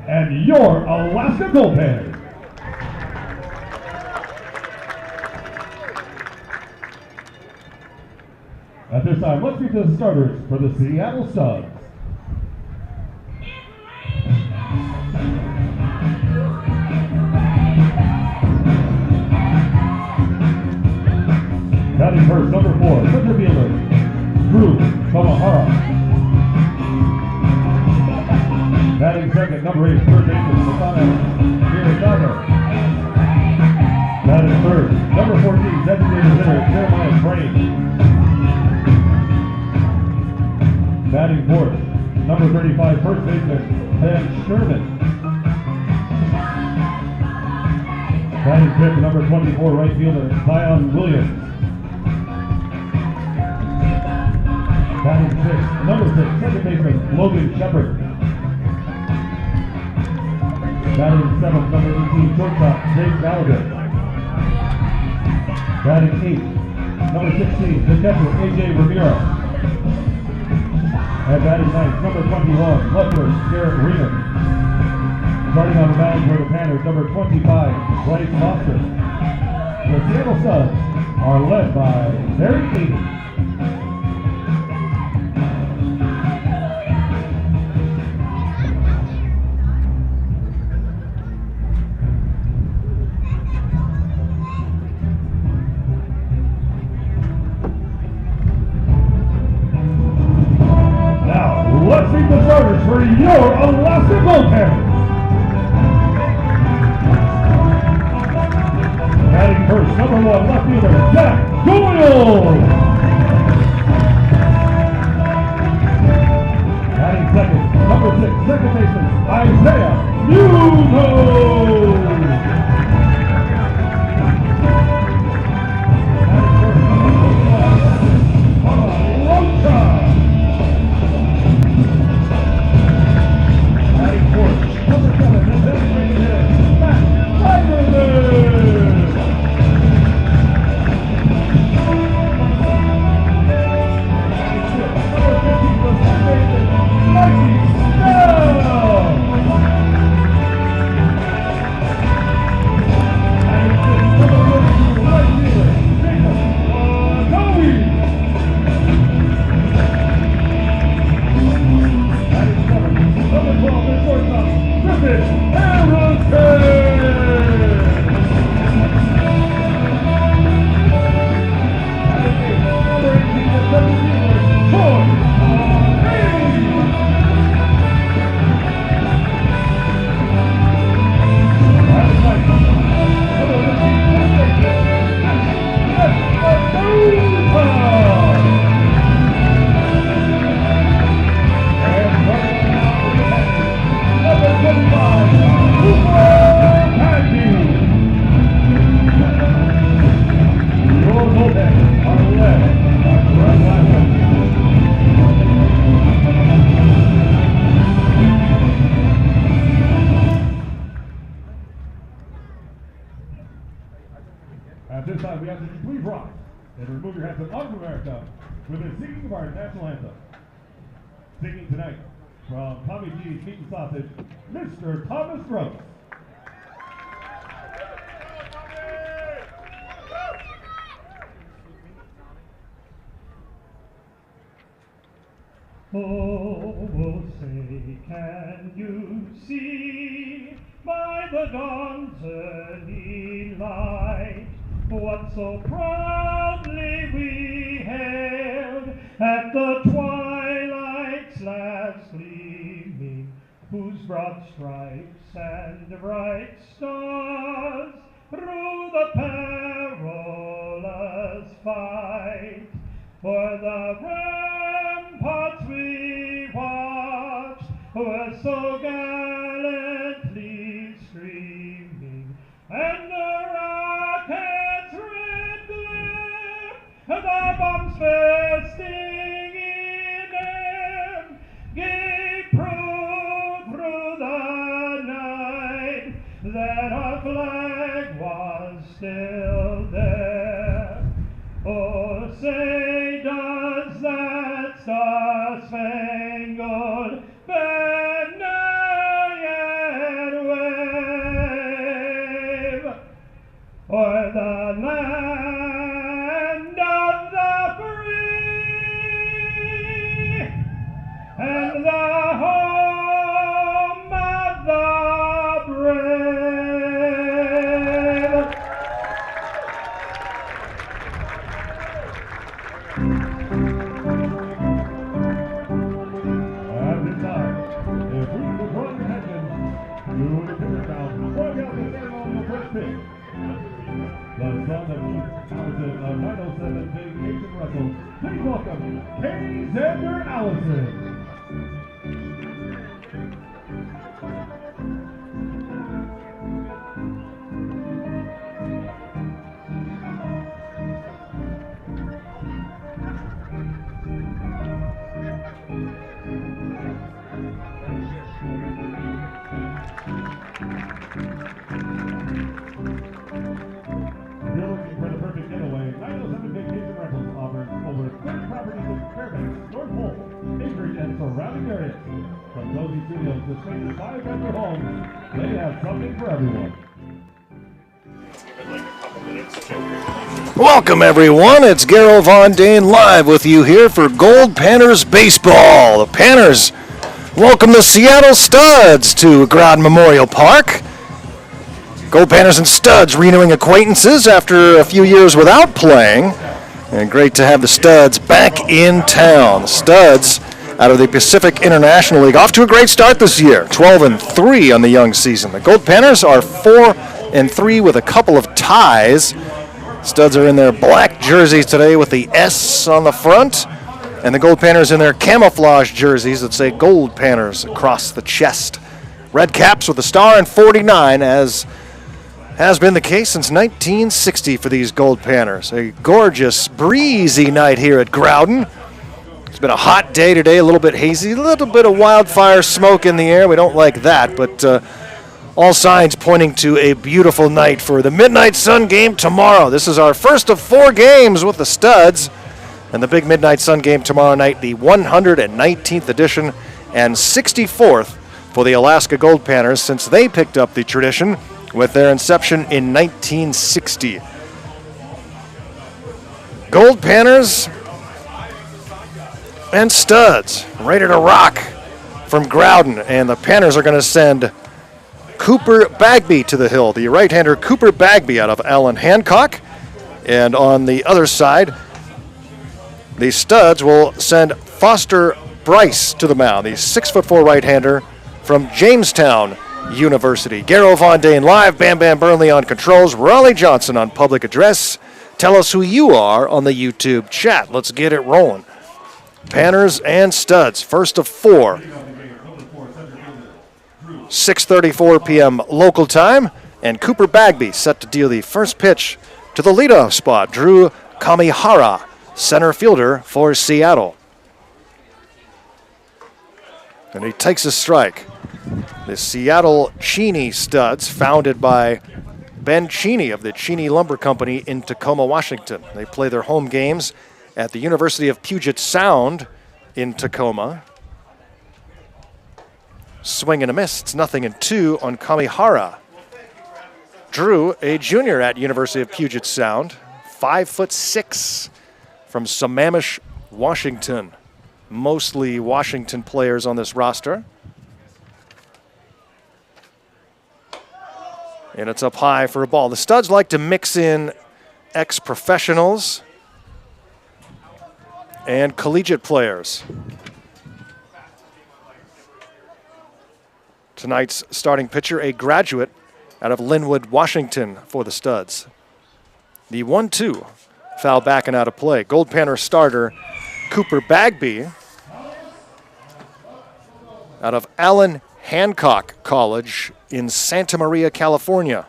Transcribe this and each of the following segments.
and your Alaska Goldpanners. At this time, let's meet the starters for the Seattle Studs. Batting first, number 4, center fielder, Drew Kamahara. Batting second, number 8, third baseman, Masana Hirakaga. Batting third, number 14, designated hitter, Jeremiah Crane. Batting fourth, number 35, first baseman, Ben Sherman. Batting fifth, number 24, right fielder, Zion Williams. Batting sixth, number 6, second baseman, Logan Shepard. Batting seventh, number 18, shortstop, Jake Gallagher. Batting eighth, number 16, the catcher, AJ Ramirez. And batting ninth, number 21, lefter, Garrett Riemann. Starting on the mound for the Panners, number 25, Bryce Foster. The Seattle Studs are led by Barry Eaton. Let's meet the starters for your Alaska Goldpanners. Batting first, number 1, left fielder, Jack Doyle. Batting second, number 6, second baseman, Isaiah Munoz. At this time, we ask that you please rise and remove your hats in honor of America with the singing of our national anthem. Singing tonight from Tommy G's Meat and Sausage, Mr. Thomas Gross. Oh, say, can you see by the dawn's early light what so proudly we hailed at the twilight's last gleaming, whose broad stripes and bright stars through the perilous fight for the ramparts we watched were so gallantly streaming, and the rockets' red glare, the bombs bursting in them, gave proof through the night that our flag was still there. Oh, say, does that star-spangled banner yet for the land of the free and the home of the brave. At this time, if we could draw your attention to the pitcher count, throwing out the ceremonial first pitch. The son of Keith Allison of 907 Vacation Russell. Please welcome Katie Xander Allison. You're looking for the perfect getaway. 907 Vacation Rentals offers over 30 properties in Fairbanks, North Pole, Acreage, and surrounding areas. From cozy studios to spacious 5-bedroom homes, they have something for everyone. Welcome, everyone. It's Garo Von Dane live with you here for Goldpanners Baseball. The Panners welcome the Seattle Studs to Growden Memorial Park. Goldpanners and Studs renewing acquaintances after a few years without playing. And great to have the Studs back in town. The Studs out of the Pacific International League off to a great start this year, 12-3 on the young season. The Goldpanners are 4-3 with a couple of ties. Studs are in their black jerseys today with the S on the front, and the Goldpanners in their camouflage jerseys that say Goldpanners across the chest. Red caps with the star and 49, as has been the case since 1960 for these Goldpanners. A gorgeous, breezy night here at Growden. It's been a hot day today, a little bit hazy, a little bit of wildfire smoke in the air. We don't like that, but all signs pointing to a beautiful night for the Midnight Sun game tomorrow. This is our first of 4 games with the Studs, and the big Midnight Sun game tomorrow night, the 119th edition and 64th for the Alaska Goldpanners since they picked up the tradition with their inception in 1960. Goldpanners and Studs ready to rock from Growden, and the Panners are going to send Cooper Bagby to the hill. The right-hander Cooper Bagby out of Allen Hancock. And on the other side, the Studs will send Foster Bryce to the mound, the 6'4" right-hander from Jamestown University. Garo Von Dane live, Bam Bam Burnley on controls, Raleigh Johnson on public address. Tell us who you are on the YouTube chat. Let's get it rolling. Panners and Studs, first of 4. 6:34 p.m. local time, and Cooper Bagby set to deal the first pitch to the leadoff spot. Drew Kamihara, center fielder for Seattle. And he takes a strike. The Seattle Cheney Studs, founded by Ben Cheney of the Cheney Lumber Company in Tacoma, Washington. They play their home games at the University of Puget Sound in Tacoma. Swing and a miss. It's 0-2 on Kamihara. Drew, a junior at University of Puget Sound, 5'6", from Sammamish, Washington. Mostly Washington players on this roster. And it's up high for a ball. The Studs like to mix in ex-professionals and collegiate players. Tonight's starting pitcher, a graduate out of Linwood, Washington for the Studs. The 1-2, foul back and out of play. Goldpanner starter Cooper Bagby out of Allen Hancock College in Santa Maria, California.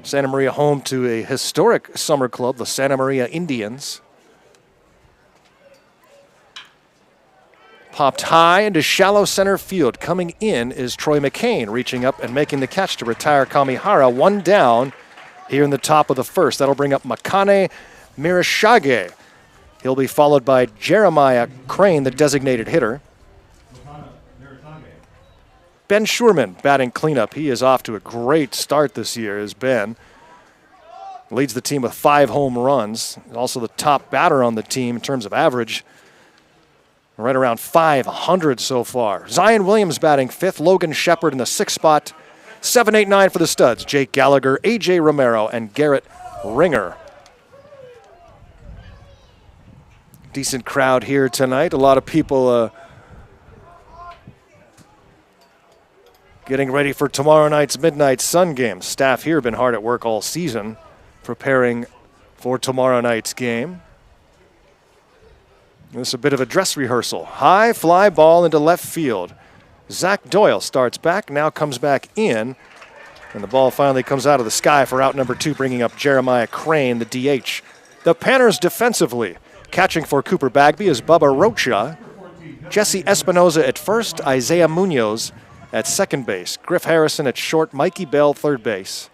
Santa Maria home to a historic summer club, the Santa Maria Indians. Popped high into shallow center field. Coming in is Troy McCain, reaching up and making the catch to retire Kamihara. 1 down here in the top of the first. That'll bring up Makane Mirashage. He'll be followed by Jeremiah Crane, the designated hitter. Ben Schurman batting cleanup. He is off to a great start this year, as Ben leads the team with 5 home runs. Also the top batter on the team in terms of average. Right around 500 so far. Zion Williams batting 5th. Logan Shepard in the 6th spot. 7, 8, 9 for the studs. Jake Gallagher, A.J. Romero, and Garrett Ringer. Decent crowd here tonight. A lot of people getting ready for tomorrow night's midnight Sun game. Staff here have been hard at work all season preparing for tomorrow night's game. This is a bit of a dress rehearsal. High fly ball into left field. Zach Doyle starts back, now comes back in, and the ball finally comes out of the sky for out number 2, bringing up Jeremiah Crane, the DH. The Panners defensively. Catching for Cooper Bagby is Bubba Rocha. Jesse Espinoza at first, Isaiah Munoz at second base. Griff Harrison at short, Mikey Bell third base.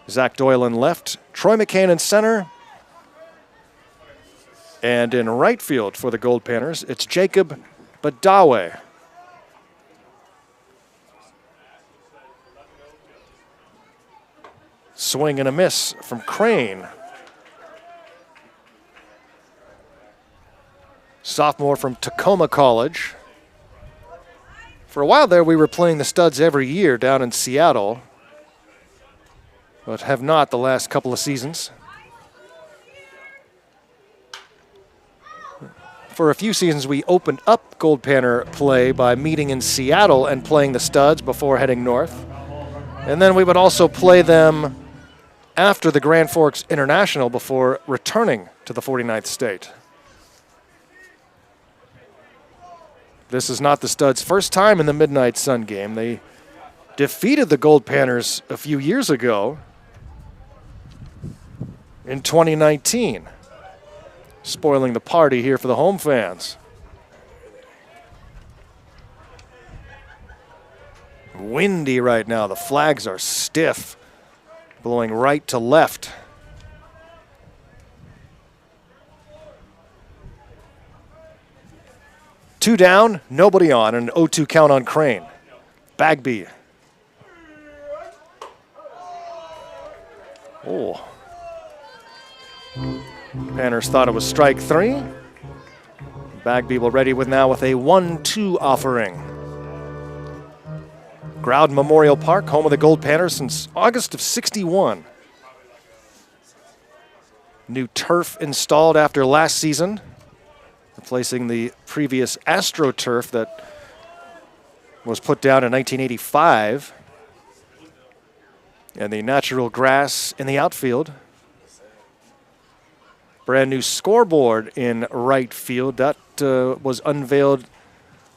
Zach Doyle in left, Troy McCann in center. And in right field for the Goldpanners, it's Jacob Badawe. Swing and a miss from Crane. Sophomore from Tacoma College. For a while there, we were playing the studs every year down in Seattle, but have not the last couple of seasons. For a few seasons, we opened up Goldpanner play by meeting in Seattle and playing the studs before heading north. And then we would also play them after the Grand Forks International before returning to the 49th state. This is not the studs' first time in the Midnight Sun game. They defeated the Goldpanners a few years ago in 2019. Spoiling the party here for the home fans. Windy right now. The flags are stiff, blowing right to left. Two down, nobody on, and an 0-2 count on Crane. Bagby. Oh. Panners thought it was strike 3. Bagby will ready with now with a 1-2 offering. Growden Memorial Park, home of the Goldpanners since August of '61. New turf installed after last season, replacing the previous AstroTurf that was put down in 1985. And the natural grass in the outfield. Brand new scoreboard in right field. That was unveiled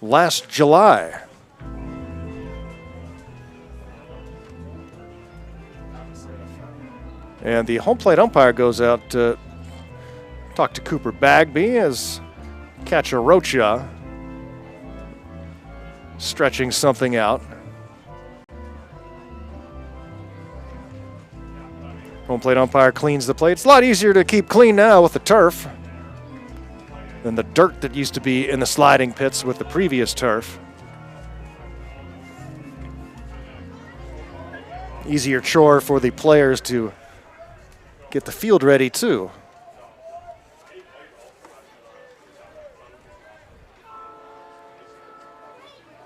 last July. And the home plate umpire goes out to talk to Cooper Bagby as catcher Rocha stretching something out. Home plate umpire cleans the plate. It's a lot easier to keep clean now with the turf than the dirt that used to be in the sliding pits with the previous turf. Easier chore for the players to get the field ready too.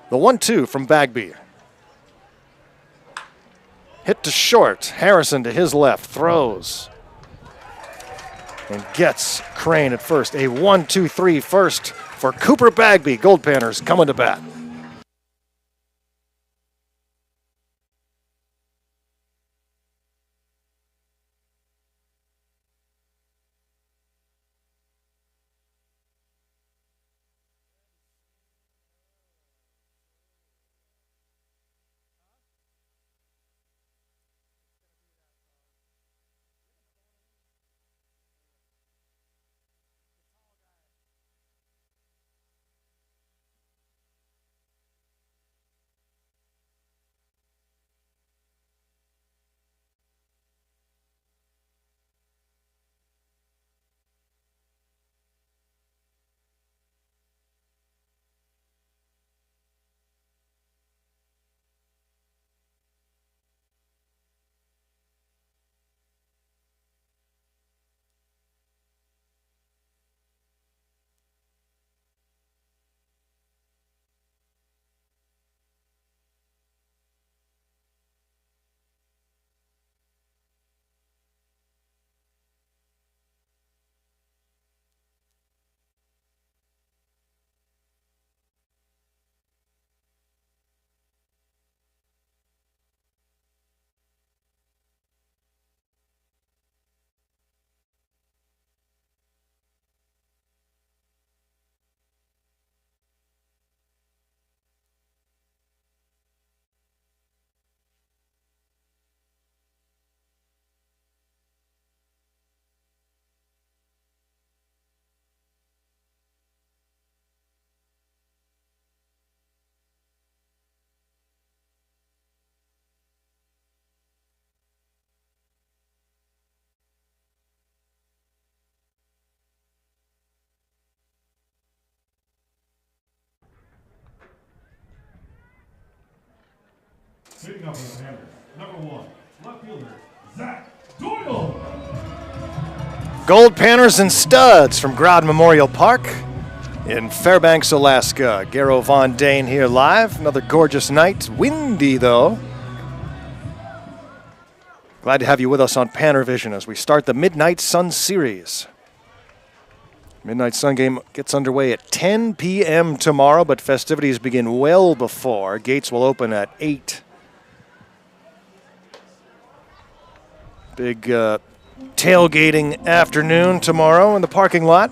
The 1-2 from Bagby. Hit to short. Harrison to his left. Throws. And gets Crane at first. A 1-2-3 first for Cooper Bagby. Goldpanners coming to bat. Picking up for the Panthers, number 1, left fielder, Zach Doyle. Goldpanners and Studs from Growden Memorial Park in Fairbanks, Alaska. Garo Von Dane here live. Another gorgeous night. Windy, though. Glad to have you with us on PannerVision as we start the Midnight Sun Series. Midnight Sun game gets underway at 10 p.m. tomorrow, but festivities begin well before. Gates will open at 8. Big tailgating afternoon tomorrow in the parking lot.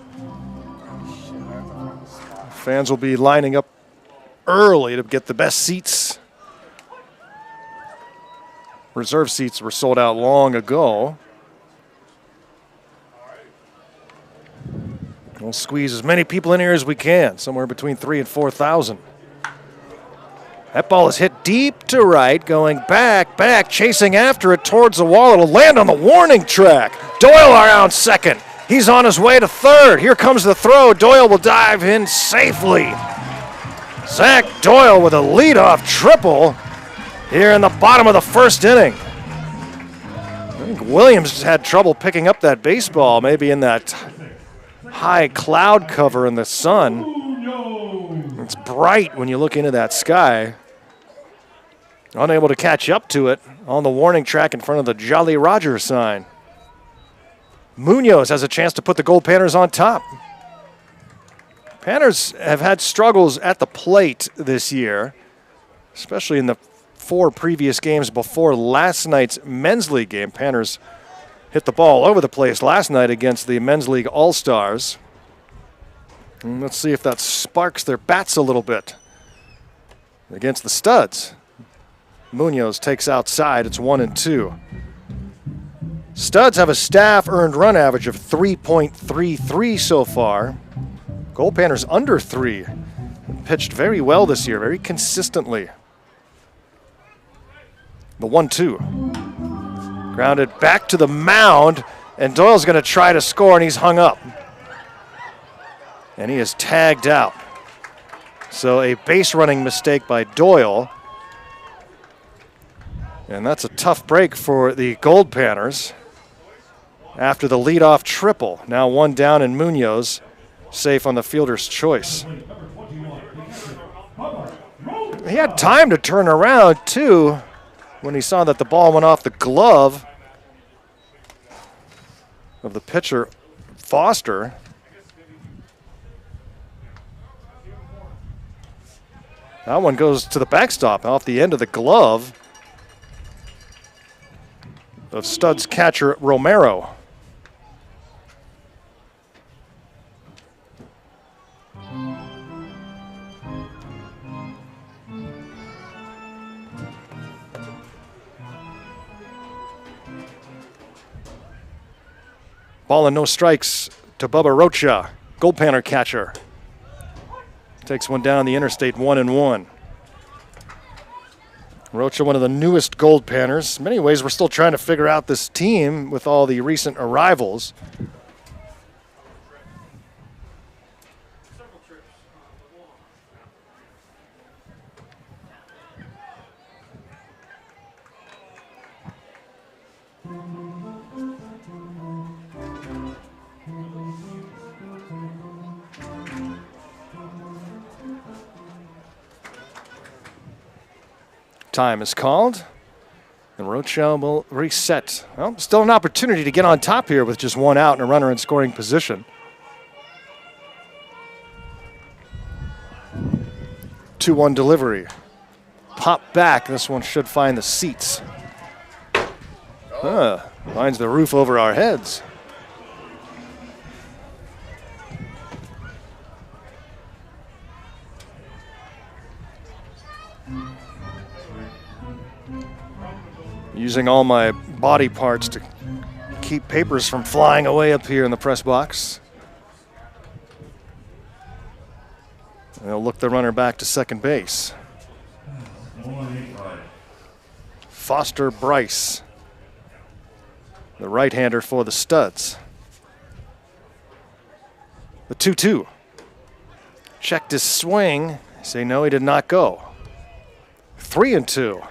Fans will be lining up early to get the best seats. Reserve seats were sold out long ago. We'll squeeze as many people in here as we can, somewhere between 3,000 and 4,000. That ball is hit deep to right, going back, chasing after it towards the wall. It'll land on the warning track. Doyle around second. He's on his way to third. Here comes the throw. Doyle will dive in safely. Zach Doyle with a leadoff triple here in the bottom of the first inning. I think Williams had trouble picking up that baseball, maybe in that high cloud cover in the sun. It's bright when you look into that sky. Unable to catch up to it on the warning track in front of the Jolly Roger sign. Munoz has a chance to put the Goldpanners on top. Panners have had struggles at the plate this year, especially in the 4 previous games before last night's men's league game. Panners hit the ball all over the place last night against the men's league all-stars. And let's see if that sparks their bats a little bit against the Studs. Munoz takes outside. It's 1-2. Studs have a staff earned run average of 3.33 so far. Goldpanners under 3. Pitched very well this year, very consistently. The 1-2. Grounded back to the mound, and Doyle's going to try to score, and he's hung up. And he is tagged out. So a base running mistake by Doyle. And that's a tough break for the Goldpanners after the leadoff triple. Now 1 down, and Munoz safe on the fielder's choice. He had time to turn around, too, when he saw that the ball went off the glove of the pitcher, Foster. That one goes to the backstop off the end of the glove of Studs catcher Romero. Ball and no strikes to Bubba Rocha, Goldpanner catcher. Takes one down the interstate, 1-1. Rocha, one of the newest Goldpanners. In many ways, we're still trying to figure out this team with all the recent arrivals. Time is called, and Rocha will reset. Well, still an opportunity to get on top here with just 1 out and a runner in scoring position. 2-1 delivery. Pop back. This one should find the seats. Finds the roof over our heads. Using all my body parts to keep papers from flying away up here in the press box. And they'll look the runner back to second base. Foster Bryce, the right-hander for the Studs. The 2-2. Checked his swing. Say no, he did not go. 3-2.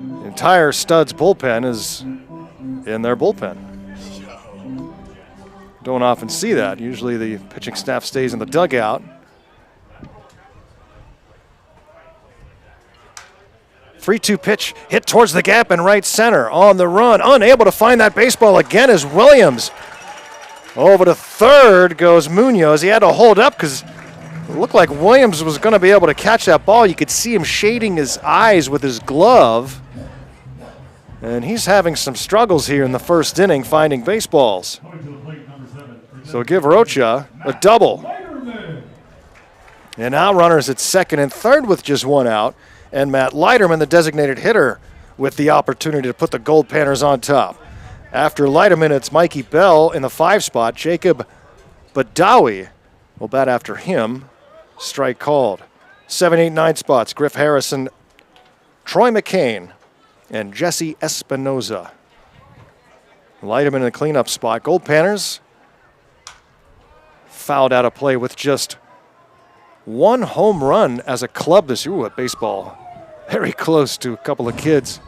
The entire Studs bullpen is in their bullpen. Don't often see that. Usually the pitching staff stays in the dugout. 3-2 pitch hit towards the gap in right center. On the run, unable to find that baseball again is Williams. Over to third goes Munoz. He had to hold up because it looked like Williams was going to be able to catch that ball. You could see him shading his eyes with his glove. And he's having some struggles here in the first inning finding baseballs. So give Rocha a double. And now runners at second and third with just one out. And Matt Leiterman, the designated hitter, with the opportunity to put the Goldpanners on top. After Leiterman, it's Mikey Bell in the 5 spot. Jacob Badawi will bat after him. Strike called. 7, 8, 9 spots. Griff Harrison, Troy McCain, and Jesse Espinoza. Leiterman in the cleanup spot. Goldpanners fouled out of play with just one home run as a club this year. Ooh, at baseball. Very close to a couple of kids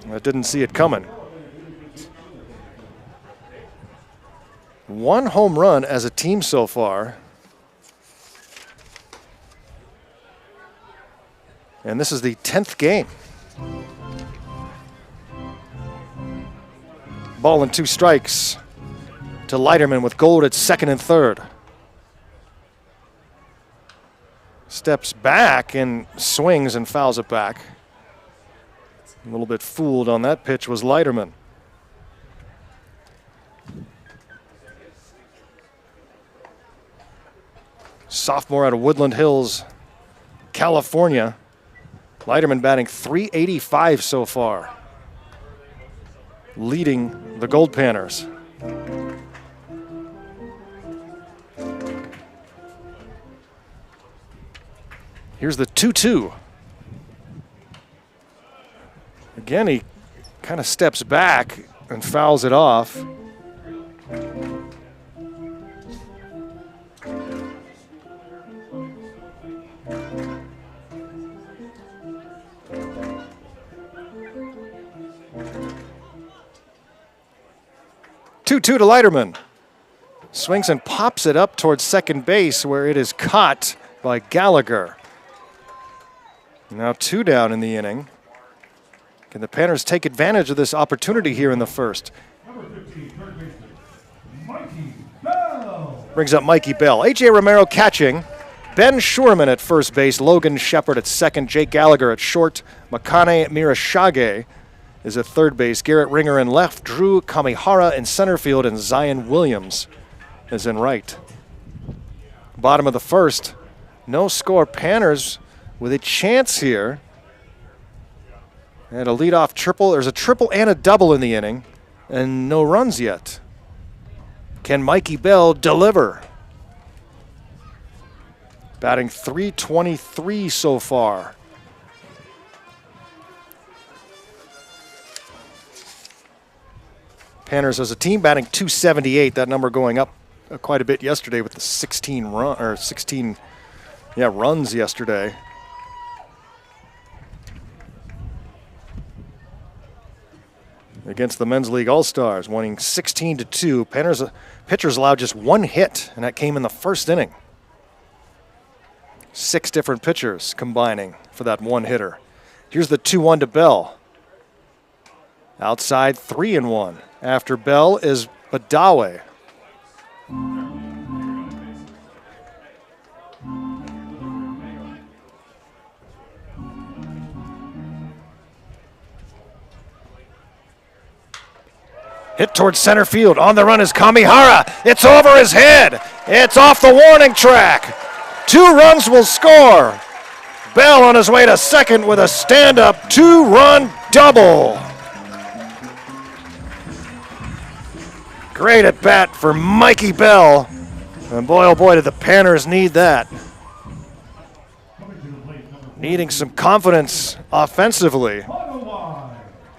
that didn't see it coming. One home run as a team so far. And this is the 10th game. Ball and 2 strikes to Leiterman with Gold at second and third. Steps back and swings and fouls it back. A little bit fooled on that pitch was Leiterman. Sophomore out of Woodland Hills, California. Leiterman batting .385 so far, leading the Goldpanners. Here's the 2-2. Again, he kind of steps back and fouls it off. Two to Leiterman. Swings and pops it up towards second base where it is caught by Gallagher. Now 2 down in the inning. Can the Panners take advantage of this opportunity here in the first? Number 15, third baseman, Mikey Bell. Brings up Mikey Bell. A.J. Romero catching. Ben Schurman at first base. Logan Shepard at second. Jake Gallagher at short. Makane Mirashage is at third base. Garrett Ringer in left. Drew Kamihara in center field. And Zion Williams is in right. Bottom of the first. No score. Panners with a chance here. And a leadoff triple. There's a triple and a double in the inning. And no runs yet. Can Mikey Bell deliver? Batting .323 so far. Panners as a team batting .278. That number going up quite a bit yesterday with the 16 runs yesterday. Against the Men's League All-Stars, winning 16-2. Panners pitchers allowed just one hit, and that came in the first inning. 6 different pitchers combining for that one hitter. Here's the 2-1 to Bell. Outside 3-1. After Bell is Badawi. Hit towards center field. On the run is Kamihara. It's over his head. It's off the warning track. 2 runs will score. Bell on his way to second with a stand-up 2-run double. Great at bat for Mikey Bell. And boy, oh boy, did the Panners need that. Needing some confidence offensively.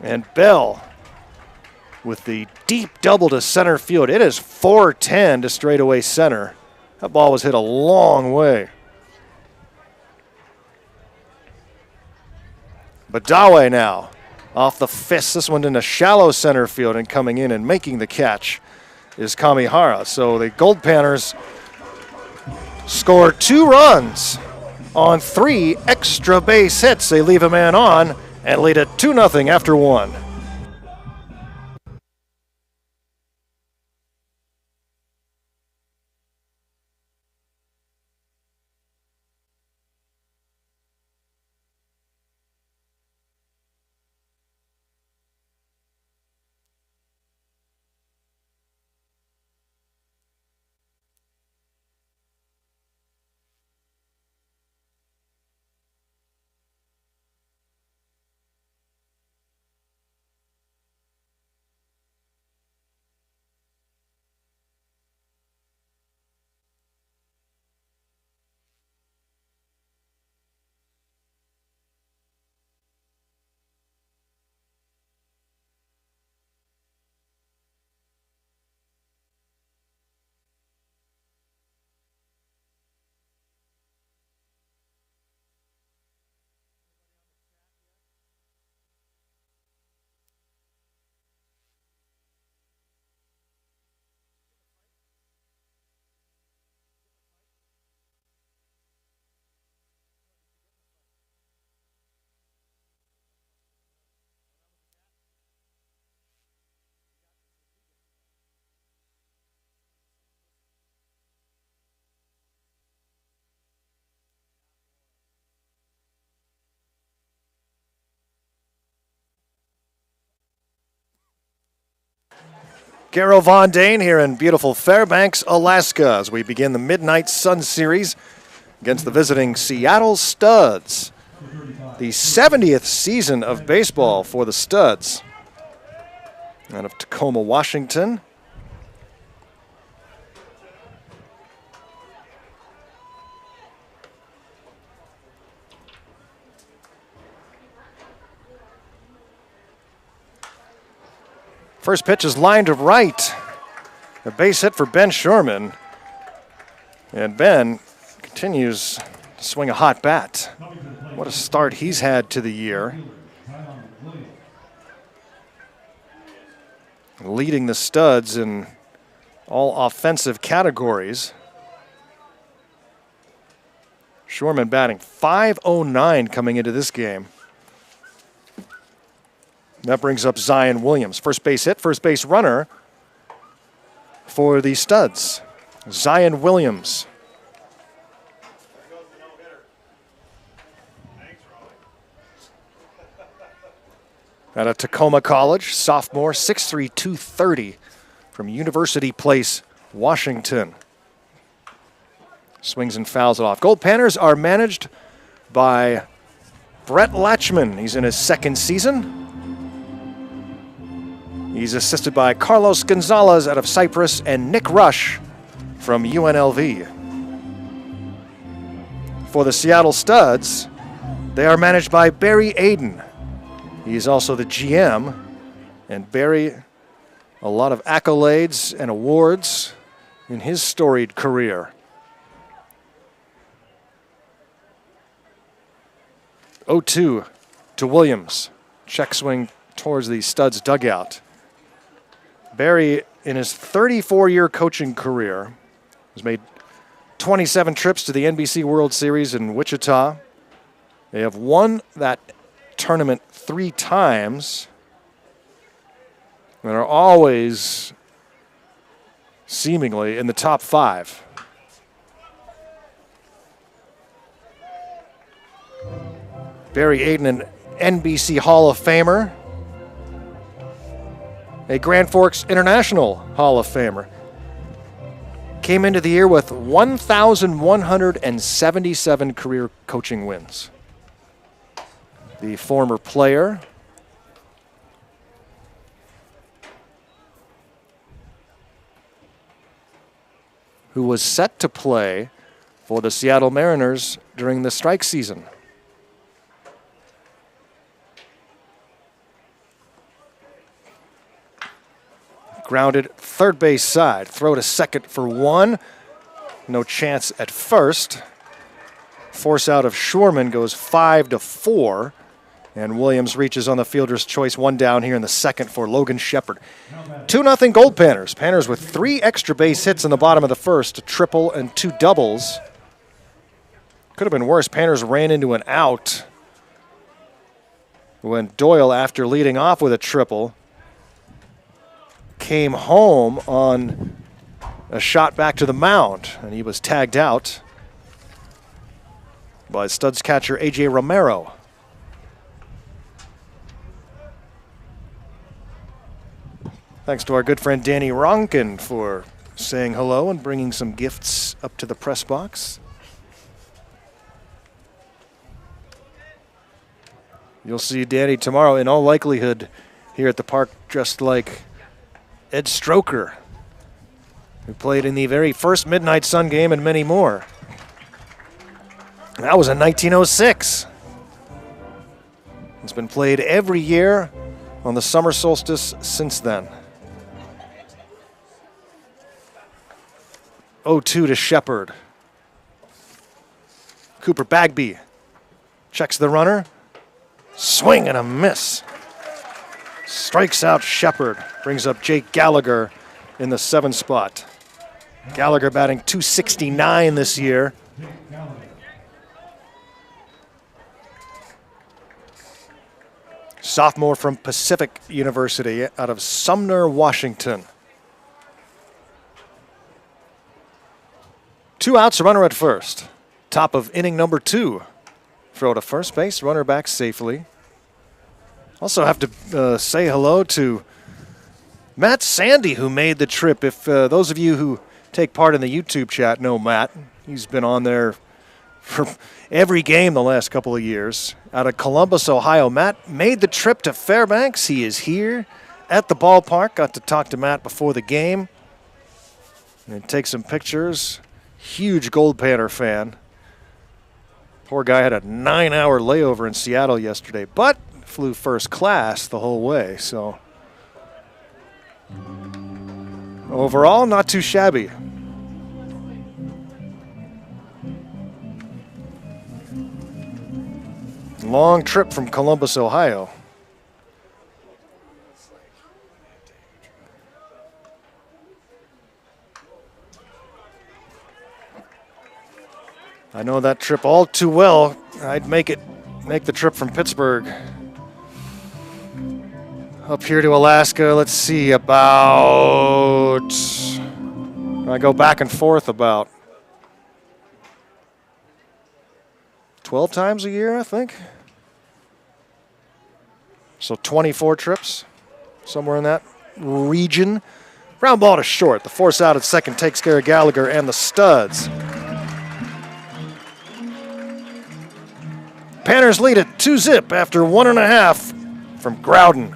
And Bell with the deep double to center field. It is 410 to straightaway center. That ball was hit a long way. Badawi now off the fist. This one in a shallow center field, and coming in and making the catch is Kamihara. So the Goldpanners score 2 runs on 3 extra base hits. They leave a man on and lead it 2-0 after 1. Garo Von Dane here in beautiful Fairbanks, Alaska, as we begin the Midnight Sun Series against the visiting Seattle Studs. The 70th season of baseball for the Studs out of Tacoma, Washington. First pitch is lined to right. A base hit for Ben Shurman. And Ben continues to swing a hot bat. What a start he's had to the year. Leading the Studs in all offensive categories. Shurman batting .509 coming into this game. That brings up Zion Williams. First base hit, first base runner for the Studs. Zion Williams. Out of Tacoma College, sophomore, 6'3", 230 from University Place, Washington. Swings and fouls it off. Goldpanners are managed by Brett Latchman. He's in his 2nd season. He's assisted by Carlos Gonzalez out of Cyprus and Nick Rush from UNLV. For the Seattle Studs, they are managed by Barry Aiden. He's also the GM, and Barry, a lot of accolades and awards in his storied career. 0-2 to Williams. Check swing towards the Studs dugout. Barry, in his 34-year coaching career, has made 27 trips to the NBC World Series in Wichita. They have won that tournament 3 times and are always seemingly in the top 5. Barry Aiden, an NBC Hall of Famer, a Grand Forks International Hall of Famer. Came into the year with 1,177 career coaching wins. The former player who was set to play for the Seattle Mariners during the strike season. Grounded third base side. Throw to second for 1. No chance at first. Force out of Shurman goes 5-4. And Williams reaches on the fielder's choice, one down here in the second for Logan Shepard. 2-0 Goldpanners. Panners with 3 extra base hits in the bottom of the first, a triple and 2 doubles. Could have been worse. Panners ran into an out when Doyle, after leading off with a triple, came home on a shot back to the mound, and he was tagged out by Studs catcher A.J. Romero. Thanks to our good friend Danny Ronkin for saying hello and bringing some gifts up to the press box. You'll see Danny tomorrow, in all likelihood, here at the park, dressed like Ed Stroker, who played in the very first Midnight Sun game and many more. That was in 1906. It's been played every year on the summer solstice since then. 0-2 to Shepard. Cooper Bagby checks the runner. Swing and a miss. Strikes out Shepard. Brings up Jake Gallagher in the 7 spot. Gallagher batting .269 this year. Sophomore from Pacific University out of Sumner, Washington. 2 outs, runner at first. Top of inning number 2. Throw to first base, runner back safely. Also have to say hello to Matt Sandy, who made the trip. If those of you who take part in the YouTube chat know Matt, he's been on there for every game the last couple of years. Out of Columbus, Ohio, Matt made the trip to Fairbanks. He is here at the ballpark. Got to talk to Matt before the game and take some pictures. Huge Goldpanner fan. Poor guy had a 9-hour layover in Seattle yesterday, but flew first class the whole way, so overall, not too shabby. Long trip from Columbus, Ohio. I know that trip all too well. I'd make the trip from Pittsburgh up here to Alaska. Let's see, about, I go back and forth about 12 times a year, I think. So 24 trips, somewhere in that region. Ground ball to short. The force out at second takes care of Gallagher and the Studs. Panners lead it 2-0 after 1.5 from Growden.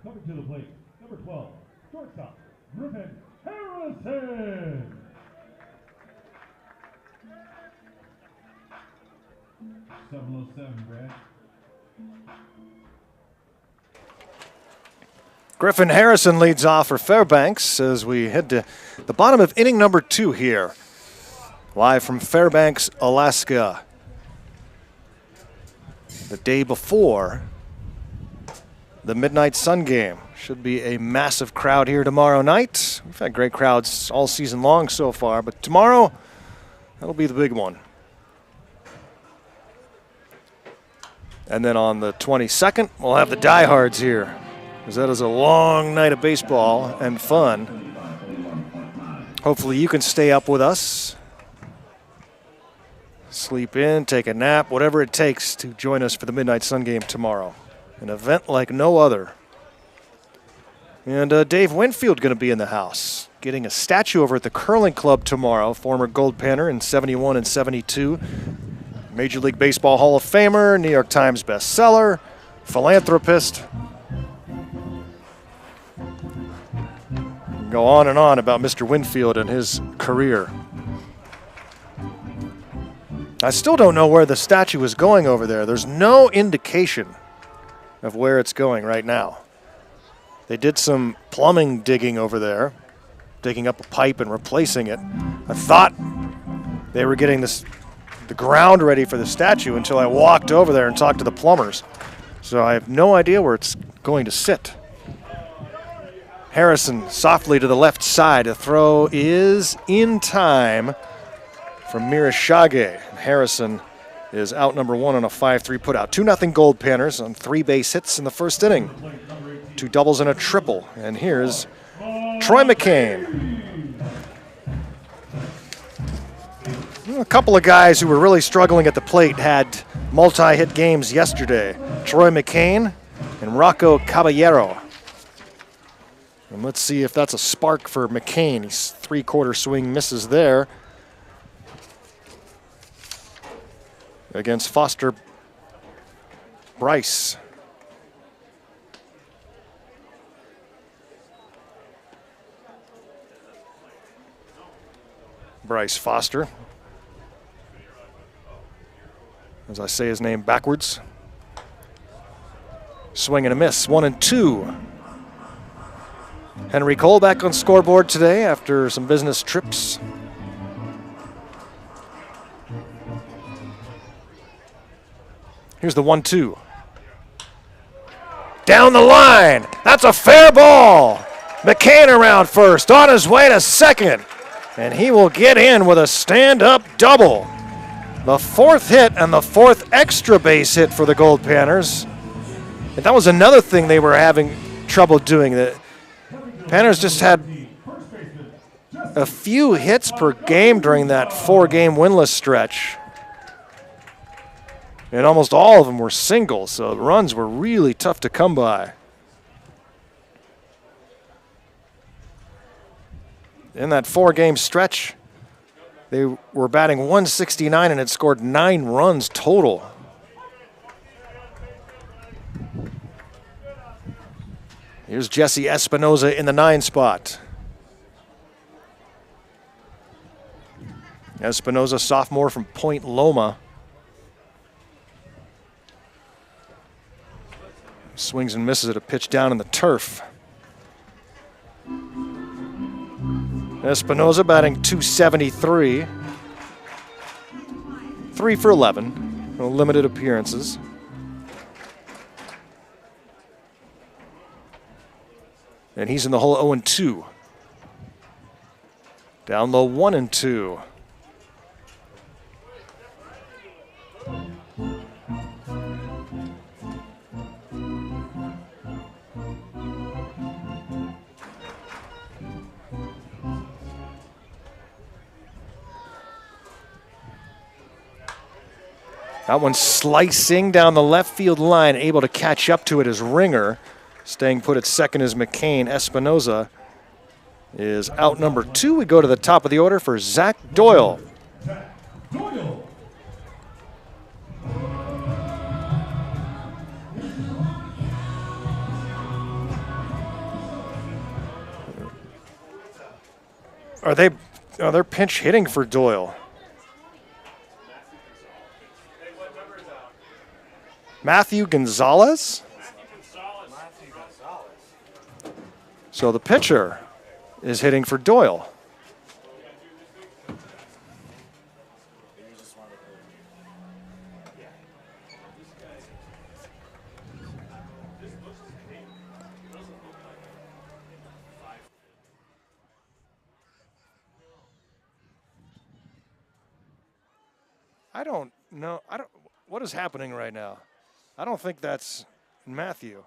Coming to the plate, number 12, shortstop, Griffin Harrison. Brad. Griffin Harrison leads off for Fairbanks as we head to the bottom of inning number 2 here. Live from Fairbanks, Alaska. The day before the Midnight Sun game. Should be a massive crowd here tomorrow night. We've had great crowds all season long so far, but tomorrow, that'll be the big one. And then on the 22nd, we'll have the diehards here, because that is a long night of baseball and fun. Hopefully you can stay up with us. Sleep in, take a nap, whatever it takes to join us for the Midnight Sun game tomorrow. An event like no other. And Dave Winfield going to be in the house, getting a statue over at the Curling Club tomorrow. Former Goldpanner in 71 and 72. Major League Baseball Hall of Famer, New York Times bestseller, philanthropist. Go on and on about Mr. Winfield and his career. I still don't know where the statue is going over there. There's no indication of where it's going right now. They did some plumbing digging over there, digging up a pipe and replacing it. I thought they were getting the ground ready for the statue until I walked over there and talked to the plumbers. So I have no idea where it's going to sit. Harrison softly to the left side. The throw is in time from Mirashage. Harrison is out number 1 on a 5-3 putout. 2-0 Goldpanners on 3 base hits in the first inning. 2 doubles and a triple. And here's Troy McCain. A couple of guys who were really struggling at the plate had multi-hit games yesterday. Troy McCain and Rocco Caballero. And let's see if that's a spark for McCain. He's 3/4 swing misses there against Foster Bryce. Bryce Foster. As I say his name backwards. Swing and a miss, 1-2. Henry Cole back on scoreboard today after some business trips. Here's the 1-2. Down the line. That's a fair ball. McCain around first, on his way to second. And he will get in with a stand-up double. The 4th hit and the 4th extra base hit for the Goldpanners. And that was another thing they were having trouble doing. The Panners just had a few hits per game during that 4-game winless stretch. And almost all of them were singles, so the runs were really tough to come by. In that 4-game stretch, they were batting .169 and had scored 9 runs total. Here's Jesse Espinoza in the 9 spot. Espinoza, sophomore from Point Loma. Swings and misses at a pitch down in the turf. Espinoza batting .273. 3 for 11. No limited appearances. And he's in the hole 0-2. Down low 1-2. That one slicing down the left field line, able to catch up to it as Ringer. Staying put at second is McCain. Espinoza is out number 2. We go to the top of the order for Zach Doyle. Are they? Oh, they're pinch hitting for Doyle. Matthew Gonzalez? So the pitcher is hitting for Doyle. I don't know. What is happening right now? I don't think that's Matthew.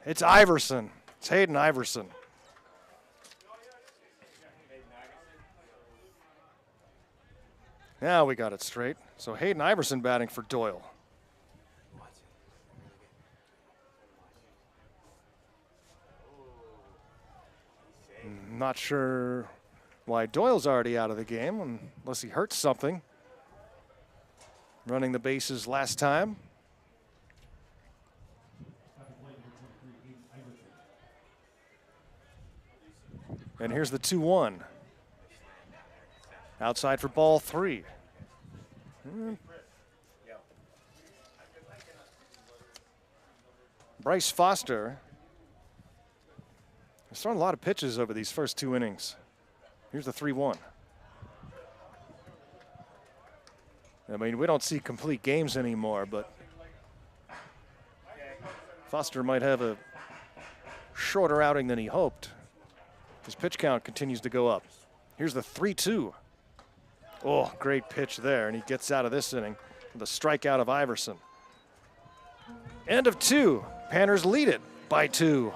It's Iverson. It's Hayden Iverson. Now we got it straight. So Hayden Iverson batting for Doyle. Not sure why Doyle's already out of the game, unless he hurts something. Running the bases last time. And here's the 2-1. Outside for ball 3. Bryce Foster has thrown a lot of pitches over these first 2 innings. Here's the 3-1. I mean, we don't see complete games anymore, but Foster might have a shorter outing than he hoped. His pitch count continues to go up. Here's the 3-2. Oh, great pitch there, and he gets out of this inning with a strikeout of Iverson. End of 2. Panners lead it by 2.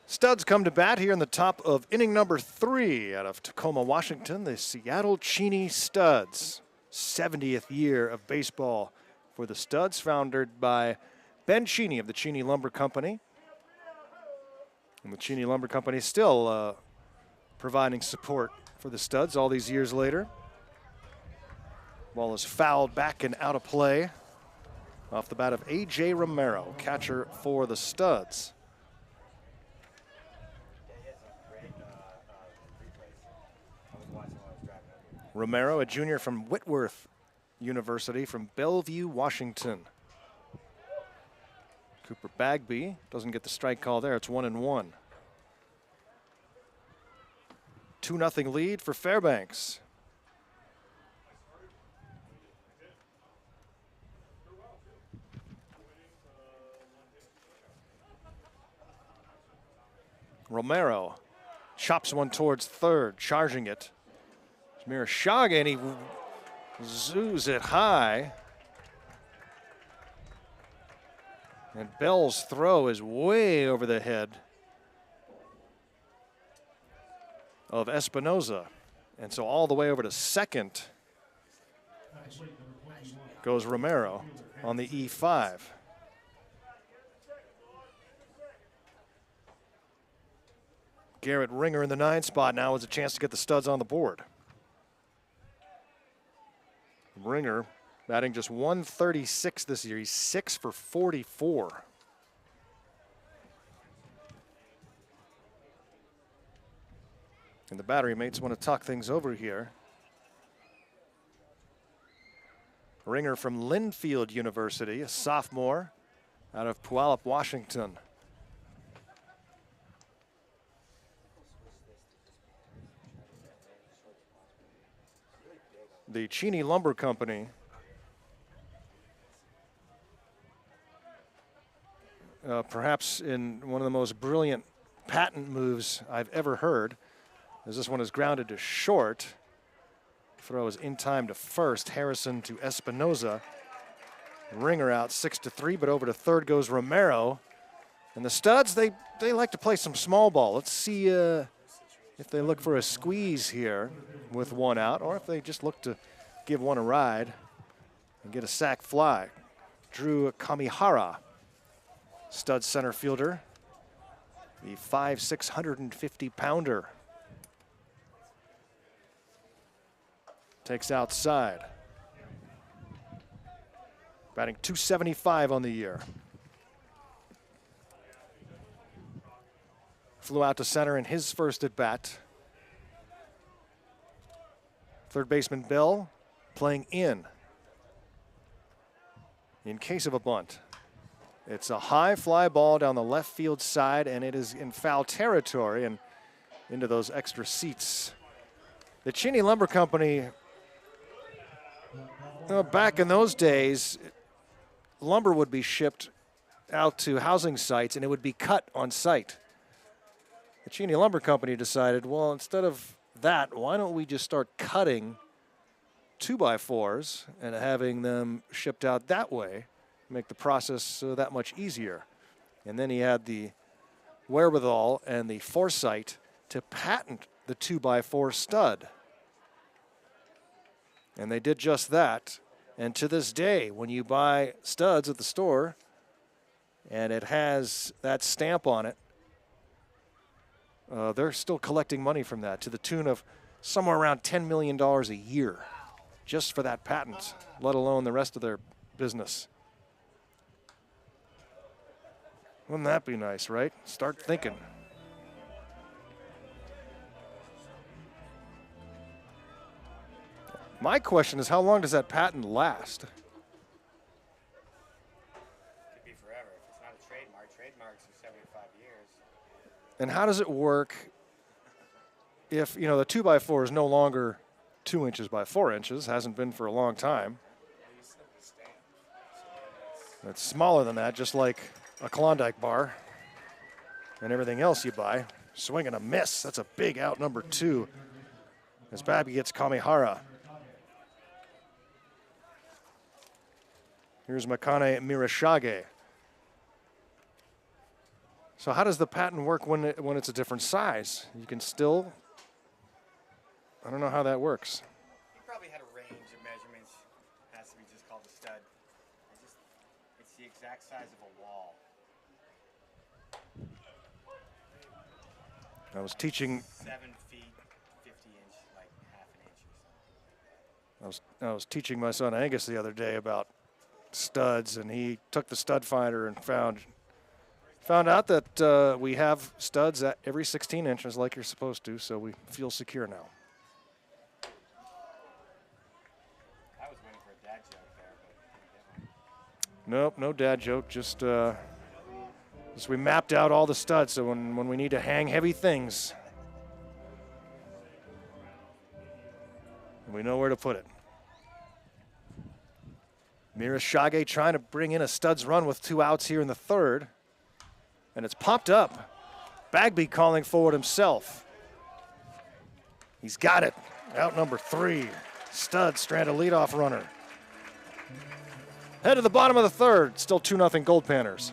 Studs come to bat here in the top of inning number 3 out of Tacoma, Washington. The Seattle Cheney Studs. 70th year of baseball for the Studs, founded by Ben Cheney of the Cheney Lumber Company. And the Cheney Lumber Company is still providing support for the Studs all these years later. Ball is fouled back and out of play. Off the bat of A.J. Romero, catcher for the Studs. Romero, a junior from Whitworth University from Bellevue, Washington. Cooper Bagby doesn't get the strike call there. It's 1-1. 2-0 lead for Fairbanks. Romero chops one towards third, charging it. Mirashage, and he zoos it high. And Bell's throw is way over the head of Espinoza. And so all the way over to second goes Romero on the E5. Garrett Ringer in the 9 spot now has a chance to get the studs on the board. Ringer batting just 136 this year. He's 6 for 44. And the battery mates want to talk things over here. Ringer from Linfield University, a sophomore out of Puyallup, Washington. The Cheney Lumber Company perhaps in one of the most brilliant patent moves I've ever heard, as this one is grounded to short. Throw is in time to first. Harrison to Espinoza. Ringer out 6-3, but over to third goes Romero. And the studs, they like to play some small ball. Let's see if they look for a squeeze here with one out, or if they just look to give one a ride and get a sac fly. Drew Kamihara, stud center fielder, the 5'6", 150-pounder. Takes outside. Batting .275 on the year. Flew out to center in his first at bat. Third baseman Bell playing in case of a bunt. It's a high fly ball down the left field side, and it is in foul territory and into those extra seats. The Cheney Lumber Company, back in those days, lumber would be shipped out to housing sites and it would be cut on site. The Cheney Lumber Company decided, well, instead of that, why don't we just start cutting 2x4s and having them shipped out that way, make the process that much easier. And then he had the wherewithal and the foresight to patent the 2x4 stud. And they did just that. And to this day, when you buy studs at the store and it has that stamp on it, they're still collecting money from that to the tune of somewhere around $10 million a year just for that patent, let alone the rest of their business. Wouldn't that be nice, right? Start thinking. My question is, how long does that patent last? Could be forever. If it's not a trademark, trademarks are 75 years. And how does it work if, the 2x4 is no longer 2 inches by 4 inches, hasn't been for a long time? It's smaller than that, just like a Klondike bar and everything else you buy. Swing and a miss. That's a big out number 2 as Babby gets Kamihara. Here's Makane Mirashage. So how does the patent work when it's a different size? You can still, I don't know how that works. You probably had a range of measurements. It has to be just called a stud. It's the exact size of a wall. I was teaching. 7 feet, 50 inch, like half an inch or something. I was teaching my son Angus the other day about studs, and he took the stud finder and found out that we have studs at every 16 inches like you're supposed to, so we feel secure now. I was waiting for a dad joke there, but Nope, no dad joke, just we mapped out all the studs, so when we need to hang heavy things, we know where to put it. Mirashage trying to bring in a studs run with 2 outs here in the third. And it's popped up. Bagby calling forward himself. He's got it. Out number 3. Stud, stranded leadoff runner. Head to the bottom of the third. Still 2-0 Goldpanners.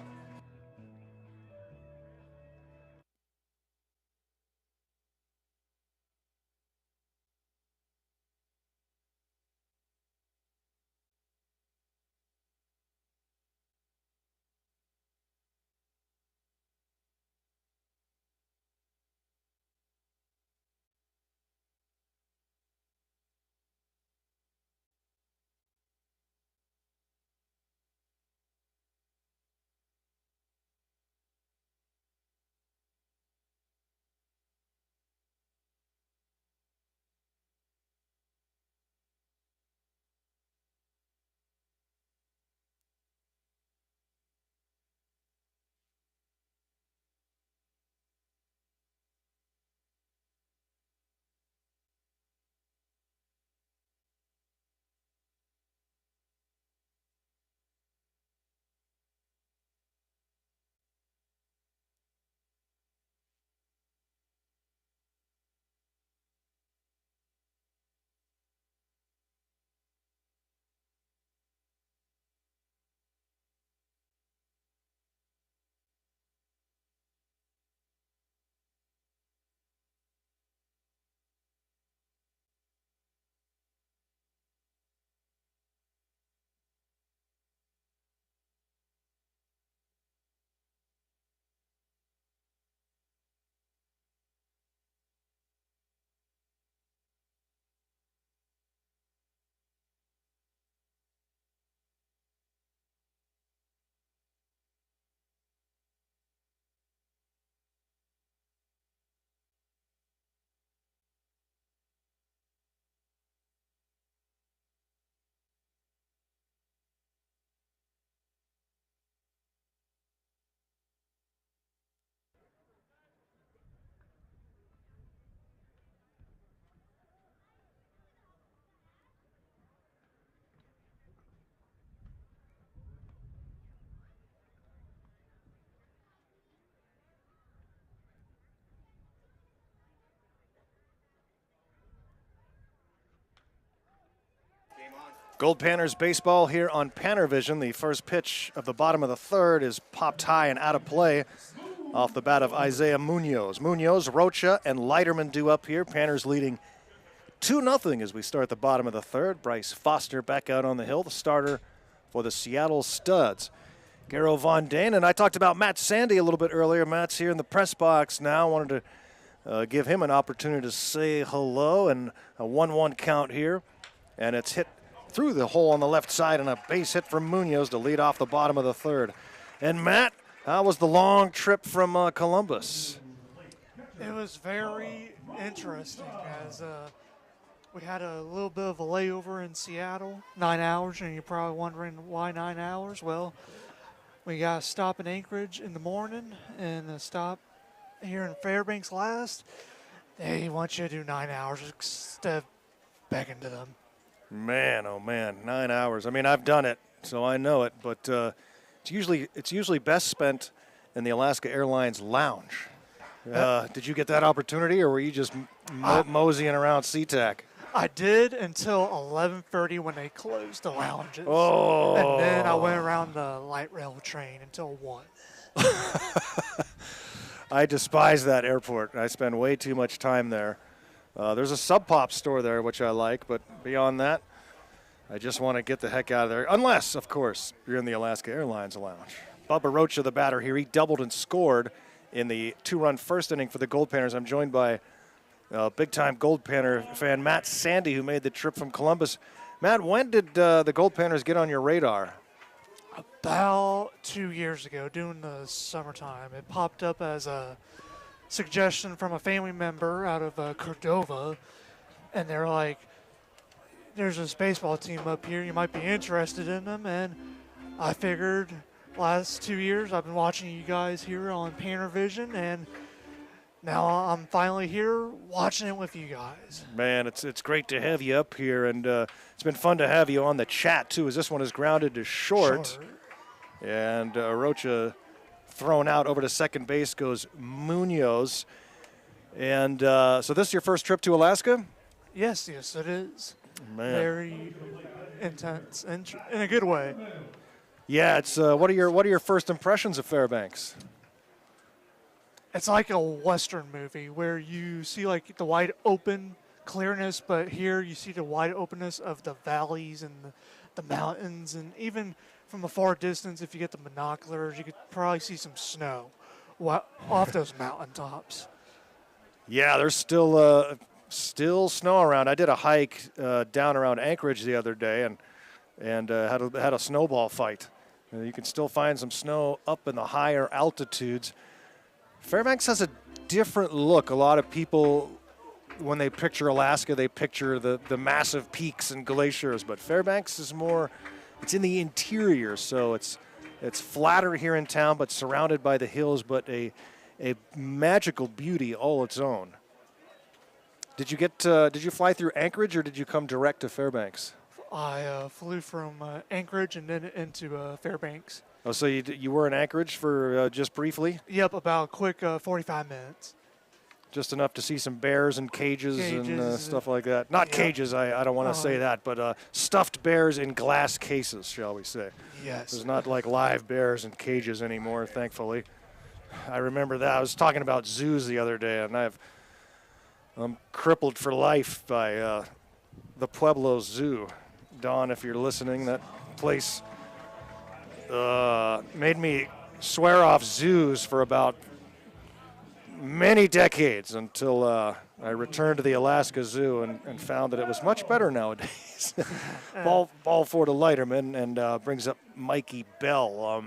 Goldpanners baseball here on PannerVision. The first pitch of the bottom of the third is popped high and out of play off the bat of Isaiah Munoz. Munoz, Rocha, and Leiterman due up here. Panners leading 2-0 as we start the bottom of the third. Bryce Foster back out on the hill, the starter for the Seattle Studs. Garrow Von Dane, and I talked about Matt Sandy a little bit earlier. Matt's here in the press box now. Wanted to give him an opportunity to say hello, and a 1-1 count here. And it's hit through the hole on the left side, and a base hit from Munoz to lead off the bottom of the third. And Matt, how was the long trip from Columbus? It was very interesting, as we had a little bit of a layover in Seattle, 9 hours, and you're probably wondering why 9 hours. Well, we got a stop in Anchorage in the morning and a stop here in Fairbanks last. They want you to do 9 hours instead of begging to them. Man, oh man, 9 hours. I mean, I've done it, so I know it, but it's usually best spent in the Alaska Airlines lounge. Did you get that opportunity, or were you just moseying around SeaTac? I did until 11:30 when they closed the lounges. Oh. And then I went around the light rail train until 1. I despise that airport. I spend way too much time there. There's a Sub Pop store there, which I like, but beyond that, I just want to get the heck out of there. Unless, of course, you're in the Alaska Airlines lounge. Bubba Rocha, the batter here, he doubled and scored in the 2-run first inning for the Goldpanners. I'm joined by big-time Goldpanner fan Matt Sandy, who made the trip from Columbus. Matt, when did the Goldpanners get on your radar? About 2 years ago, during the summertime. It popped up as a suggestion from a family member out of Cordova, and they're like, there's this baseball team up here, you might be interested in them. And I figured last 2 years I've been watching you guys here on PannerVision, and now I'm finally here watching it with you guys. Man, it's great to have you up here, and it's been fun to have you on the chat too, as this one is grounded to short. And Rocha thrown out. Over to second base goes Munoz. And so this is your first trip to Alaska? Yes, it is. Man. Very intense and in a good way. Yeah, it's what are your first impressions of Fairbanks? It's like a Western movie where you see like the wide open clearness, but here you see the wide openness of the valleys and the mountains, and even from a far distance, if you get the binoculars, you could probably see some snow off those mountaintops. Yeah, there's still snow around. I did a hike down around Anchorage the other day and had a snowball fight. You can still find some snow up in the higher altitudes. Fairbanks has a different look. A lot of people, when they picture Alaska, they picture the massive peaks and glaciers, but Fairbanks is more, it's in the interior, so it's flatter here in town, but surrounded by the hills, but a magical beauty all its own. Did you fly through Anchorage, or did you come direct to Fairbanks? I flew from Anchorage and then into Fairbanks. Oh, so you were in Anchorage for just briefly? Yep, about a quick 45 minutes. Just enough to see some bears and cages and stuff like that. Not cages, I don't want to say that, but stuffed bears in glass cases, shall we say. Yes. There's not like live bears in cages anymore, thankfully. I remember that. I was talking about zoos the other day, and I'm crippled for life by the Pueblo Zoo. Don, if you're listening, that place made me swear off zoos for about many decades until I returned to the Alaska Zoo and found that it was much better nowadays. ball for the Lighterman, and brings up Mikey Bell.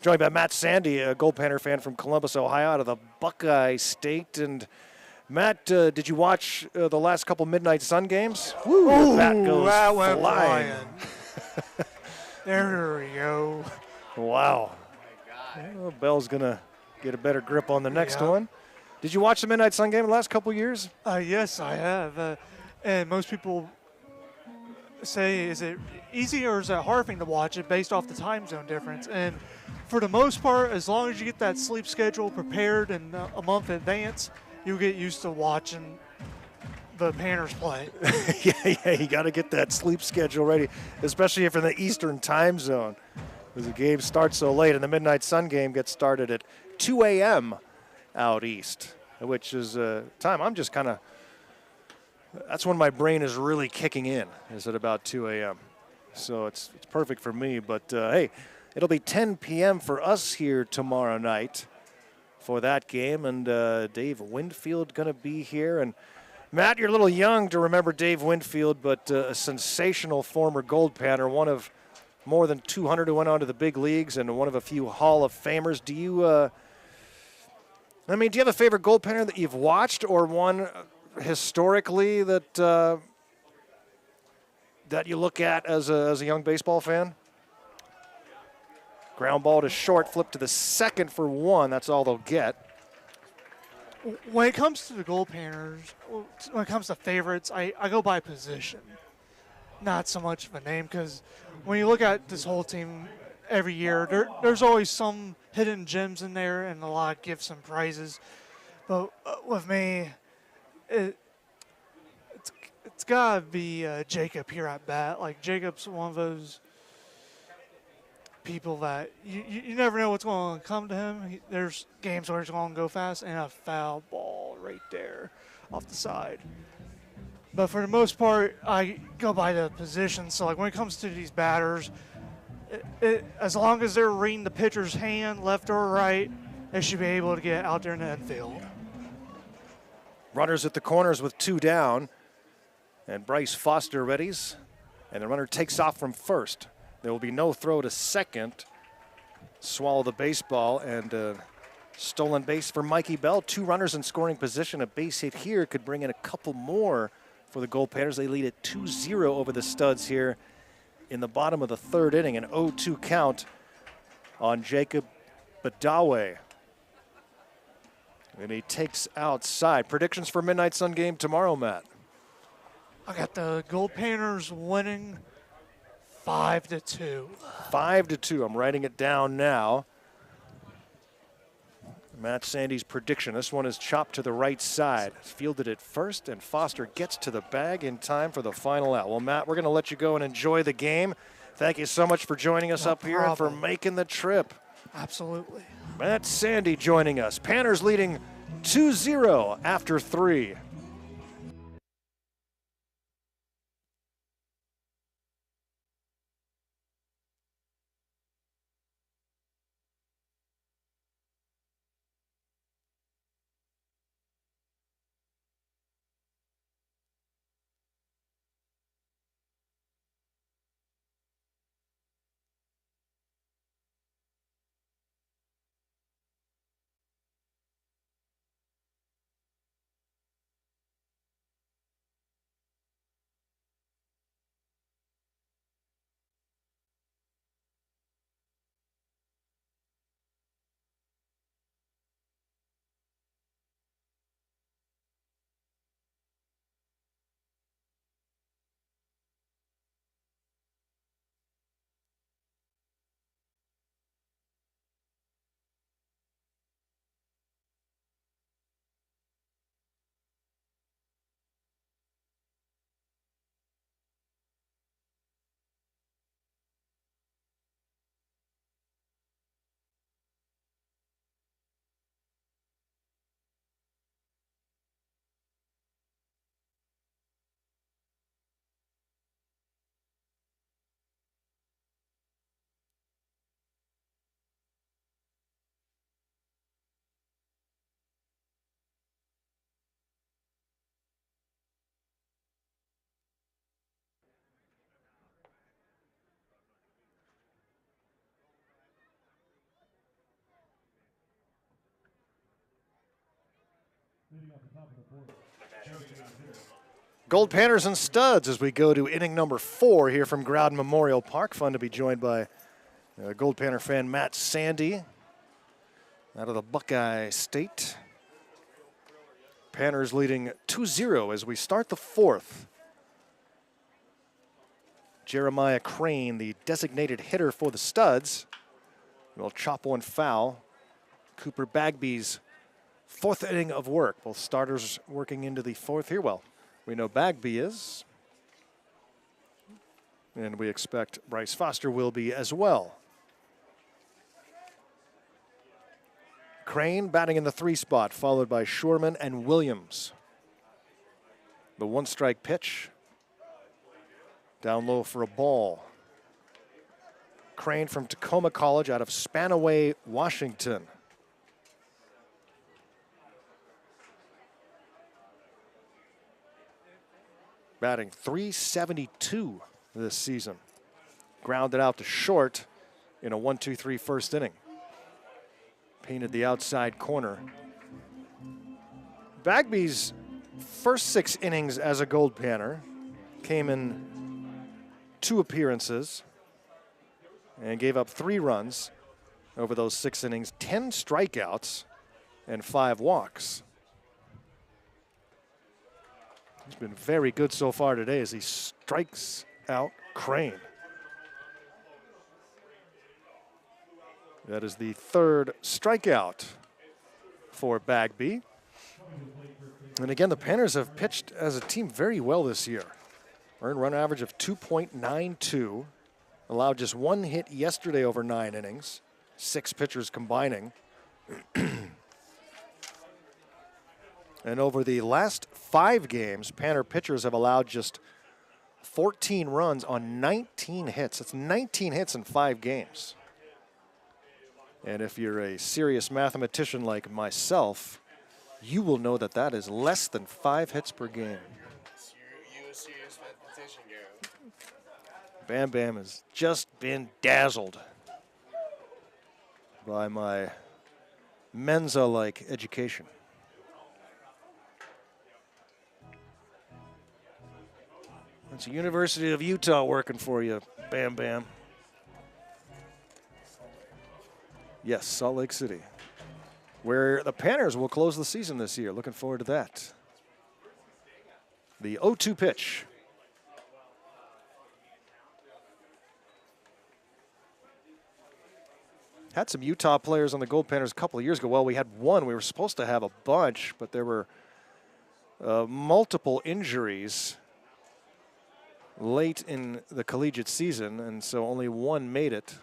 Joined by Matt Sandy, a Goldpanner fan from Columbus, Ohio, out of the Buckeye State. And Matt, did you watch the last couple Midnight Sun games? Woo, that goes that went flying. There we go. Wow. Well, Bell's going to get a better grip on the next one. Did you watch the Midnight Sun game the last couple years? Yes, I have. And most people say, is it easy or is it hard for me to watch it based off the time zone difference? And for the most part, as long as you get that sleep schedule prepared in a month in advance, you'll get used to watching the Panners play. yeah, you got to get that sleep schedule ready, especially if you're in the Eastern time zone, because the game starts so late, and the Midnight Sun game gets started at 2 a.m. out east, which is time I'm just kind of, that's when my brain is really kicking in, is at about 2 a.m. So it's perfect for me, but hey, it'll be 10 p.m. for us here tomorrow night for that game, and Dave Winfield going to be here. And Matt, you're a little young to remember Dave Winfield, but a sensational former Goldpanner, one of more than 200 who went on to the big leagues and one of a few Hall of Famers. Do you have a favorite Goldpanner that you've watched, or one historically that that you look at as a young baseball fan? Ground ball to short, flip to the second for one. That's all they'll get. When it comes to the Goldpanners, when it comes to favorites, I go by position, not so much of a name, because when you look at this whole team every year, there's always some hidden gems in there and a lot of gifts and prizes. But with me, it's got to be Jacob here at bat. Like, Jacob's one of those people that you never know what's going to come to him. There's games where he's going to go fast, and a foul ball right there off the side. But for the most part, I go by the position. So, like, when it comes to these batters, as long as they're reading the pitcher's hand, left or right, they should be able to get out there in the infield. Runners at the corners with two down, and Bryce Foster readies, and the runner takes off from first. There will be no throw to second. Swallow the baseball, and stolen base for Mikey Bell. Two runners in scoring position. A base hit here could bring in a couple more for the Goldpanners. They lead at 2-0 over the Studs here in the bottom of the third inning. An 0-2 count on Jacob Badawe. And he takes outside. Predictions for Midnight Sun game tomorrow, Matt? I got the Goldpanners winning 5-2. 5-2. I'm writing it down now. Matt Sandy's prediction. This one is chopped to the right side. Fielded it first, and Foster gets to the bag in time for the final out. Well, Matt, we're going to let you go and enjoy the game. Thank you so much for joining us up here and for making the trip. Absolutely. Matt Sandy joining us. Panners leading 2-0 after 3. Goldpanners and Studs as we go to inning number 4 here from Growden Memorial Park. Fun to be joined by Goldpanner fan Matt Sandy out of the Buckeye State. Panners leading 2-0 as we start the 4th. Jeremiah Crane, the designated hitter for the Studs, will chop one foul. Cooper Bagby's 4th inning of work. Both starters working into the 4th here. Well, we know Bagby is, and we expect Bryce Foster will be as well. Crane batting in the 3 spot, followed by Shurman and Williams. The 1-strike pitch. Down low for a ball. Crane from Tacoma College out of Spanaway, Washington. Batting .372 this season. Grounded out to short in a 1-2-3 first inning. Painted the outside corner. Bagby's first 6 innings as a Goldpanner came in 2 appearances and gave up 3 runs over those 6 innings, 10 strikeouts and 5 walks. He's been very good so far today as he strikes out Crane. That is the 3rd strikeout for Bagby. And again, the Panners have pitched as a team very well this year. Earned run average of 2.92. Allowed just 1 hit yesterday over 9 innings. 6 pitchers combining. And over the last 5 games, Panner pitchers have allowed just 14 runs on 19 hits. That's 19 hits in 5 games. And if you're a serious mathematician like myself, you will know that that is less than 5 hits per game. You're a serious mathematician, girl. Bam Bam has just been dazzled by my Mensa-like education. It's the University of Utah working for you, Bam Bam. Yes, Salt Lake City, where the Panners will close the season this year. Looking forward to that. The 0-2 pitch. Had some Utah players on the Goldpanners a couple of years ago. Well, we had one. We were supposed to have a bunch, but there were multiple injuries late in the collegiate season, and so only one made it.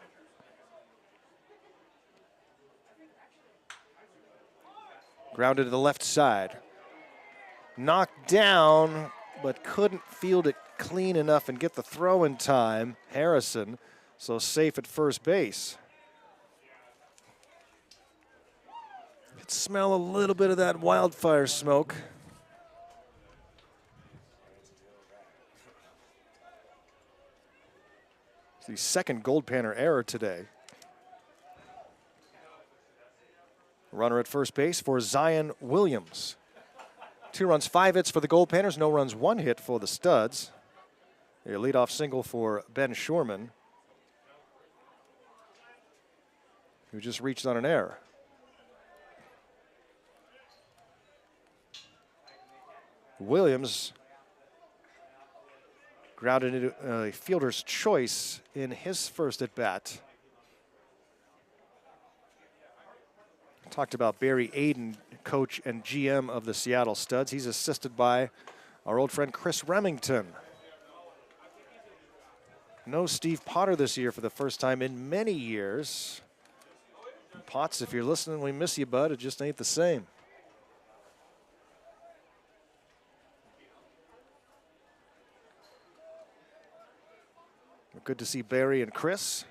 Grounded to the left side. Knocked down, but couldn't field it clean enough and get the throw in time. Harrison, so safe at first base. Could smell a little bit of that wildfire smoke. It's the second Goldpanner error today. Runner at first base for Zion Williams. 2 runs, 5 hits for the Goldpanners. No runs, 1 hit for the Studs. A leadoff single for Ben Shorman, who just reached on an error. Williams grounded into a fielder's choice in his first at bat. Talked about Barry Aiden, coach and GM of the Seattle Studs. He's assisted by our old friend Chris Remington. No Steve Potter this year for the first time in many years. Potts, if you're listening, we miss you, bud. It just ain't the same. Good to see Barry and Chris.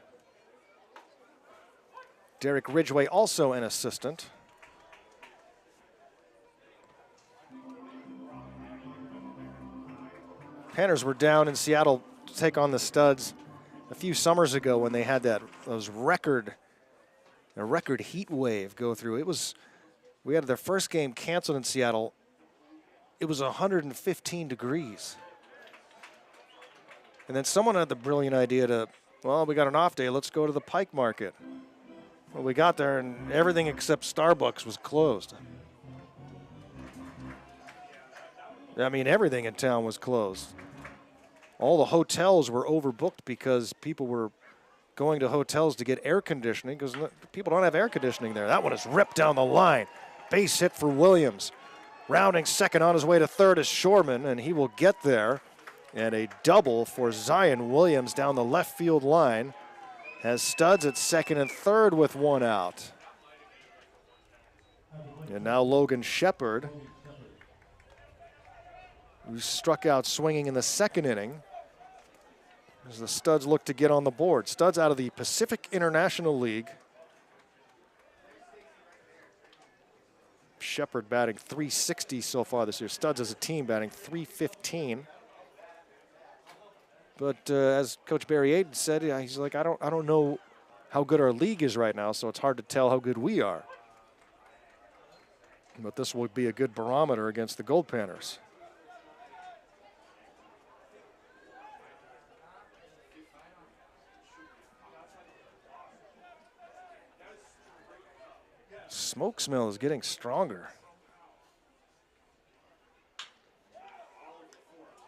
Derek Ridgway, also an assistant. Panners were down in Seattle to take on the Studs a few summers ago when they had those record heat wave go through. We had their first game canceled in Seattle. It was 115 degrees. And then someone had the brilliant idea well, we got an off day, let's go to the Pike Market. Well, we got there and everything except Starbucks was closed. I mean, everything in town was closed. All the hotels were overbooked because people were going to hotels to get air conditioning because people don't have air conditioning there. That one is ripped down the line. Base hit for Williams. Rounding second on his way to third is Shorman, and he will get there. And a double for Zion Williams down the left field line. Has Studs at second and third with 1 out. And now Logan Shepard, who struck out swinging in the second inning, as the Studs look to get on the board. Studs out of the Pacific International League. Shepard batting .360 so far this year. Studs as a team batting .315. But as Coach Barry Aiden said, he's like, I don't know how good our league is right now, so it's hard to tell how good we are. But this will be a good barometer against the Goldpanners. Smoke smell is getting stronger.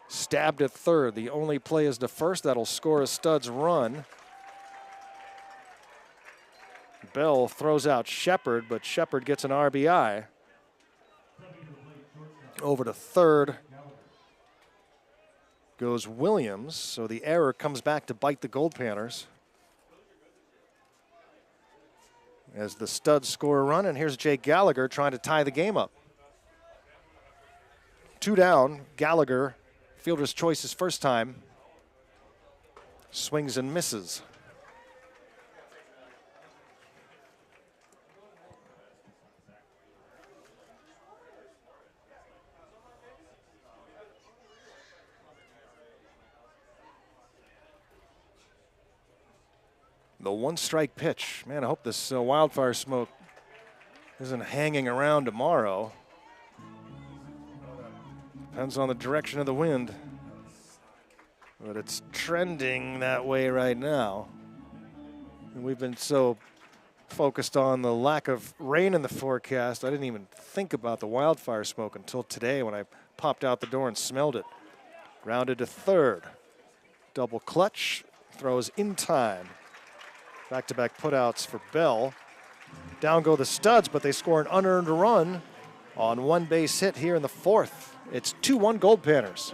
Stabbed at third. The only play is the first. That'll score a Studs run. Bell throws out Shepard, but Shepard gets an RBI. Over to third goes Williams, so the error comes back to bite the Goldpanners. As the Studs score a run, and here's Jake Gallagher trying to tie the game up. 2 down, Gallagher, fielder's choice his first time, swings and misses. The 1-strike pitch. Man, I hope this wildfire smoke isn't hanging around tomorrow. Depends on the direction of the wind. But it's trending that way right now. And we've been so focused on the lack of rain in the forecast, I didn't even think about the wildfire smoke until today when I popped out the door and smelled it. Grounded to third. Double clutch, throws in time. Back-to-back putouts for Bell. Down go the Studs, but they score an unearned run on one base hit here in the fourth. It's 2-1 Goldpanners.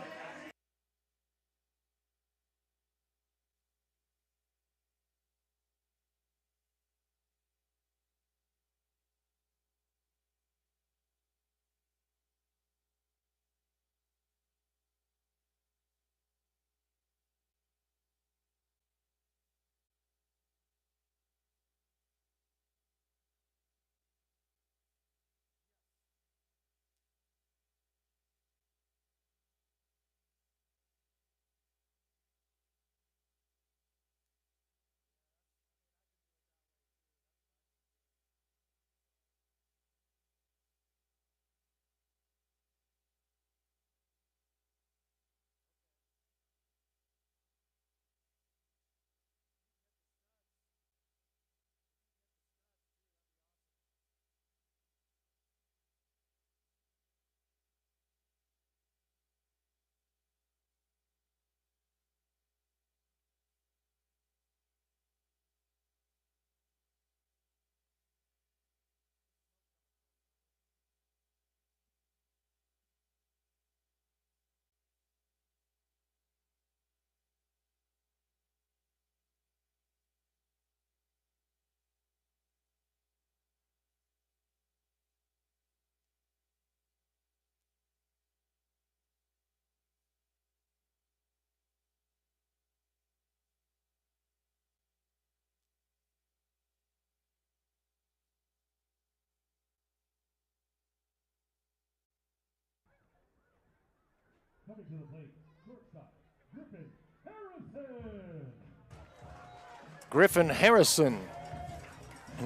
Coming to the plate, shortstop, Griffin Harrison. Griffin Harrison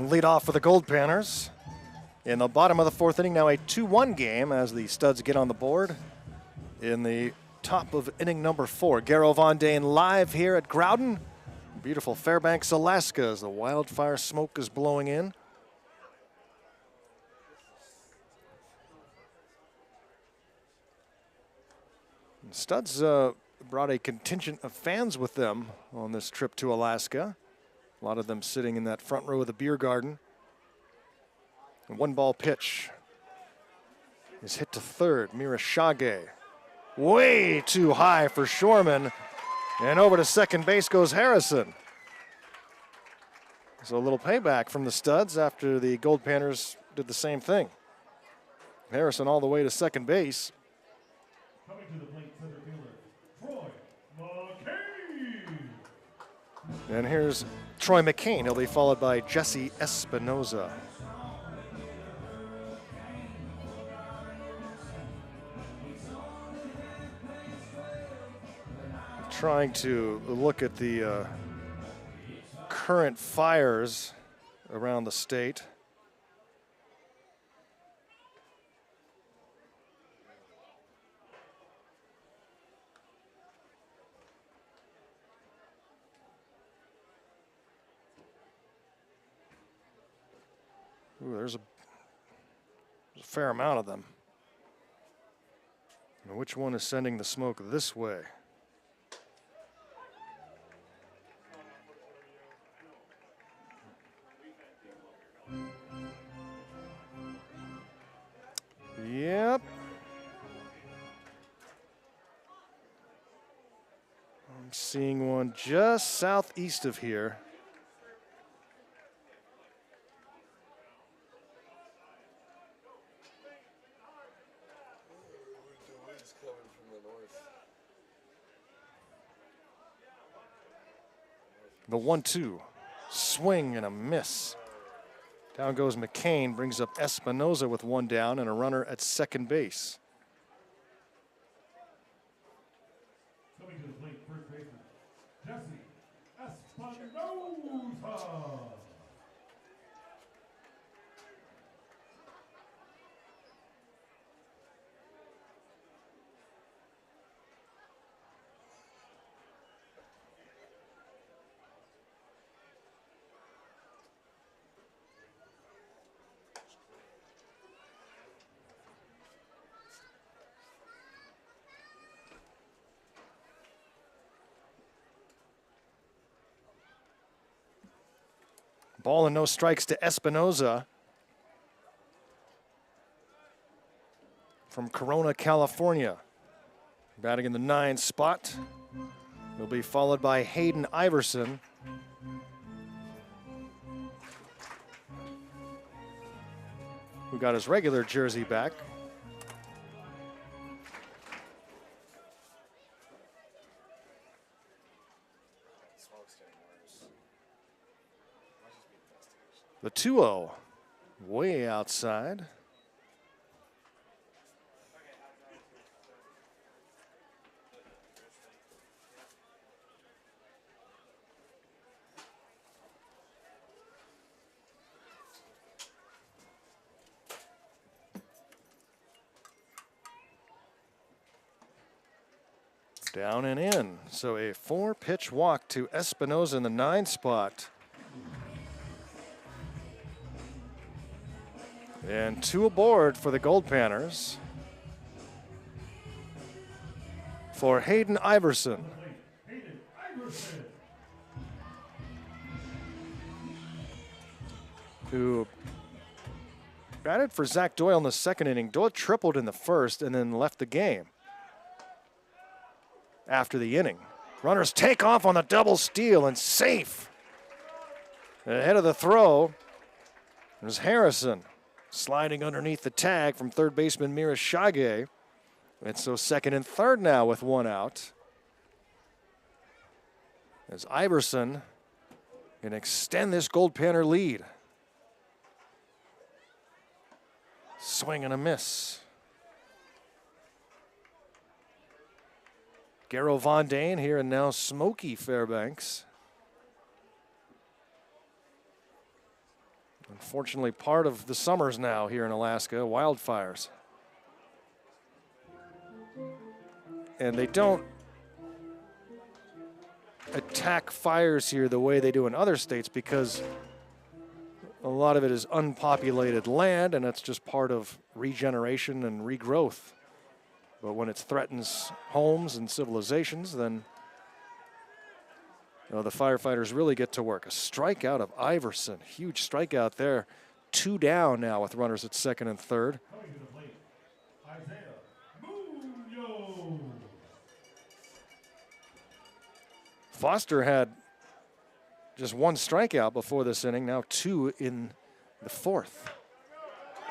lead off for the Goldpanners. In the bottom of the fourth inning, now a 2-1 game as the Studs get on the board. In the top of inning number 4, Garrow Von Dane live here at Growden. Beautiful Fairbanks, Alaska, as the wildfire smoke is blowing in. Studs brought a contingent of fans with them on this trip to Alaska. A lot of them sitting in that front row of the beer garden. And one ball pitch is hit to third. Mirashage. Way too high for Shorman. And over to second base goes Harrison. So a little payback from the Studs after the Goldpanners did the same thing. Harrison all the way to second base. Coming to the plate, center fielder, Troy McCain. And here's Troy McCain. He'll be followed by Jesse Espinoza. Trying to look at the current fires around the state. Ooh, there's a fair amount of them. Now, which one is sending the smoke this way? Yep. I'm seeing one just southeast of here. The wind's coming from the north. The 1-2. Swing and a miss. Down goes McCain, brings up Espinoza with one down and a runner at second base. Coming to the plate, first baseman, Jesse Espinoza. Ball and no strikes to Espinoza from Corona, California. Batting in the 9 spot. Will be followed by Hayden Iverson. Who got his regular jersey back. The 2-0 way outside. Down and in. So a 4-pitch walk to Espinoza in the 9 spot. And 2 aboard for the Goldpanners. For Hayden Iverson. Who batted for Zach Doyle in the 2nd inning. Doyle tripled in the 1st and then left the game after the inning. Runners take off on the double steal and safe. Ahead of the throw, there's Harrison sliding underneath the tag from third baseman Mira Shage. And so 2nd and 3rd now with 1 out. As Iverson can extend this Goldpanner lead. Swing and a miss. Garrow Von Dane here and now smoky Fairbanks. Unfortunately, part of the summers now here in Alaska, wildfires. And they don't attack fires here the way they do in other states because a lot of it is unpopulated land and it's just part of regeneration and regrowth. But when it threatens homes and civilizations, then the firefighters really get to work. A strikeout of Iverson. Huge strikeout there. 2 down now with runners at 2nd and 3rd. Foster had just 1 strikeout before this inning. Now 2 in the 4th.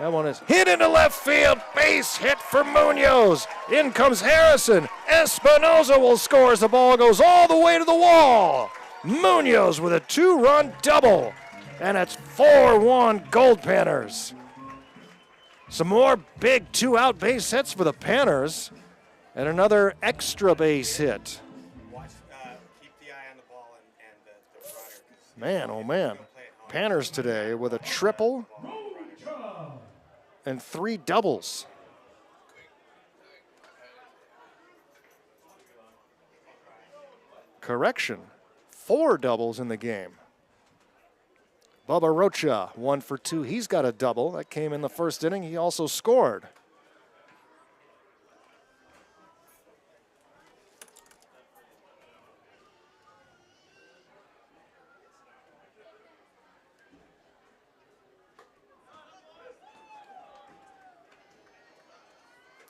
That one is hit into left field. Base hit for Munoz. In comes Harrison. Espinoza will score as the ball goes all the way to the wall. Munoz with a 2-run double. And it's 4-1 Goldpanners. Some more big 2-out base hits for the Panners. And another extra base hit. Watch, keep the eye on the ball and the runner. Man, oh man. Panners today with a triple and 3 doubles. Correction, 4 doubles in the game. Bubba Rocha, 1 for 2. He's got a double. That came in the 1st inning. He also scored.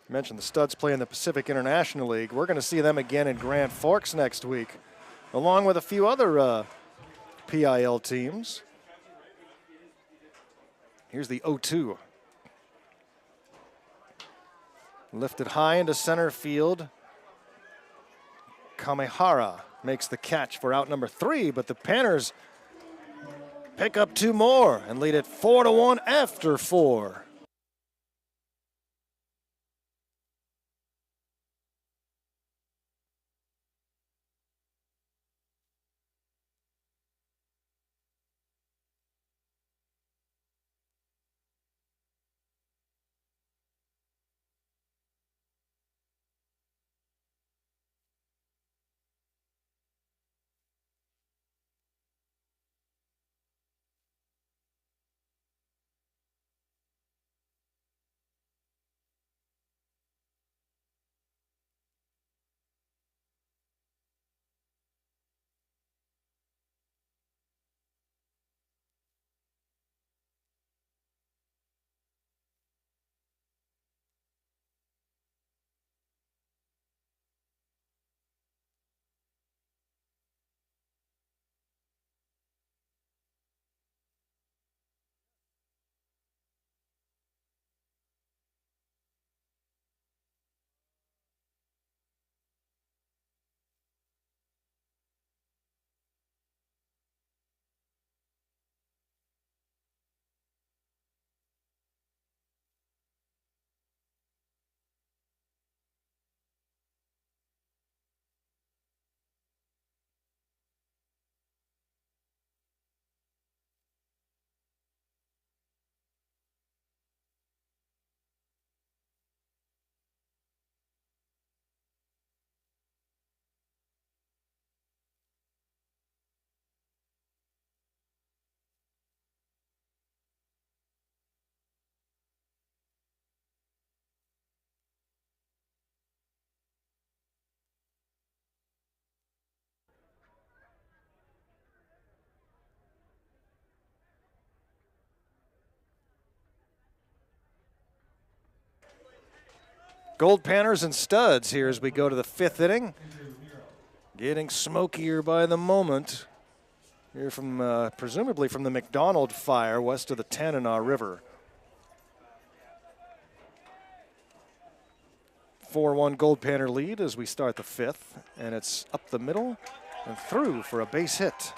Mentioned the Studs play in the Pacific International League. We're going to see them again in Grand Forks next week, along with a few other PIL teams. Here's the 0-2. Lifted high into center field. Kamehara makes the catch for out number 3, but the Panners pick up 2 more and lead it 4-1 after 4. Goldpanners and Studs here as we go to the 5th inning. Getting smokier by the moment. Here from, presumably from the McDonald fire west of the Tanana River. 4-1 Goldpanner lead as we start the 5th, and it's up the middle and through for a base hit.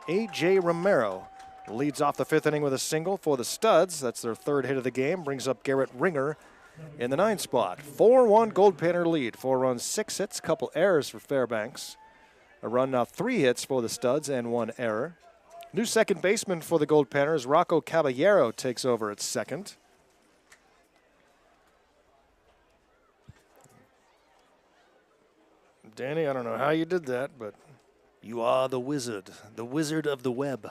A.J. Romero leads off the 5th inning with a single for the Studs. That's their 3rd hit of the game. Brings up Garrett Ringer in the 9th spot. 4-1 Goldpanner lead. 4 runs, 6 hits, couple errors for Fairbanks. A run, now 3 hits for the Studs and 1 error. New second baseman for the Goldpanners, Rocco Caballero, takes over at second. Danny, I don't know how you did that, but you are the wizard of the web.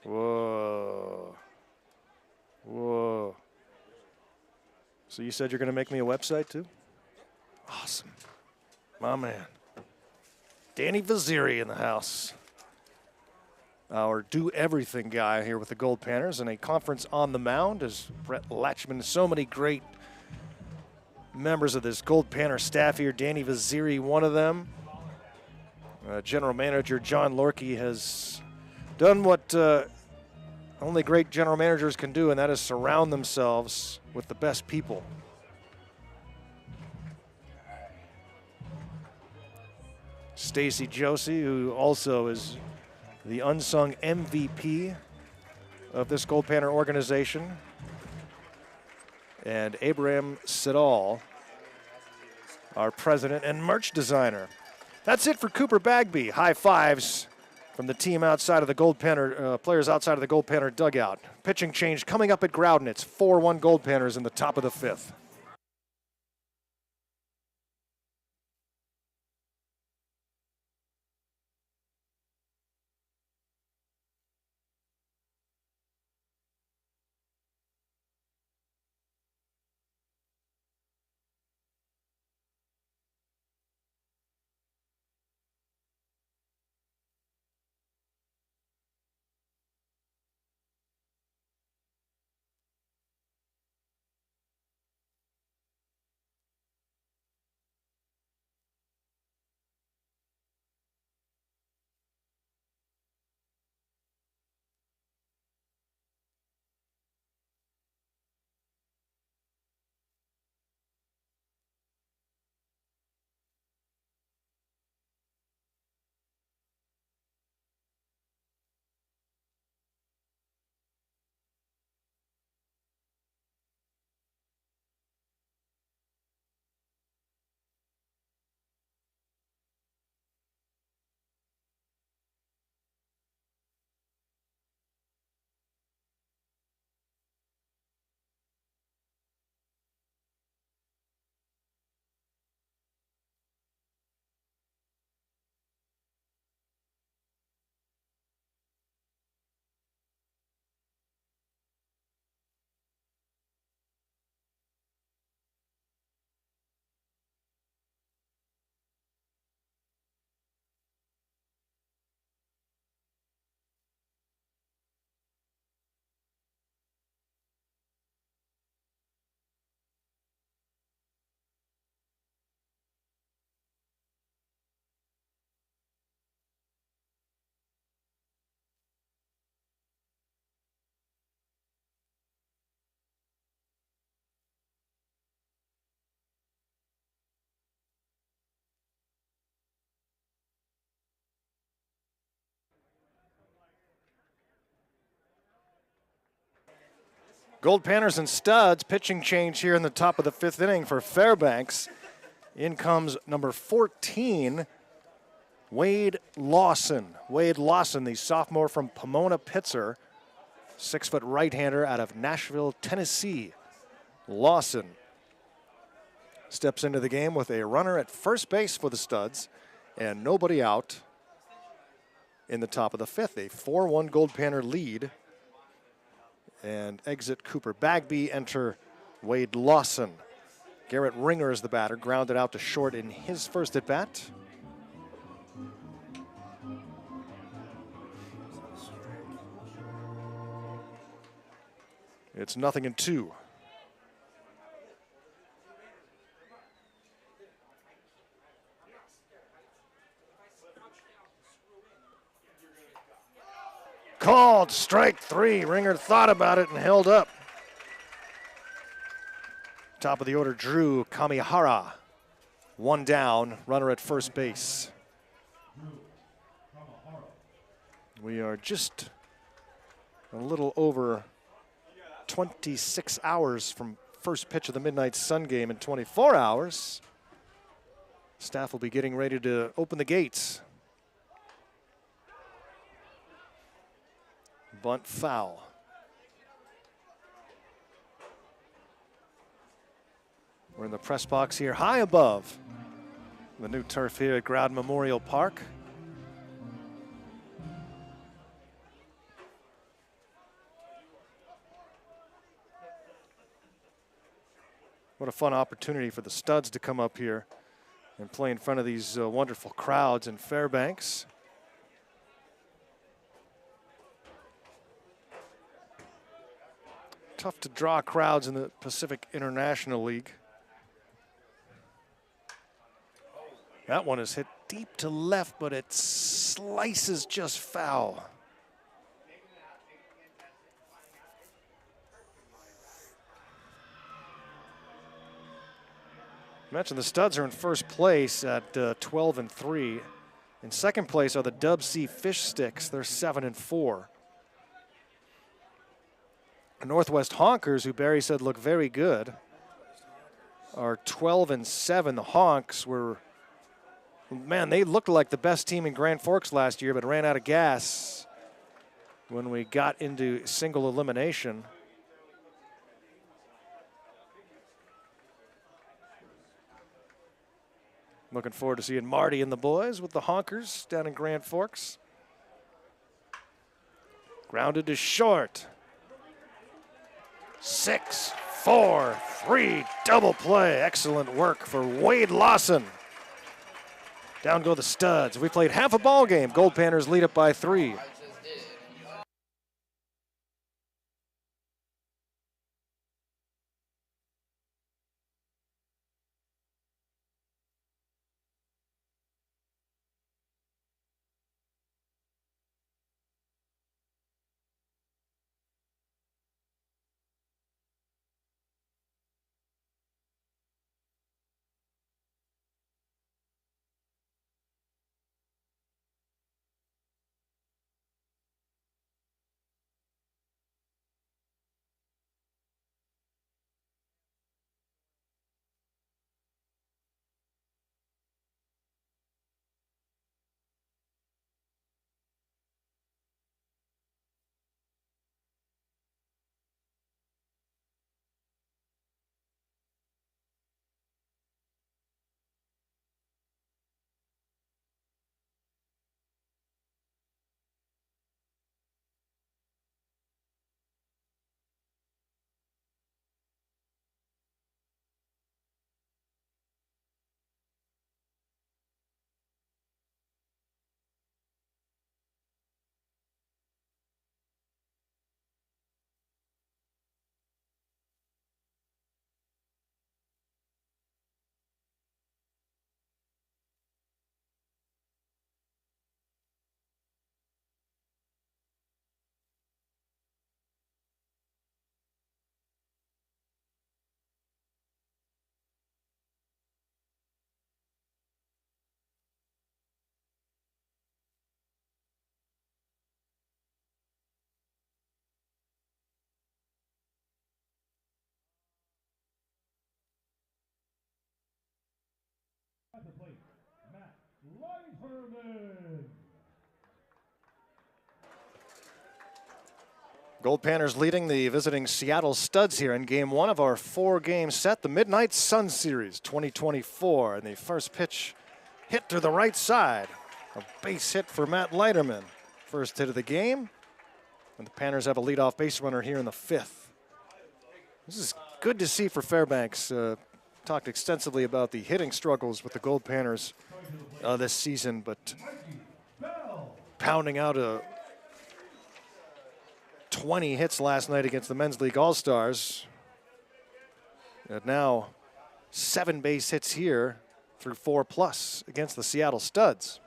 Whoa. Whoa. So you said you're going to make me a website too? Awesome. My man. Danny Vaziri in the house. Our do-everything guy here with the Goldpanners, and a conference on the mound as Brett Latchman. So many great members of this Goldpanner staff here. Danny Vaziri, one of them. General Manager John Lorkey has done what only great general managers can do, and that is surround themselves with the best people. Stacy Josie, who also is the unsung MVP of this Goldpanner organization. And Abraham Siddall, our president and merch designer. That's it for Cooper Bagby. High fives from the team outside of the Goldpanner, players outside of the Goldpanner dugout. Pitching change coming up at Growden. It's 4-1 Goldpanners in the top of the 5th. Goldpanners and Studs, pitching change here in the top of the 5th inning for Fairbanks. In comes number 14, Wade Lawson. Wade Lawson, the sophomore from Pomona Pitzer, 6-foot right-hander out of Nashville, Tennessee. Lawson steps into the game with a runner at first base for the Studs and nobody out in the top of the 5th. A 4-1 Goldpanner lead. And exit Cooper Bagby, enter Wade Lawson. Garrett Ringer is the batter, grounded out to short in his first at bat. It's 0-2. Called strike 3. Ringer thought about it and held up. Top of the order, Drew Kamihara. 1 down, runner at first base. We are just a little over 26 hours from first pitch of the Midnight Sun game. In 24 hours, staff will be getting ready to open the gates. Bunt foul. We're in the press box here, high above the new turf here at Growden Memorial Park. What a fun opportunity for the Studs to come up here and play in front of these wonderful crowds in Fairbanks. Tough to draw crowds in the Pacific International League. That one is hit deep to left, but it slices just foul. I mentioned the Studs are in first place at 12-3. In second place are the Dub C Fish Sticks. They're 7-4. The Northwest Honkers, who Barry said look very good, are 12-7. The Honks were, man, they looked like the best team in Grand Forks last year, but ran out of gas when we got into single elimination. Looking forward to seeing Marty and the boys with the Honkers down in Grand Forks. Grounded to short. 6-4-3 double play. Excellent work for Wade Lawson. Down go the Studs. We played half a ball game. Goldpanners lead it by 3. At the plate, Matt Leiferman. Goldpanners leading the visiting Seattle Studs here in game 1 of our 4-game set, the Midnight Sun Series 2024. And the first pitch hit to the right side. A base hit for Matt Leiterman. First hit of the game. And the Panners have a leadoff base runner here in the 5th. This is good to see for Fairbanks. Talked extensively about the hitting struggles with the Goldpanners this season, but pounding out 20 hits last night against the Men's League All-Stars. And now 7 base hits here through 4+ against the Seattle Studs.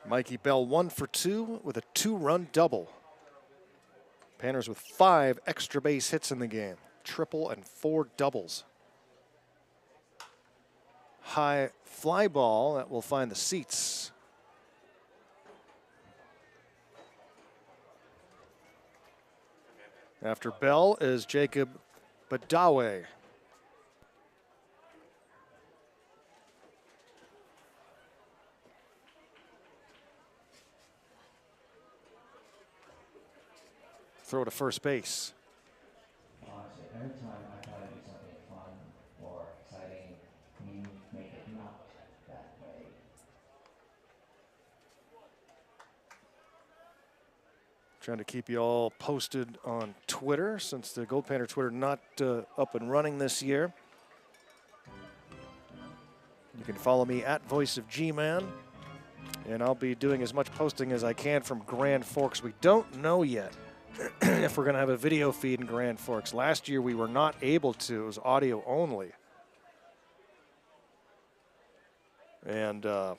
Mikey Bell 1 for 2 with a 2-run double. Panners with 5 extra base hits in the game, triple and 4 doubles. High fly ball that will find the seats. After Bell is Jacob Badawe. Throw to first base. Honestly, every time I try to do something fun or exciting, you make it not that way. Trying to keep you all posted on Twitter since the Goldpanner Twitter not up and running this year. You can follow me at Voice of G-Man, and I'll be doing as much posting as I can from Grand Forks. We don't know yet if we're going to have a video feed in Grand Forks. Last year we were not able to. It was audio only. And do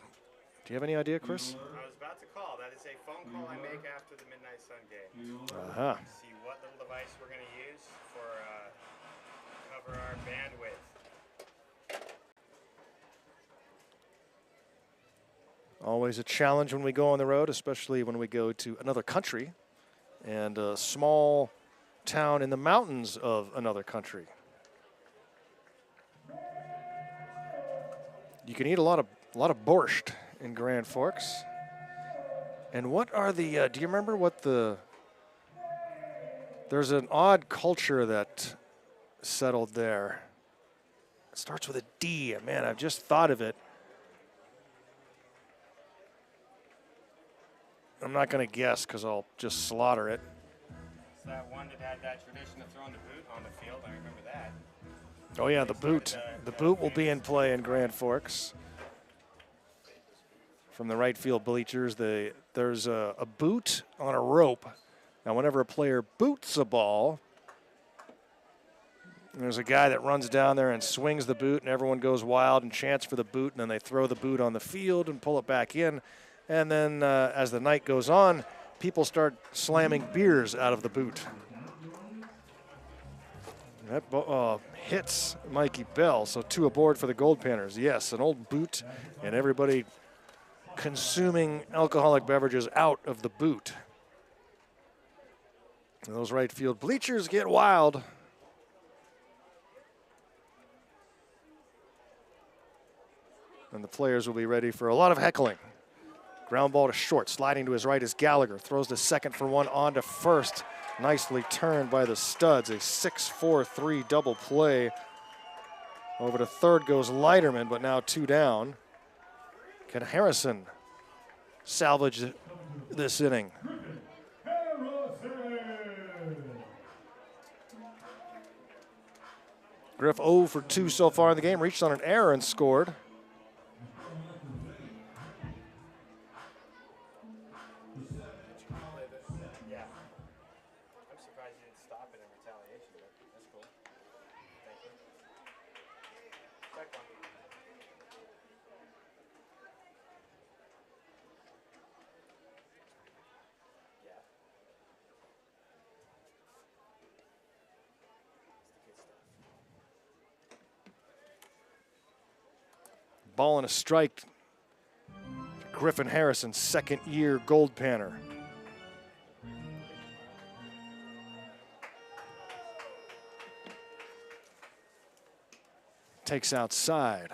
you have any idea, Chris? I was about to call. That is a phone call I make after the Midnight Sun game. Uh-huh. See what little device we're going to use for cover our bandwidth. Always a challenge when we go on the road, especially when we go to another country and a small town in the mountains of another country. You can eat a lot of borscht in Grand Forks. And what are the, do you remember what there's an odd culture that settled there. It starts with a D. Man, I've just thought of it. I'm not going to guess because I'll just slaughter it. It's that one that had that tradition of throwing the boot on the field. I remember that. Oh, yeah, the boot. The boot will be in play in Grand Forks. From the right field bleachers, there's a boot on a rope. Now, whenever a player boots a ball, there's a guy that runs down there and swings the boot, and everyone goes wild and chants for the boot, and then they throw the boot on the field and pull it back in. And then as the night goes on, people start slamming beers out of the boot. That hits Mikey Bell, so 2 aboard for the Goldpanners. Yes, an old boot, and everybody consuming alcoholic beverages out of the boot. And those right field bleachers get wild. And the players will be ready for a lot of heckling. Ground ball to short, sliding to his right is Gallagher. Throws to second for one, on to first. Nicely turned by the Studs, a 6-4-3 double play. Over to third goes Leiterman, but now 2 down. Can Harrison salvage this inning? Griff 0 for 2 so far in the game, reached on an error and scored. Ball and a strike. Griffin Harrison, second-year Goldpanner. Takes outside.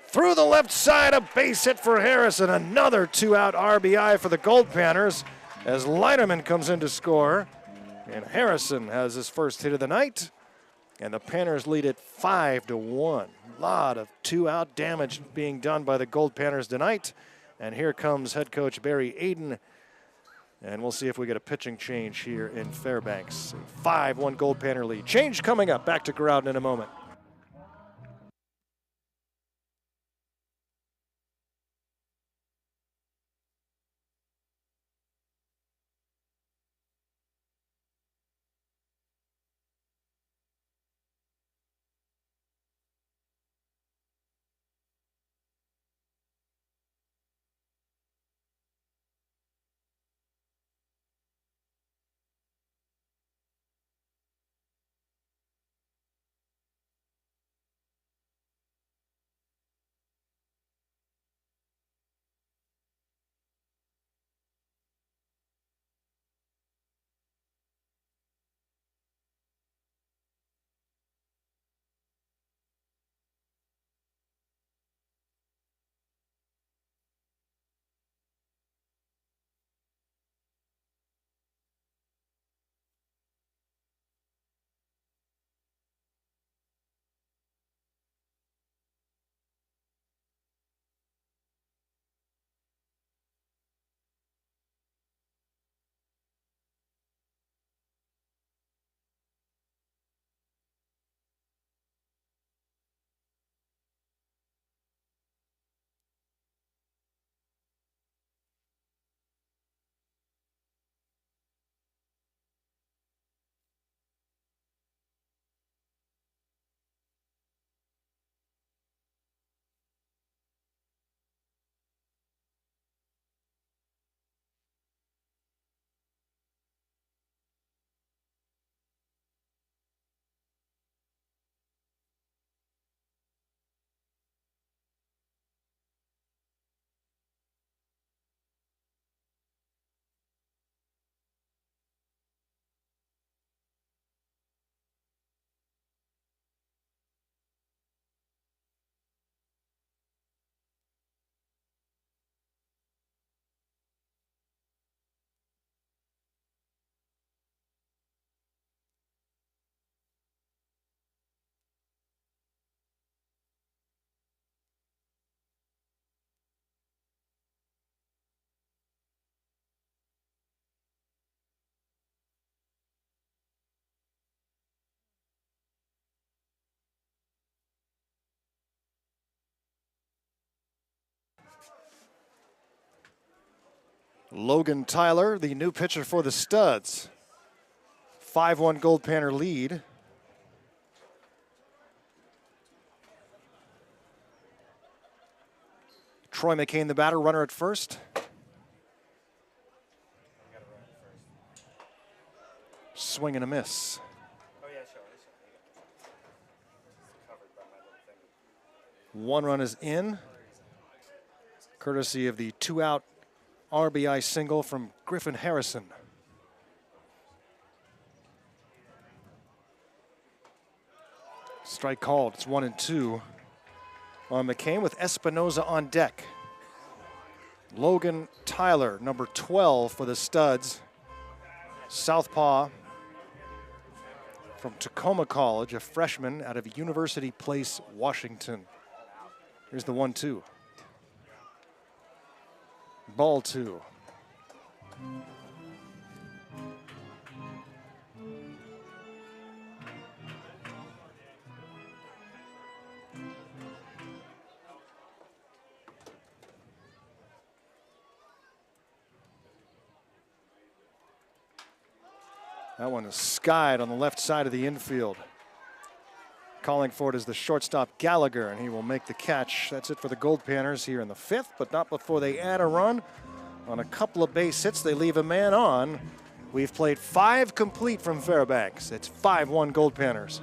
Through the left side, a base hit for Harrison. Another 2-out RBI for the Goldpanners as Leiterman comes in to score. And Harrison has his first hit of the night. And the Panners lead it 5-1. A lot of 2-out damage being done by the Goldpanners tonight. And here comes head coach Barry Aiden. And we'll see if we get a pitching change here in Fairbanks. 5-1 Goldpanner lead. Change coming up. Back to Growden in a moment. Logan Tyler, the new pitcher for the Studs. 5-1 Goldpanner lead. Troy McCain, the batter, runner at first. Swing and a miss. Oh, yeah, sure. Covered by my little thing. One run is in, courtesy of the 2-out RBI single from Griffin Harrison. Strike called. It's 1-2 on McCain with Espinoza on deck. Logan Tyler, number 12 for the Studs. Southpaw from Tacoma College, a freshman out of University Place, Washington. Here's the 1-2. Ball 2. That one is skied on the left side of the infield. Calling for it is the shortstop Gallagher, and he will make the catch. That's it for the Goldpanners here in the 5th, but not before they add a run. On a couple of base hits, they leave a man on. We've played 5 complete from Fairbanks. It's 5-1 Goldpanners.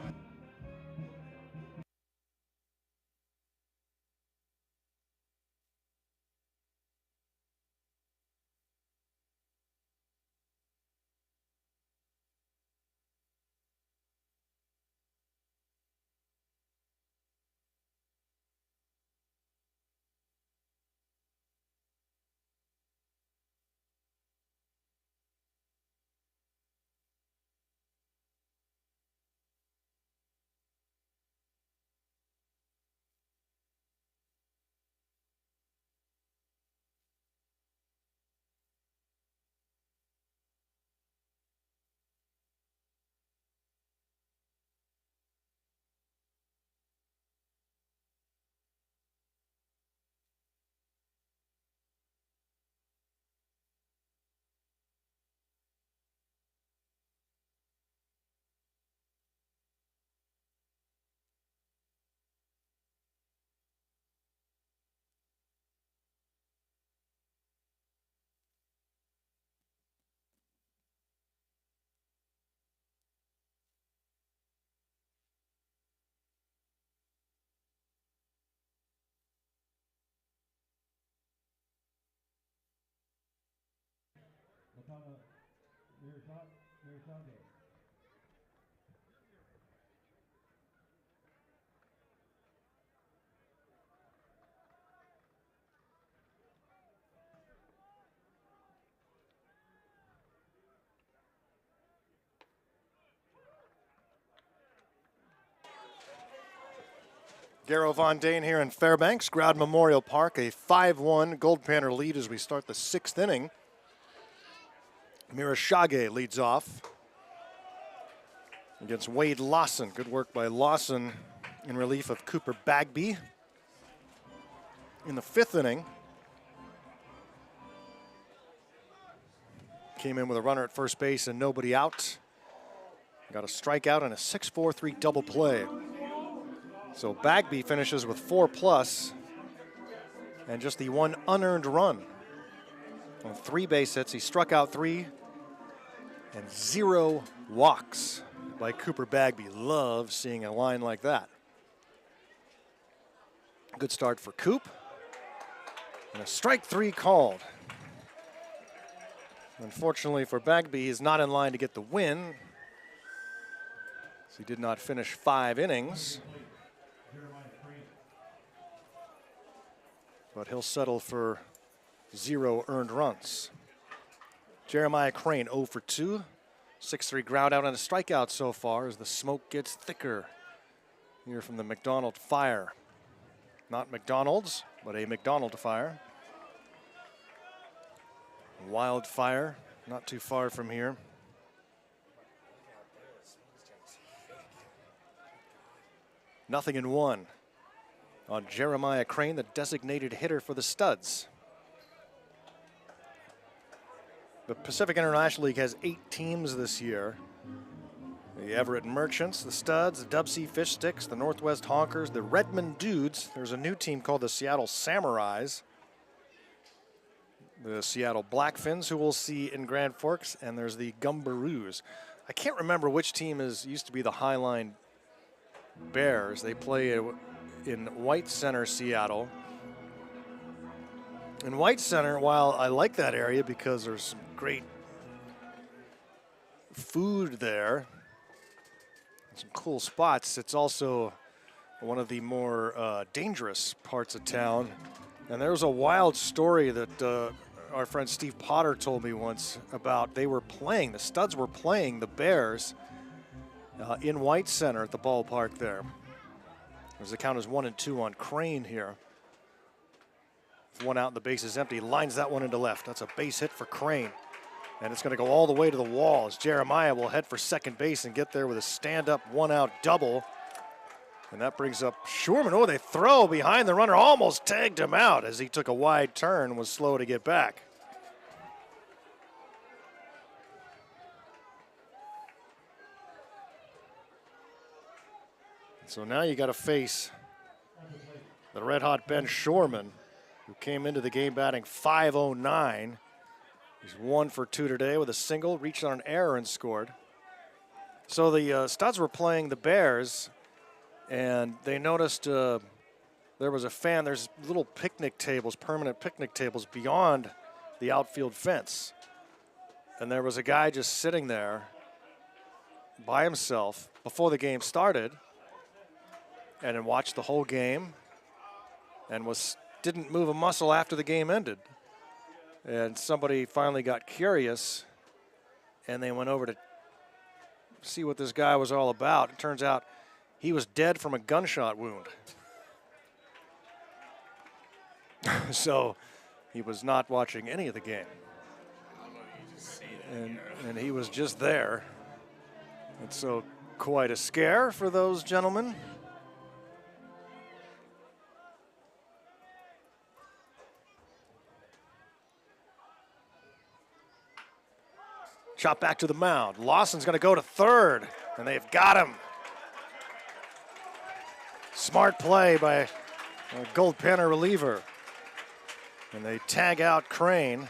Garrow Von Dane here in Fairbanks, Growden Memorial Park, a 5-1 Goldpanner lead as we start the 6th inning. Mirashage leads off against Wade Lawson. Good work by Lawson in relief of Cooper Bagby. In the 5th inning, came in with a runner at first base and nobody out. Got a strikeout and a 6-4-3 double play. So Bagby finishes with 4+ and just the 1 unearned run. On 3 base hits, he struck out 3 and 0 walks by Cooper Bagby. Love seeing a line like that. Good start for Coop. And a strike 3 called. Unfortunately for Bagby, he's not in line to get the win. So he did not finish 5 innings. But he'll settle for 0 earned runs. Jeremiah Crane 0 for 2. 6-3 ground out and a strikeout so far as the smoke gets thicker here from the McDonald fire. Not McDonald's, but a McDonald fire. Wildfire, not too far from here. Nothing in 1 on Jeremiah Crane, the designated hitter for the Studs. The Pacific International League has 8 teams this year. The Everett Merchants, the Studs, the Dub Sea Fish Sticks, the Northwest Honkers, the Redmond Dudes. There's a new team called the Seattle Samurais. The Seattle Blackfins, who we'll see in Grand Forks, and there's the Gumbaroos. I can't remember which team used to be the Highline Bears. They play in White Center, Seattle. In White Center, while I like that area because there's some great food there, some cool spots, it's also one of the more dangerous parts of town. And there was a wild story that our friend Steve Potter told me once about. The Studs were playing the Bears in White Center at the ballpark there. As the count is 1-2 on Crane here. With one out and the base is empty, lines that one into left. That's a base hit for Crane. And it's going to go all the way to the wall as Jeremiah will head for second base and get there with a stand-up one-out double. And that brings up Shurman. Oh, they throw behind the runner, almost tagged him out as he took a wide turn, was slow to get back. So now you got to face the red-hot Ben Shurman, who came into the game batting .509. He's 1 for 2 today with a single, reached on an error and scored. So the Studs were playing the Bears, and they noticed there was a fan. There's little picnic tables, permanent picnic tables beyond the outfield fence. And there was a guy just sitting there by himself before the game started and then watched the whole game and didn't move a muscle after the game ended. And somebody finally got curious, and they went over to see what this guy was all about. It turns out he was dead from a gunshot wound. So he was not watching any of the game. And he was just there. And so quite a scare for those gentlemen. Shot back to the mound. Lawson's going to go to third, and they've got him. Smart play by a Goldpanner reliever. And they tag out Crane.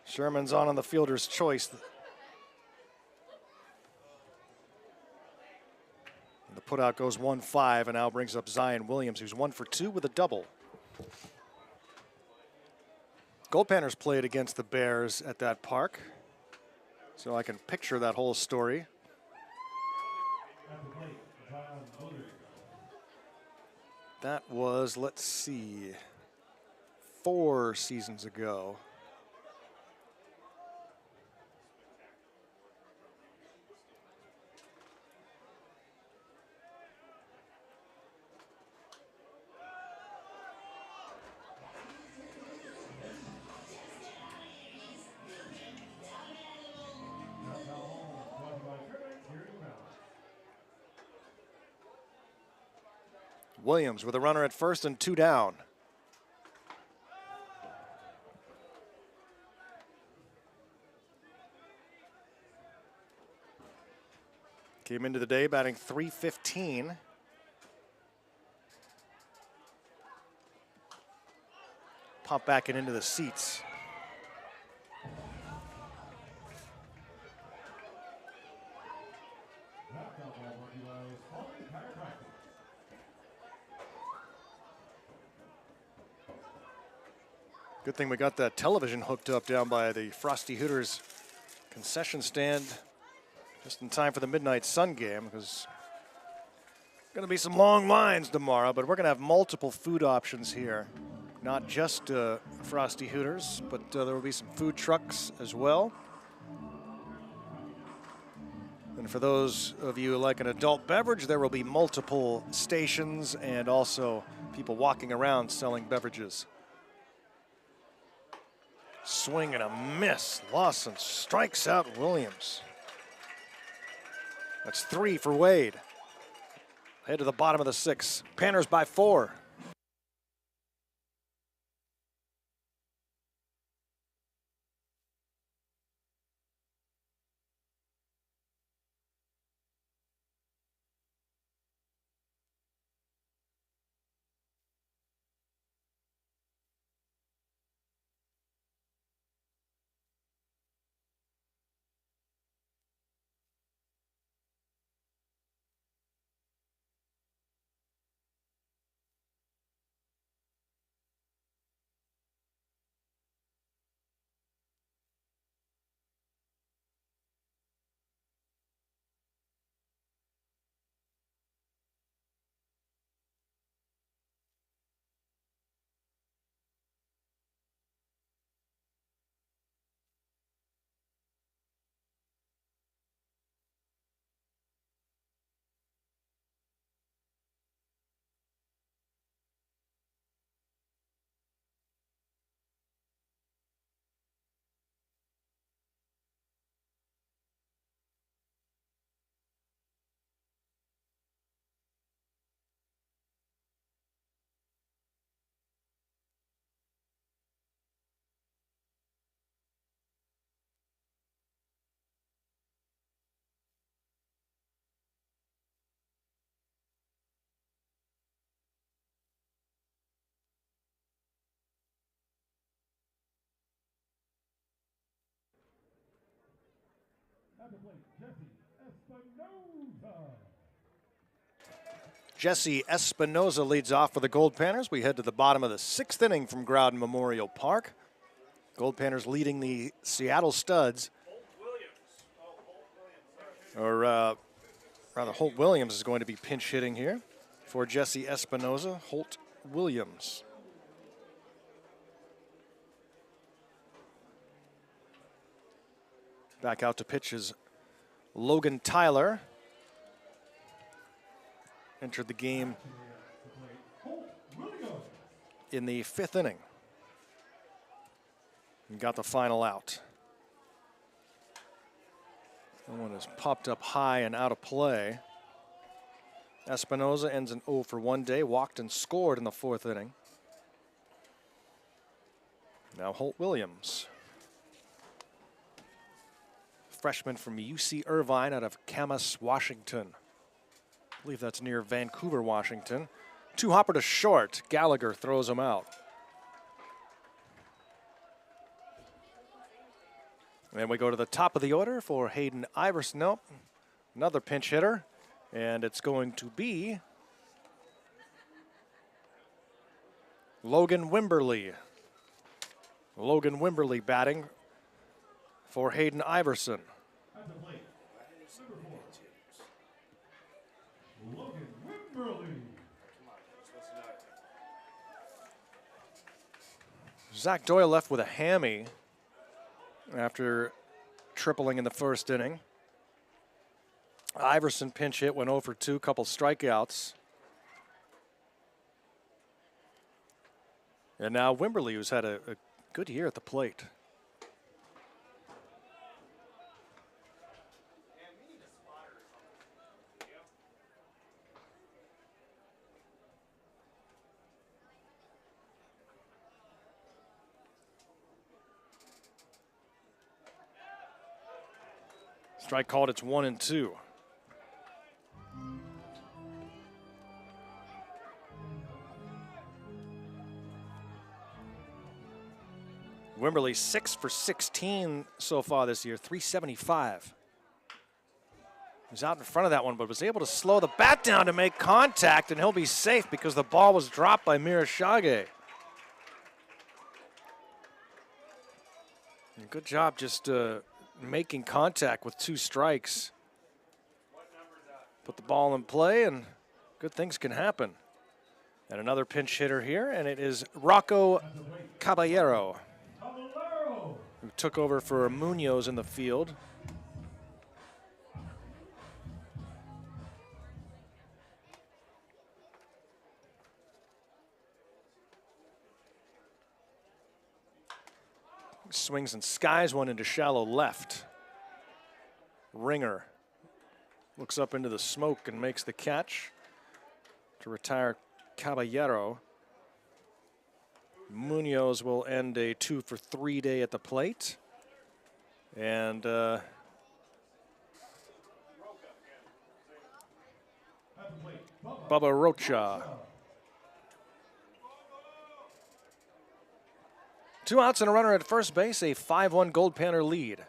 Sherman's on the fielder's choice. The putout goes 1-5 and now brings up Zion Williams, who's 1 for 2 with a double. Goldpanners played against the Bears at that park, so I can picture that whole story. That was, let's see, 4 seasons ago. Williams with a runner at first and 2 down. Came into the day batting .315. Pop back and into the seats. Good thing we got that television hooked up down by the Frosty Hooters concession stand just in time for the midnight sun game, because going to be some long lines tomorrow, but we're going to have multiple food options here. Not just Frosty Hooters, but there will be some food trucks as well. And for those of you who like an adult beverage, there will be multiple stations and also people walking around selling beverages. Swing and a miss. Lawson strikes out Williams. That's 3 for Wade. Head to the bottom of the 6th. Panners by 4. Jesse Espinoza. Jesse Espinoza leads off for the Goldpanners. We head to the bottom of the 6th inning from Growden Memorial Park. Goldpanners leading the Seattle Studs. Or rather, Holt Williams is going to be pinch hitting here for Jesse Espinoza. Holt Williams. Back out to pitch is Logan Tyler. Entered the game in the 5th inning and got the final out. That one is popped up high and out of play. Espinoza ends an 0 for 1 day, walked and scored in the 4th inning. Now Holt Williams. Freshman from UC Irvine out of Camas, Washington. I believe that's near Vancouver, Washington. 2-hopper to short. Gallagher throws him out. And then we go to the top of the order for Hayden Iverson. Nope, another pinch hitter. And it's going to be Logan Wimberly. Logan Wimberly batting for Hayden Iverson. At the plate, Logan Wimberly. Zach Doyle left with a hammy after tripling in the 1st inning. Iverson pinch hit, went 0 for 2, couple strikeouts. And now Wimberly, who's had a good year at the plate. Strike called, it's 1-2. Wimberly 6 for 16 so far this year, 375. He's out in front of that one, but was able to slow the bat down to make contact, and he'll be safe because the ball was dropped by Mirashage. Good job just making contact with 2 strikes. Put the ball in play, and good things can happen. And another pinch hitter here, and it is Rocco Caballero, who took over for Munoz in the field. Swings and skies one into shallow left. Ringer looks up into the smoke and makes the catch to retire Caballero. Munoz will end a 2 for 3 day at the plate. And Bubba Rocha. 2 outs and a runner at first base, a 5-1 Goldpanner lead.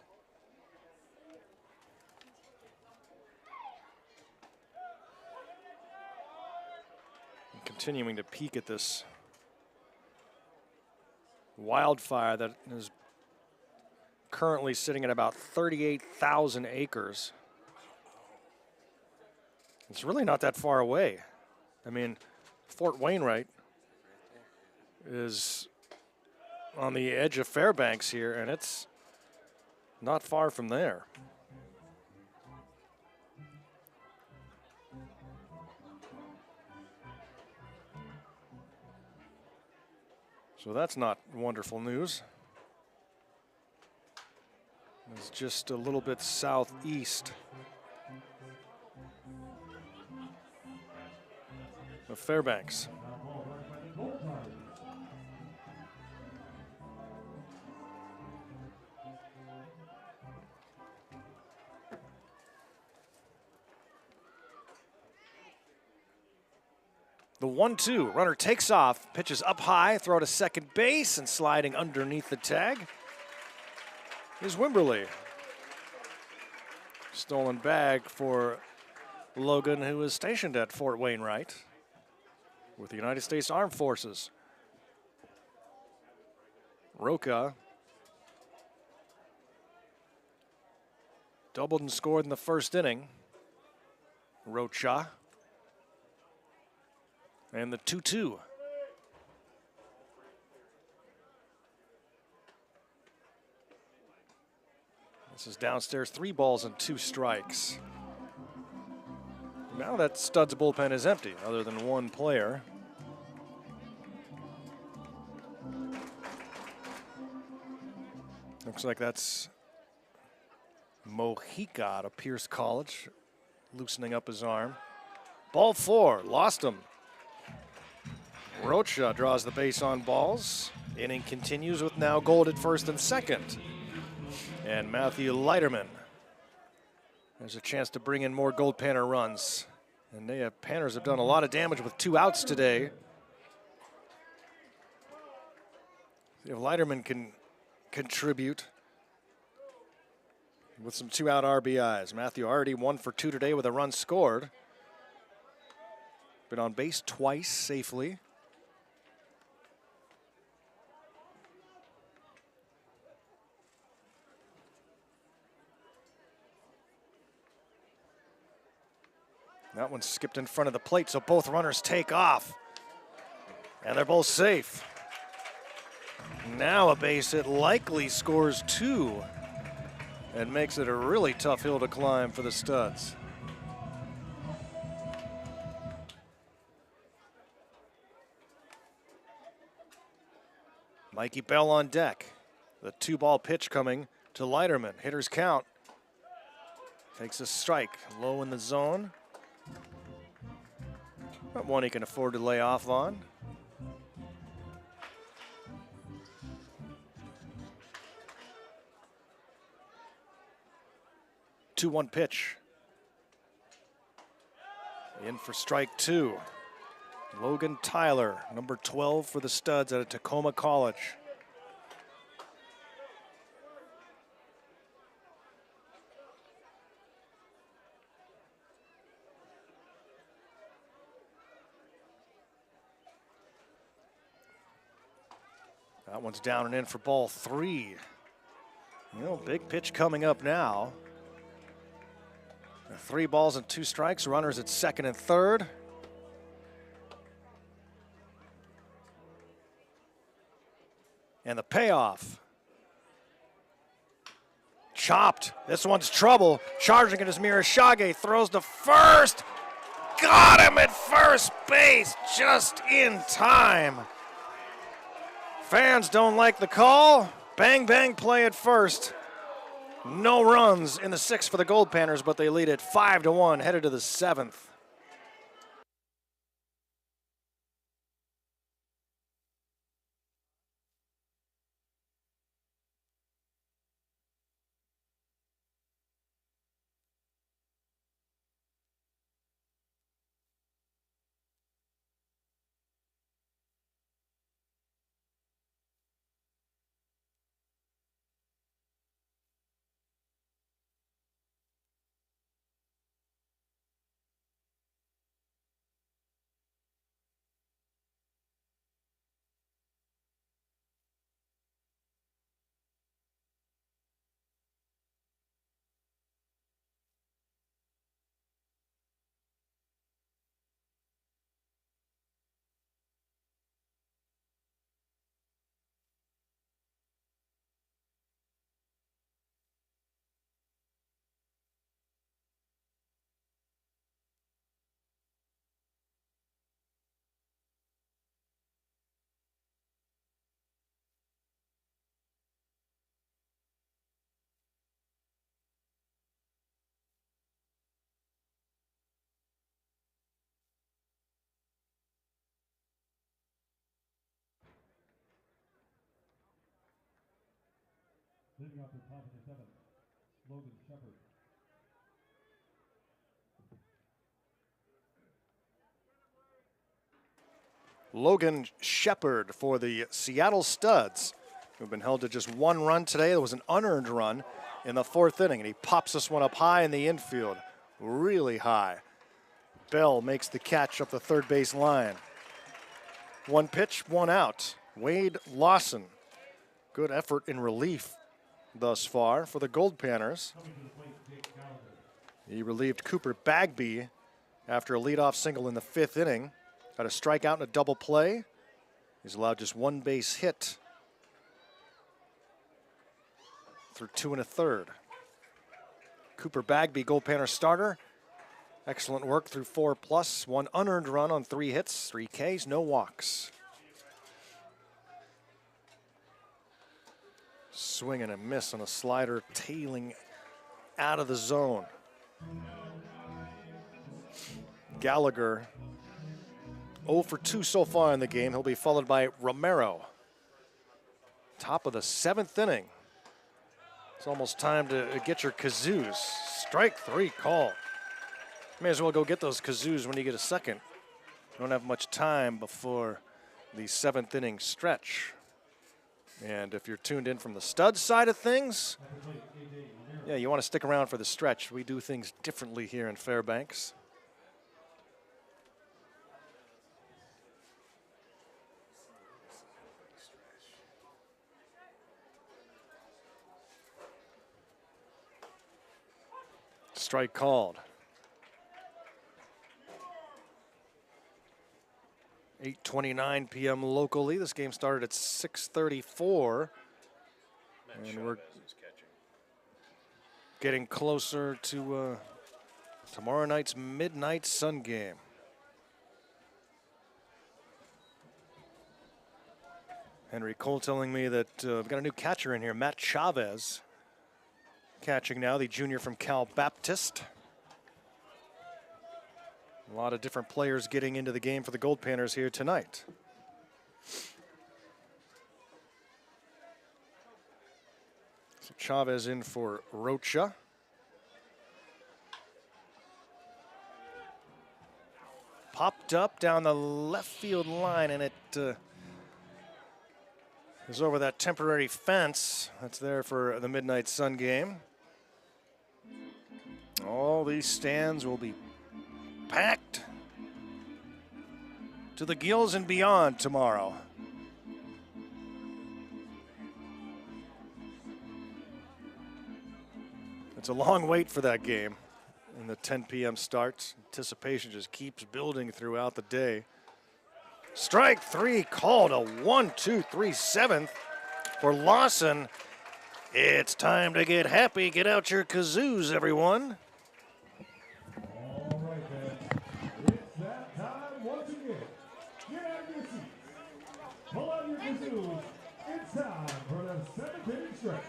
And continuing to peek at this wildfire that is currently sitting at about 38,000 acres. It's really not that far away. I mean, Fort Wainwright is on the edge of Fairbanks here, and it's not far from there. So that's not wonderful news. It's just a little bit southeast of Fairbanks. The 1-2, runner takes off, pitches up high, throw to second base, and sliding underneath the tag is Wimberly. stolen bag for Logan, who is stationed at Fort Wainwright with the United States Armed Forces. Roca doubled and scored in the first inning. Rocha. And the 2-2. This is downstairs, 3 balls and 2 strikes. Now that Stud's bullpen is empty, other than one player. Looks like that's Mojica out of Pierce College, loosening up his arm. Ball 4, lost him. Rocha draws the base on balls. Inning continues with now Gold at first and second. And Matthew Leiterman. There's a chance to bring in more Goldpanner runs. And the Panners have done a lot of damage with 2 outs today. If Leiterman can contribute with some 2-out RBIs. Matthew already 1 for 2 today with a run scored. Been on base twice safely. That one skipped in front of the plate, so both runners take off. And they're both safe. Now a base hit likely scores 2 and makes it a really tough hill to climb for the Studs. Mikey Bell on deck. The 2-ball pitch coming to Leiterman. Hitter's count. Takes a strike, low in the zone. Not one he can afford to lay off on. Two 2-1 pitch. In for strike 2. Logan Tyler, number 12 for the Studs out of Tacoma College. That one's down and in for ball 3. You know, big pitch coming up now. 3 balls and 2 strikes. Runners at second and third. And the payoff. Chopped. This one's trouble. Charging it is Mirashage. Throws to first. Got him at first base just in time. Fans don't like the call. Bang, bang play at first. No runs in the 6th for the Goldpanners, but they lead it 5-1, headed to the 7th. Leading off the top of the 7th, Logan Shepard. Logan Shepard for the Seattle Studs, who've been held to just 1 run today. There was an unearned run in the 4th inning, and he pops this one up high in the infield, really high. Bell makes the catch up the third base line. 1 pitch, 1 out. Wade Lawson. Good effort in relief thus far for the Goldpanners. He relieved Cooper Bagby after a leadoff single in the 5th inning. Got a strikeout and a double play. He's allowed just 1 base hit through 2 1/3. Cooper Bagby, Goldpanner starter. Excellent work through 4+, 1 unearned run on 3 hits, 3 Ks, no walks. Swing and a miss on a slider tailing out of the zone. Gallagher 0 for 2 so far in the game. He'll be followed by Romero. Top of the 7th inning. It's almost time to get your kazoos. Strike 3 call. May as well go get those kazoos when you get a second. You don't have much time before the 7th inning stretch. And if you're tuned in from the stud side of things, yeah, you want to stick around for the stretch. We do things differently here in Fairbanks. Strike called. 8:29 p.m. locally. This game started at 6:34. And we're getting closer to tomorrow night's midnight Sun game. Henry Cole telling me that we've got a new catcher in here, Matt Chavez. Catching now, the junior from Cal Baptist. A lot of different players getting into the game for the Goldpanners here tonight. So Chavez in for Rocha. Popped up down the left field line, and it is over that temporary fence that's there for the Midnight Sun game. All these stands will be packed to the gills and beyond tomorrow. It's a long wait for that game and the 10 p.m. start. Anticipation just keeps building throughout the day. Strike 3 called, a 1-2-3 7th for Lawson. It's time to get happy. Get out your kazoos, everyone. All right, then. It's that time once again. Get out of your seats. Pull out your kazoos. It's time for the 7th inning stretch.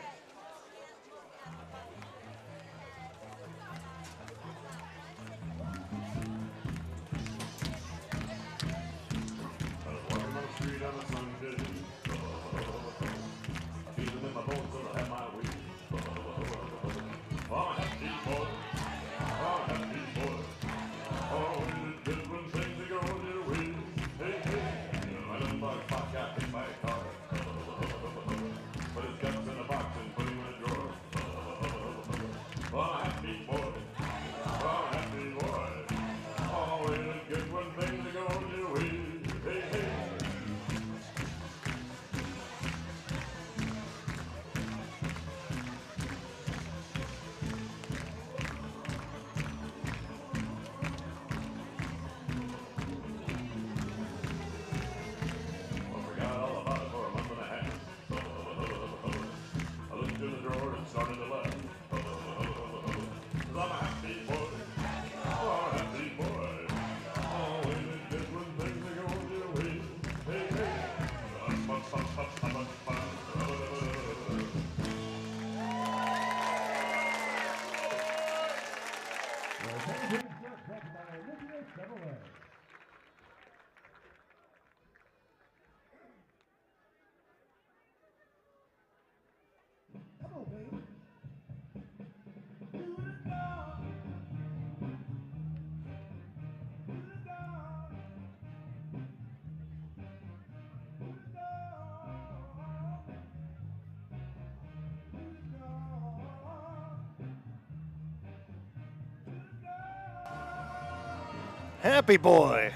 Happy Boy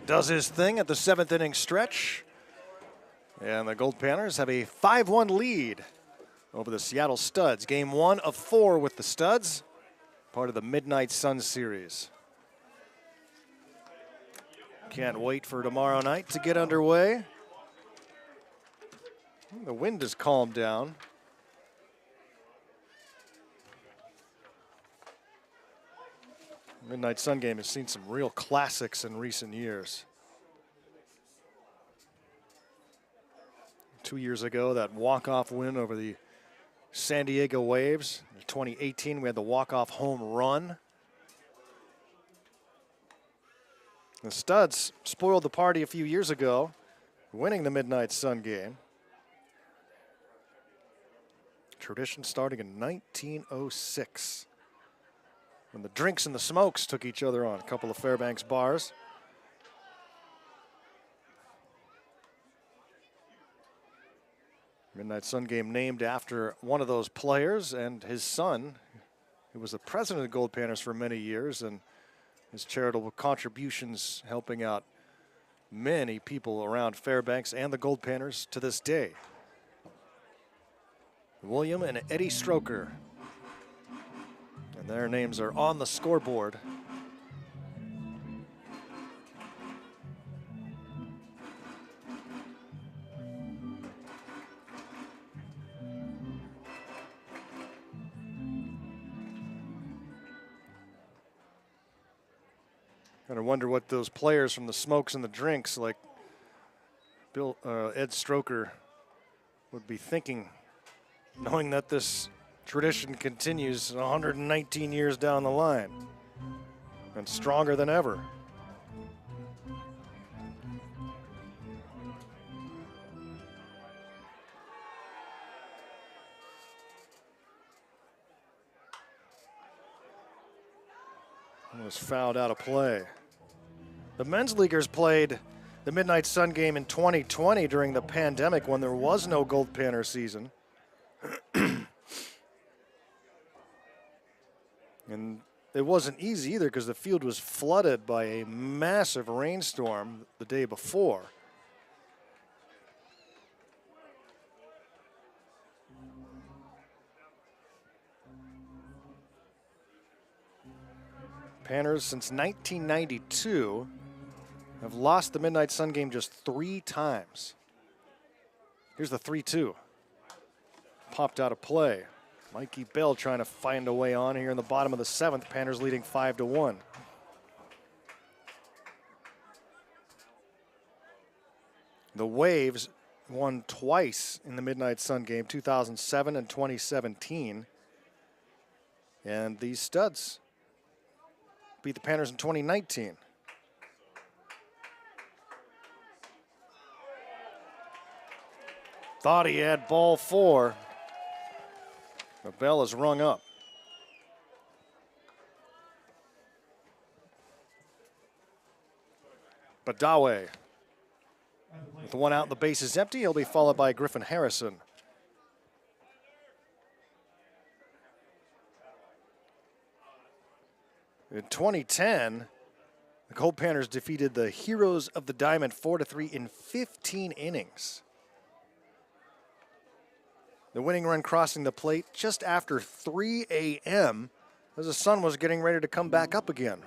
does his thing at the 7th inning stretch. And the Goldpanners have a 5-1 lead over the Seattle Studs. Game 1 of 4 with the Studs, part of the Midnight Sun series. Can't wait for tomorrow night to get underway. The wind has calmed down. Midnight Sun game has seen some real classics in recent years. 2 years ago, that walk-off win over the San Diego Waves. In 2018, we had the walk-off home run. The Studs spoiled the party a few years ago, winning the Midnight Sun game. Tradition starting in 1906, when the Drinks and the Smokes took each other on a couple of Fairbanks bars. Midnight Sun game named after one of those players and his son, who was the president of the Goldpanners for many years, and his charitable contributions helping out many people around Fairbanks and the Goldpanners to this day. William and Eddie Stroker. And their names are on the scoreboard. Kind of wonder what those players from the Smokes and the Drinks, like Ed Stroker, would be thinking, knowing that this tradition continues 119 years down the line and stronger than ever. Was fouled out of play. The men's leaguers played the Midnight Sun game in 2020 during the pandemic when there was no Goldpanner season. And it wasn't easy either because the field was flooded by a massive rainstorm the day before. Panners, since 1992, have lost the Midnight Sun game just 3 times. Here's the 3-2. Popped out of play. Mikey Bell trying to find a way on here in the bottom of the 7th. Panners leading 5-1. The Waves won twice in the Midnight Sun game, 2007 and 2017. And these Studs beat the Panners in 2019. Thought he had ball 4. The bell is rung up. Badawe. With the one out, the base is empty. He'll be followed by Griffin Harrison. In 2010, the Goldpanners defeated the Heroes of the Diamond 4-3 in 15 innings. The winning run crossing the plate just after 3 a.m. as the sun was getting ready to come back up again.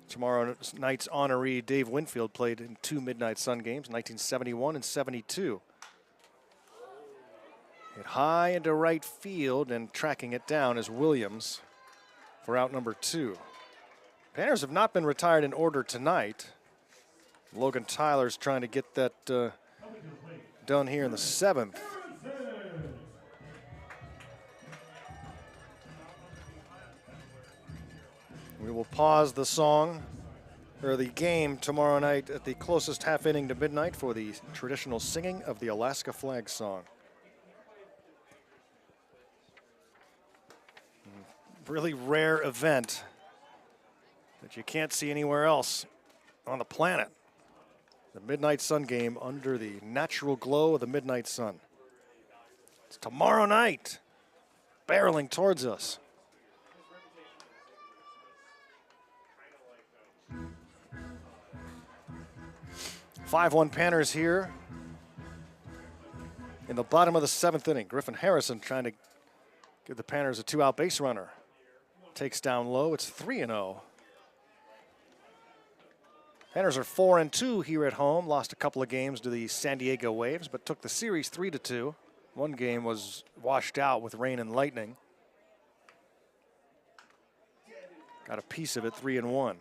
Tomorrow night's honoree Dave Winfield played in 2 Midnight Sun games, 1971 and 72. Hit high into right field, and tracking it down is Williams for out number 2. Panners have not been retired in order tonight. Logan Tyler's trying to get that done here in the 7th. We will pause the song, or the game tomorrow night at the closest half inning to midnight for the traditional singing of the Alaska flag song. Really rare event that you can't see anywhere else on the planet. The Midnight Sun game under the natural glow of the midnight sun. It's tomorrow night, barreling towards us. 5-1 Panners here in the bottom of the 7th inning. Griffin Harrison trying to give the Panners a 2-out base runner. Takes down low. It's 3-0. Panners are 4-2 here at home. Lost a couple of games to the San Diego Waves, but took the series 3-2. One game was washed out with rain and lightning. Got a piece of it, 3-1.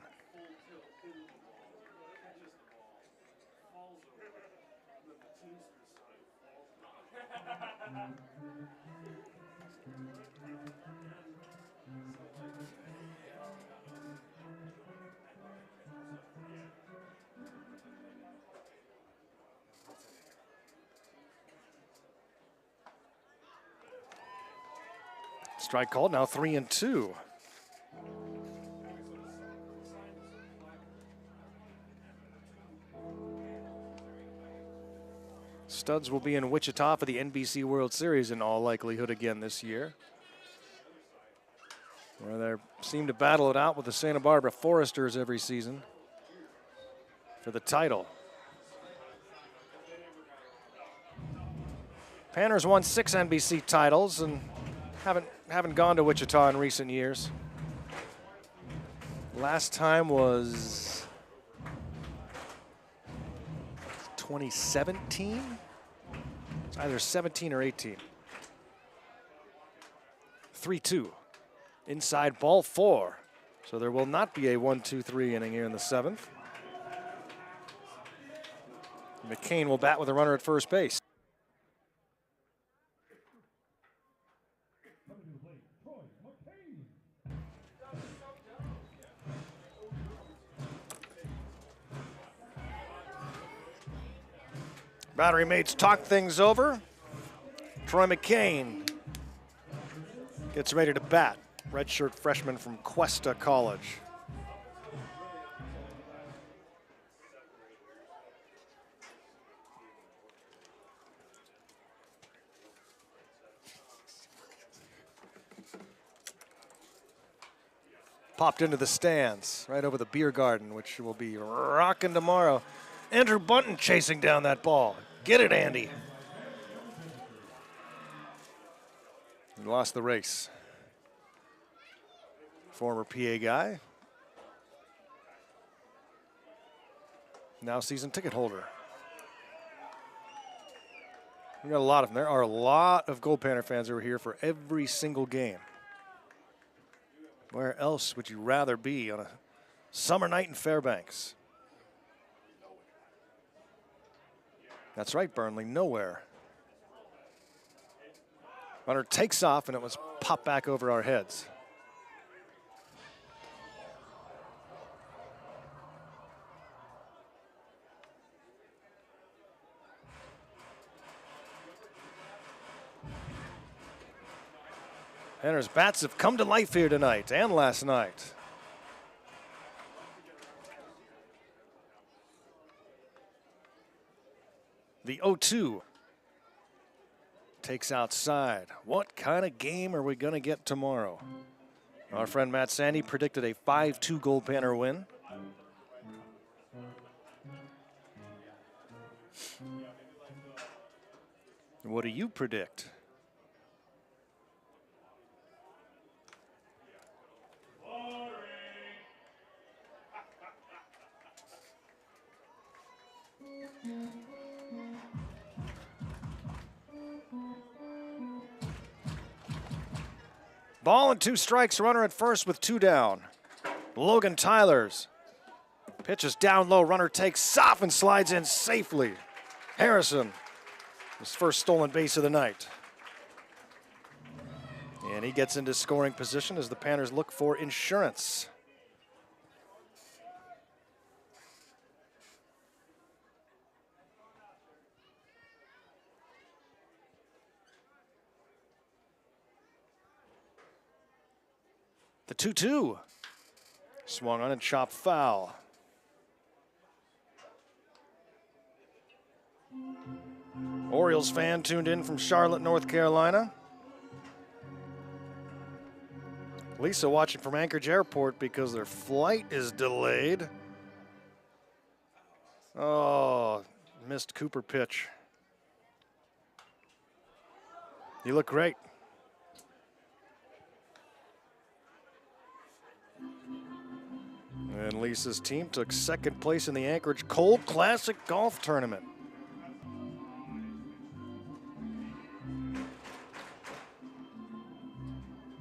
Strike called, now 3-2. Studs will be in Wichita for the NBC World Series in all likelihood again this year, where they seem to battle it out with the Santa Barbara Foresters every season for the title. Panners won 6 NBC titles and haven't gone to Wichita in recent years. Last time was 2017. It's either 17 or 18. 3-2. Inside ball 4. So there will not be a 1-2-3 inning here in the 7th. McCain will bat with a runner at first base. Battery mates talk things over. Troy McCain gets ready to bat. Redshirt freshman from Cuesta College. Popped into the stands right over the beer garden, which will be rocking tomorrow. Andrew Bunton chasing down that ball. Get it, Andy. He lost the race. Former PA guy. Now season ticket holder. We got a lot of them. There are a lot of Goldpanner fans who are here for every single game. Where else would you rather be on a summer night in Fairbanks? That's right, Burnley, nowhere. Runner takes off, and it was popped back over our heads. Panners bats have come to life here tonight and last night. The 0-2 takes outside. What kind of game are we going to get tomorrow? Our friend Matt Sandy predicted a 5-2 Goldpanner win. What do you predict? Ball and 2 strikes, runner at first with 2 down. Logan Tylers pitches down low, runner takes off and slides in safely. Harrison, his first stolen base of the night. And he gets into scoring position as the Panners look for insurance. The 2-2. Swung on and chopped foul. Orioles fan tuned in from Charlotte, North Carolina. Lisa watching from Anchorage Airport because their flight is delayed. Oh, missed Cooper pitch. You look great. And Lisa's team took second place in the Anchorage Cold Classic Golf Tournament.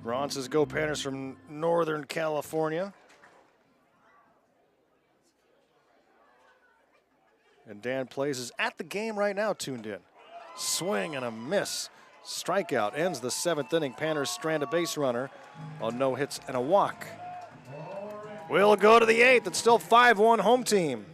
Ron says Goldpanners from Northern California. And Dan Plays is at the game right now, tuned in. Swing and a miss. Strikeout ends the 7th inning. Panners strand a base runner on no hits and a walk. We'll go to the 8th. It's still 5-1 home team.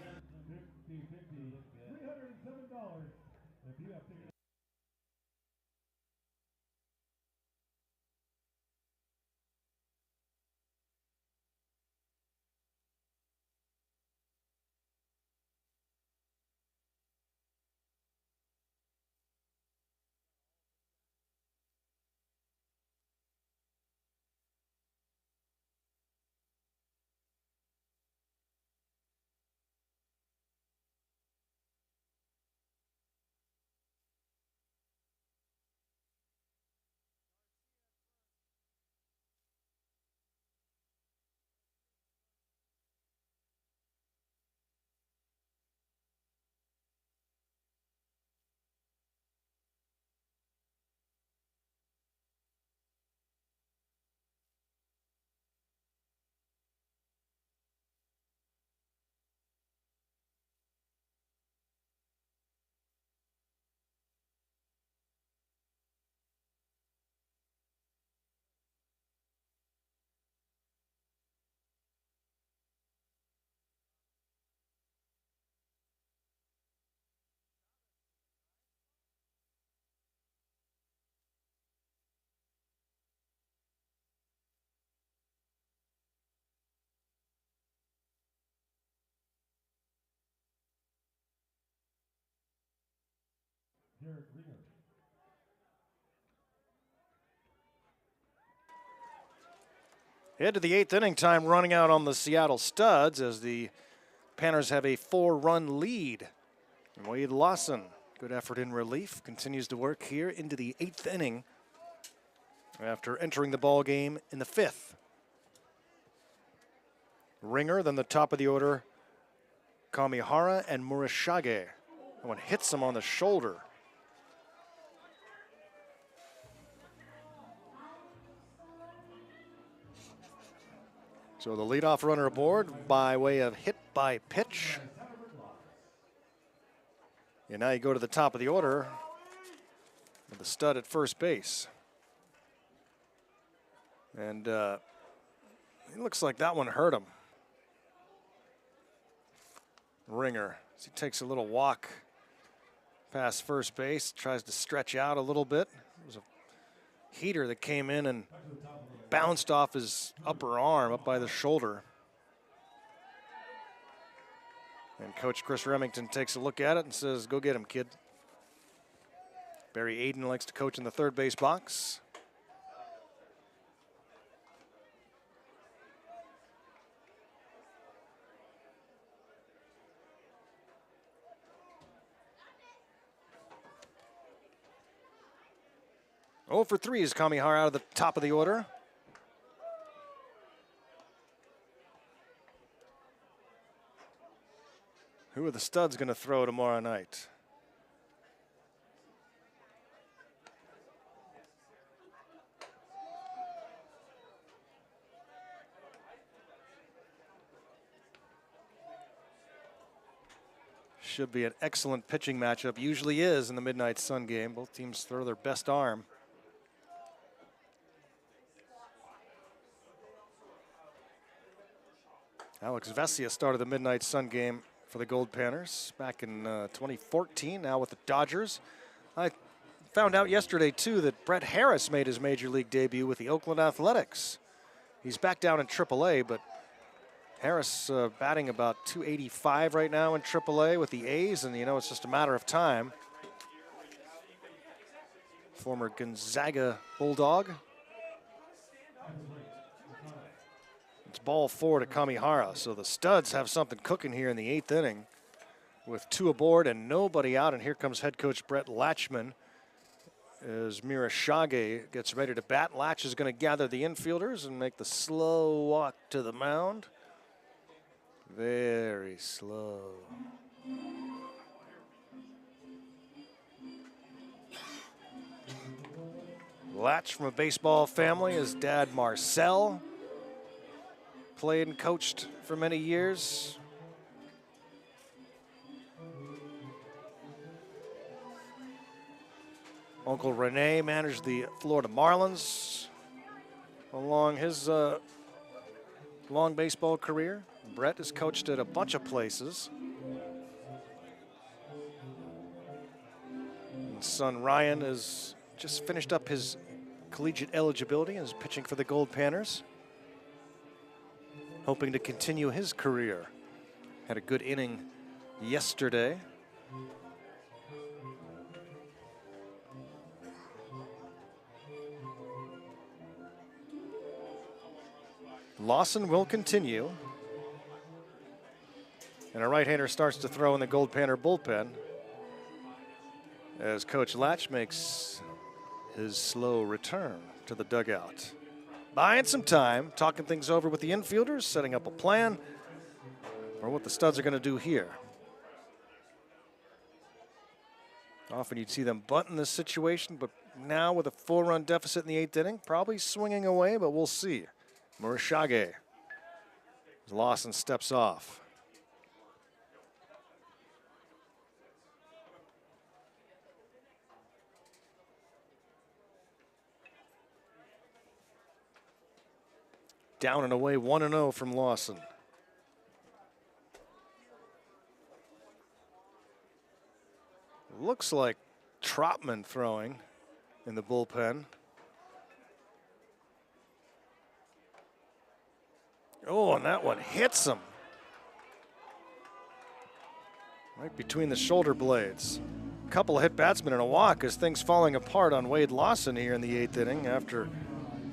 Head to the 8th inning, time running out on the Seattle Studs as the Panners have a 4-run lead. Wade Lawson, good effort in relief, continues to work here into the 8th inning after entering the ball game in the 5th. Ringer, then the top of the order, Kamihara and Murashage. That one hits him on the shoulder. So the leadoff runner aboard by way of hit by pitch. And now you go to the top of the order with the stud at first base. And it looks like that one hurt him. Ringer, as he takes a little walk past first base, tries to stretch out a little bit. It was a heater that came in and bounced off his upper arm up by the shoulder. And Coach Chris Remington takes a look at it and says, go get him, kid. Barry Aiden likes to coach in the third base box. Oh for 3 is Kamihara out of the top of the order. Who are the Studs going to throw tomorrow night? Should be an excellent pitching matchup. Usually is in the Midnight Sun game. Both teams throw their best arm. Alex Vesia started the Midnight Sun game for the Goldpanners back in 2014, now with the Dodgers. I found out yesterday, too, that Brett Harris made his major league debut with the Oakland Athletics. He's back down in AAA, but Harris batting about .285 right now in AAA with the A's, and, you know, it's just a matter of time former Gonzaga Bulldog. It's ball 4 to Kamihara, so the Studs have something cooking here in the 8th inning with 2 aboard and nobody out, and here comes head coach Brett Latchman as Mirashage gets ready to bat. Latch is going to gather the infielders and make the slow walk to the mound. Very slow. Latch from a baseball family. His dad, Marcel, played and coached for many years. Uncle Rene managed the Florida Marlins along his long baseball career. Brett has coached at a bunch of places. And son Ryan has just finished up his collegiate eligibility and is pitching for the Goldpanners, hoping to continue his career. Had a good inning yesterday. Lawson will continue. And a right-hander starts to throw in the Goldpanner bullpen as Coach Latch makes his slow return to the dugout. Buying some time, talking things over with the infielders, setting up a plan for what the Studs are going to do here. Often you'd see them bunt in this situation, but now with a 4-run deficit in the 8th inning, probably swinging away, but we'll see. Murashage as Lawson steps off. Down and away, 1-0 from Lawson. Looks like Trotman throwing in the bullpen. Oh, and that one hits him right between the shoulder blades. A couple of hit batsmen and a walk as things falling apart on Wade Lawson here in the 8th inning after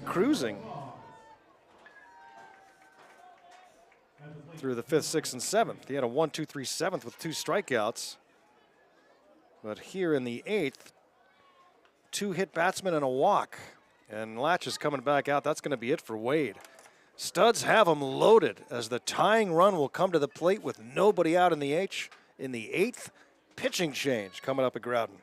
cruising through the 5th, 6th, and 7th. He had a 1-2-3 7th with 2 strikeouts. But here in the 8th, 2 hit batsmen and a walk. And Latch is coming back out. That's going to be it for Wade. Studs have them loaded as the tying run will come to the plate with nobody out in the 8th. Pitching change coming up at Growden.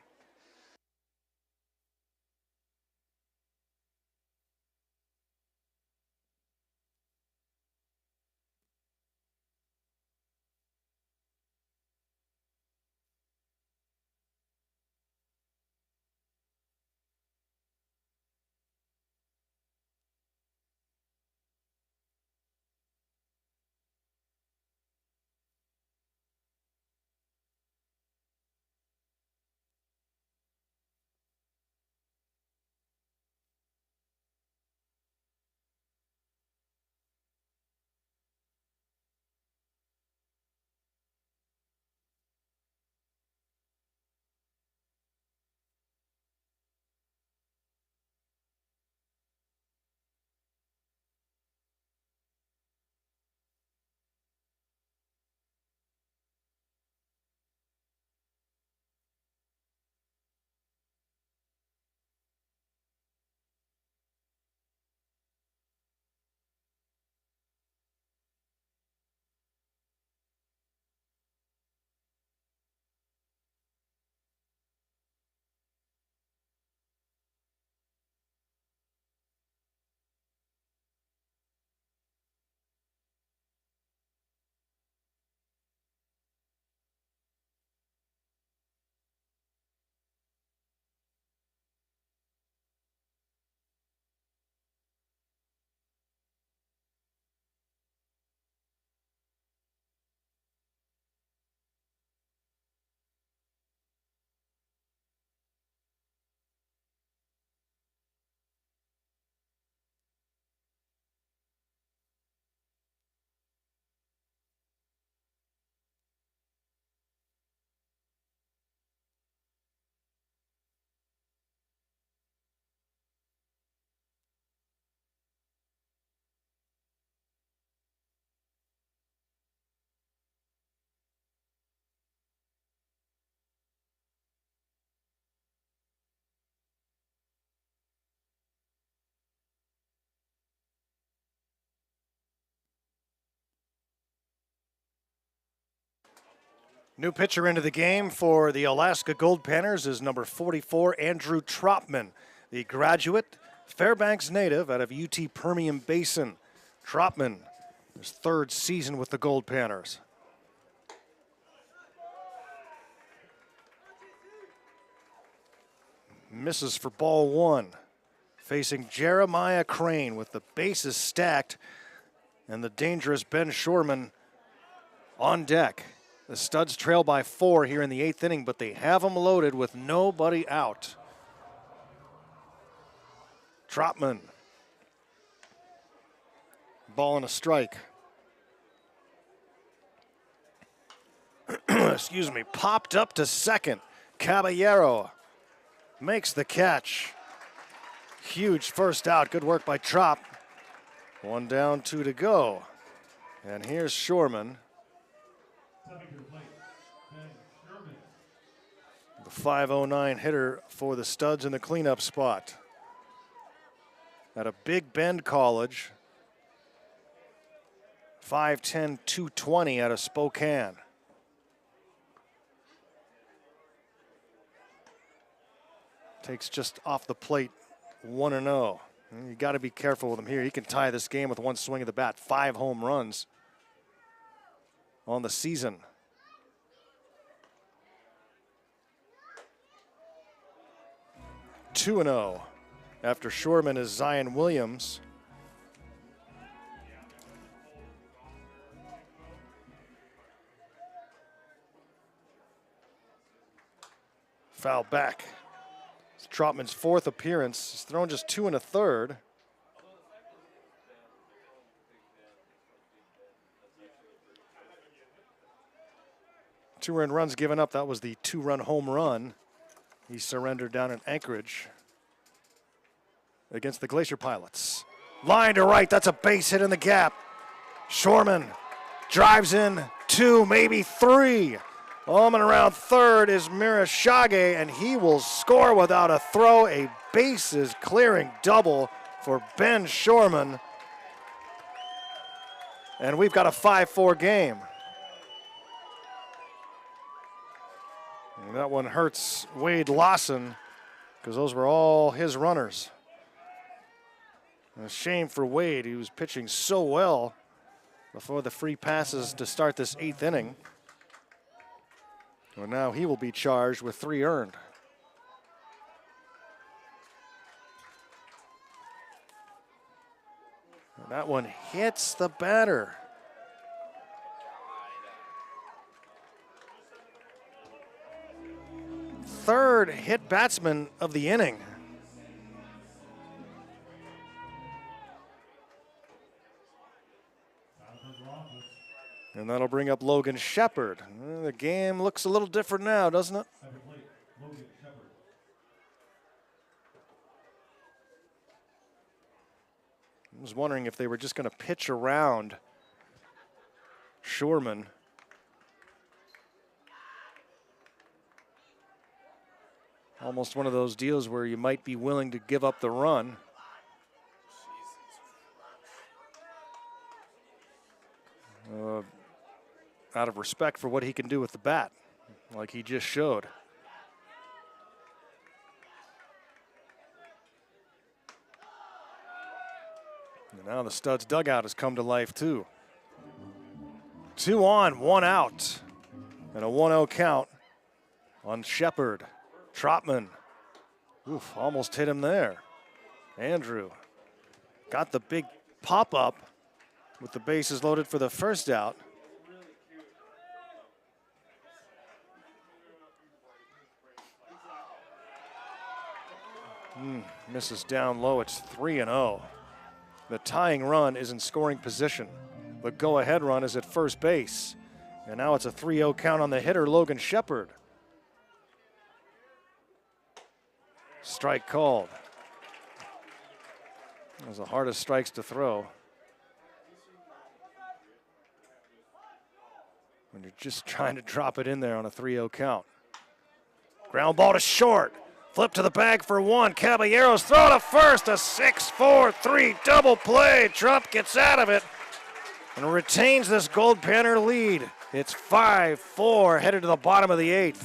New pitcher into the game for the Alaska Goldpanners is number 44, Andrew Tropman, the graduate Fairbanks native out of UT Permian Basin. Tropman, his third season with the Goldpanners. Misses for ball one. Facing Jeremiah Crane with the bases stacked and the dangerous Ben Shorman on deck. The Studs trail by 4 here in the 8th inning, but they have them loaded with nobody out. Tropman. Ball and a strike. Excuse me. Popped up to second. Caballero makes the catch. Huge first out. Good work by Trop. 1 down, 2 to go. And here's Shorman. The 509 hitter for the Studs in the cleanup spot. At a Big Bend College. 5'10", 220 out of Spokane. Takes just off the plate 1-0. You got to be careful with him here. He can tie this game with one swing of the bat. 5 home runs on the season. Two 2-0 after Shorman is Zion Williams. Foul back. It's Tropman's 4th appearance. He's thrown just 2 1/3. Two earned runs given up. That was the 2-run home run he surrendered down in Anchorage against the Glacier Pilots. Line to right. That's a base hit in the gap. Shorman drives in 2, maybe 3. And around third is Mirashage, and he will score without a throw. A bases clearing double for Ben Shorman. And we've got a 5-4 game. And that one hurts Wade Lawson because those were all his runners. And a shame for Wade. He was pitching so well before the free passes to start this 8th inning. Well, now he will be charged with 3 earned. And that one hits the batter. Third hit batsman of the inning. And that'll bring up Logan Shepard. The game looks a little different now, doesn't it? I was wondering if they were just going to pitch around Shorman. Almost one of those deals where you might be willing to give up the run. Out of respect for what he can do with the bat, like he just showed. And now the Studs dugout has come to life too. 2 on, 1 out, and a 1-0 count on Shepard. Tropman, oof, almost hit him there. Andrew got the big pop-up with the bases loaded for the first out. Misses down low. It's 3-0. The tying run is in scoring position. The go-ahead run is at first base. And now it's a 3-0 count on the hitter, Logan Shepard. Strike called. That was the hardest strikes to throw. When you're just trying to drop it in there on a 3-0 count. Ground ball to short. Flip to the bag for 1. Caballero's throw to first. A 6-4-3 double play. Trump gets out of it and retains this Goldpanner lead. It's 5-4, headed to the bottom of the 8th.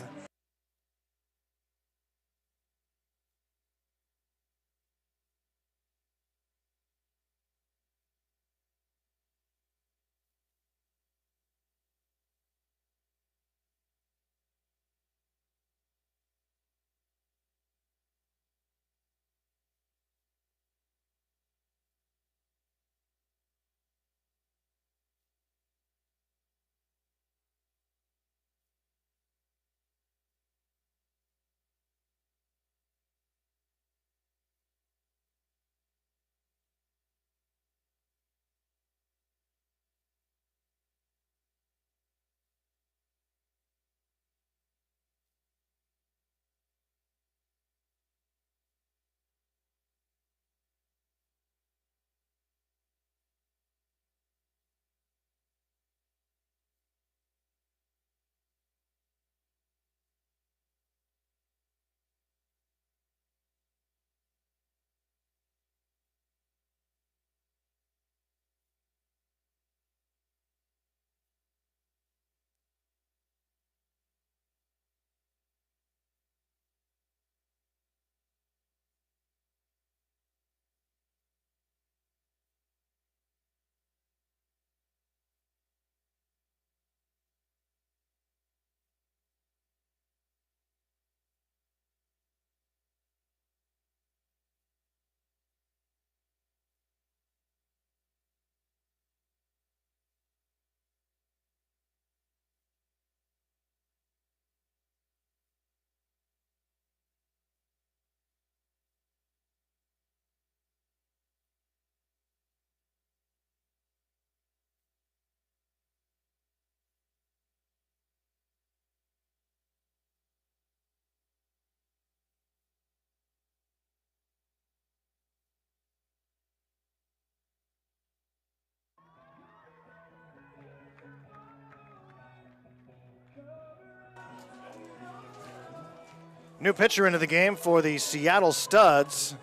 New pitcher into the game for the Seattle Studs.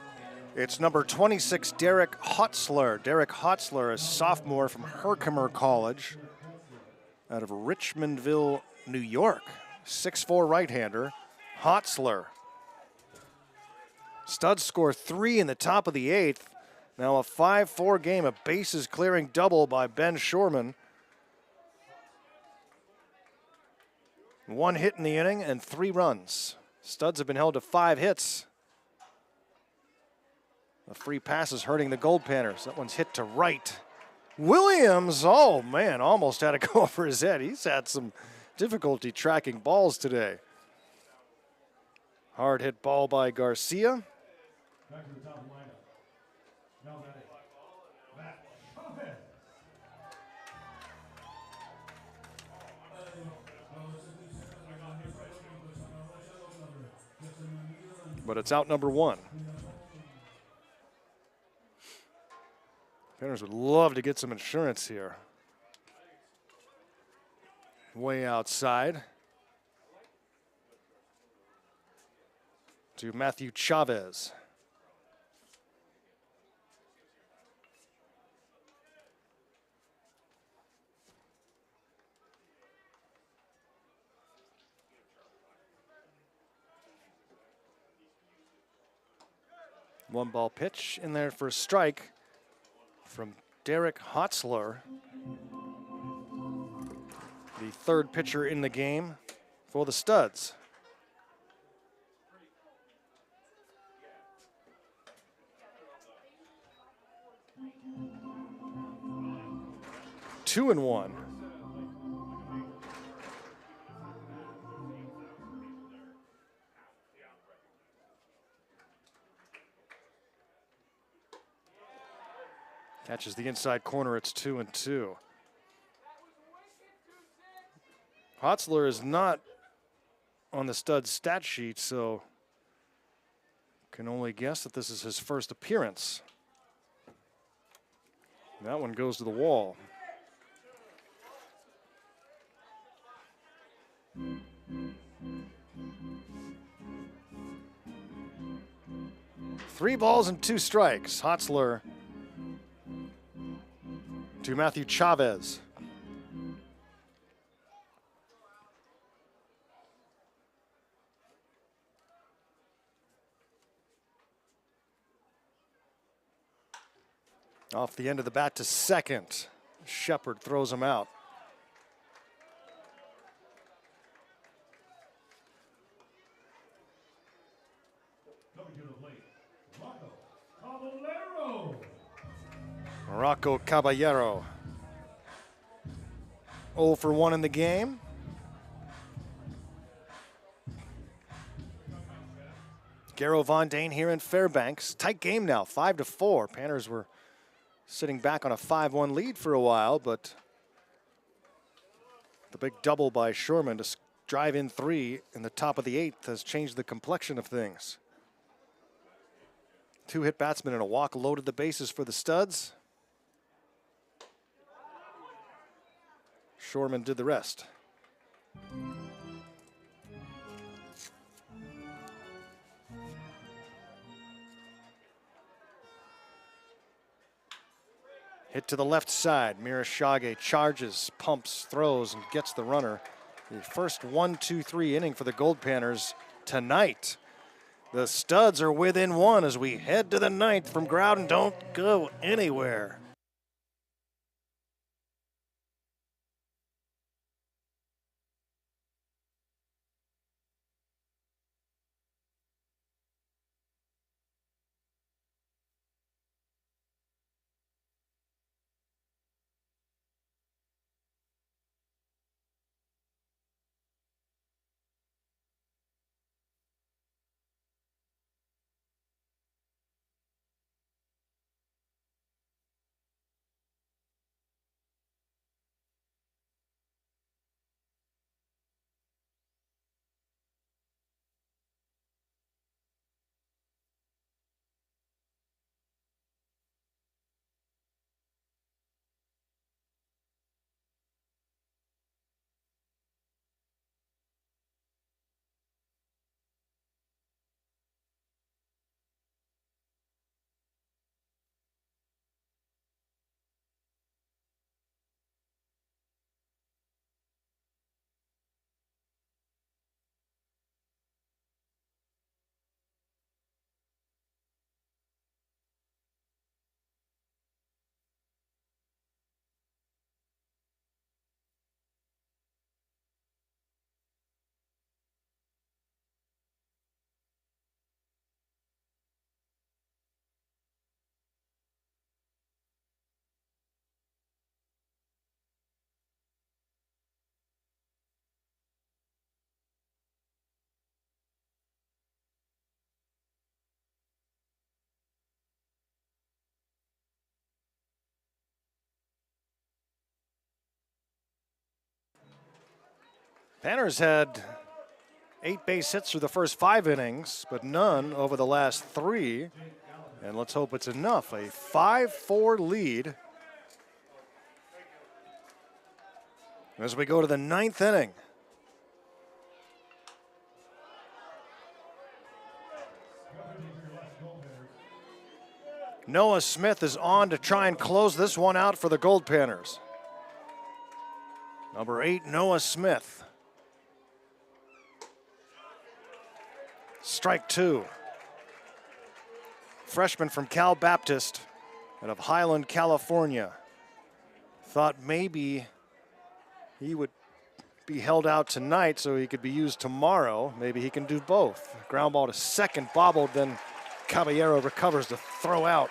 It's number 26, Derek Hotzler. Derek Hotzler, a sophomore from Herkimer College out of Richmondville, New York. 6'4" right-hander, Hotzler. Studs score 3 in the top of the 8th. Now a 5-4 game, a bases clearing double by Ben Shorman. 1 hit in the inning and 3 runs. Studs have been held to 5 hits. A free pass is hurting the Goldpanners. That one's hit to right. Williams, oh man, almost had to go over his head. He's had some difficulty tracking balls today. Hard hit ball by Garcia. Back to the top of the lineup. Now Matt Chavez. But it's out number 1. Panners would love to get some insurance here. Way outside to Matthew Chavez. One ball pitch in there for a strike from Derek Hotzler, the 3rd pitcher in the game for the Studs. Two and one. Catches the inside corner, it's 2-2. Hotzler is not on the Studs stat sheet, so can only guess that this is his first appearance. That one goes to the wall. Three balls and 2 strikes. Hotzler to Matthew Chavez. Off the end of the bat to second. Shepard throws him out. Coming to the plate, Rocco Caballero. Rocco Caballero. 0 for 1 in the game. Garo Von Dane here in Fairbanks. Tight game now, 5-4. Panners were sitting back on a 5-1 lead for a while, but the big double by Shorman to drive in 3 in the top of the 8th has changed the complexion of things. 2 hit batsmen and a walk loaded the bases for the Studs. Shorman did the rest. Hit to the left side. Mirashage charges, pumps, throws, and gets the runner. The first 1-2-3 inning for the Goldpanners tonight. The Studs are within 1 as we head to the 9th from Growden. Don't go anywhere. Panners had 8 base hits through the first 5 innings, but none over the last 3. And let's hope it's enough. A 5-4 lead as we go to the 9th inning. Noah Smith is on to try and close this one out for the Goldpanners. Number 8, Noah Smith. Strike 2. Freshman from Cal Baptist out of Highland, California. Thought maybe he would be held out tonight so he could be used tomorrow. Maybe he can do both. Ground ball to second, bobbled, then Caballero recovers to throw out.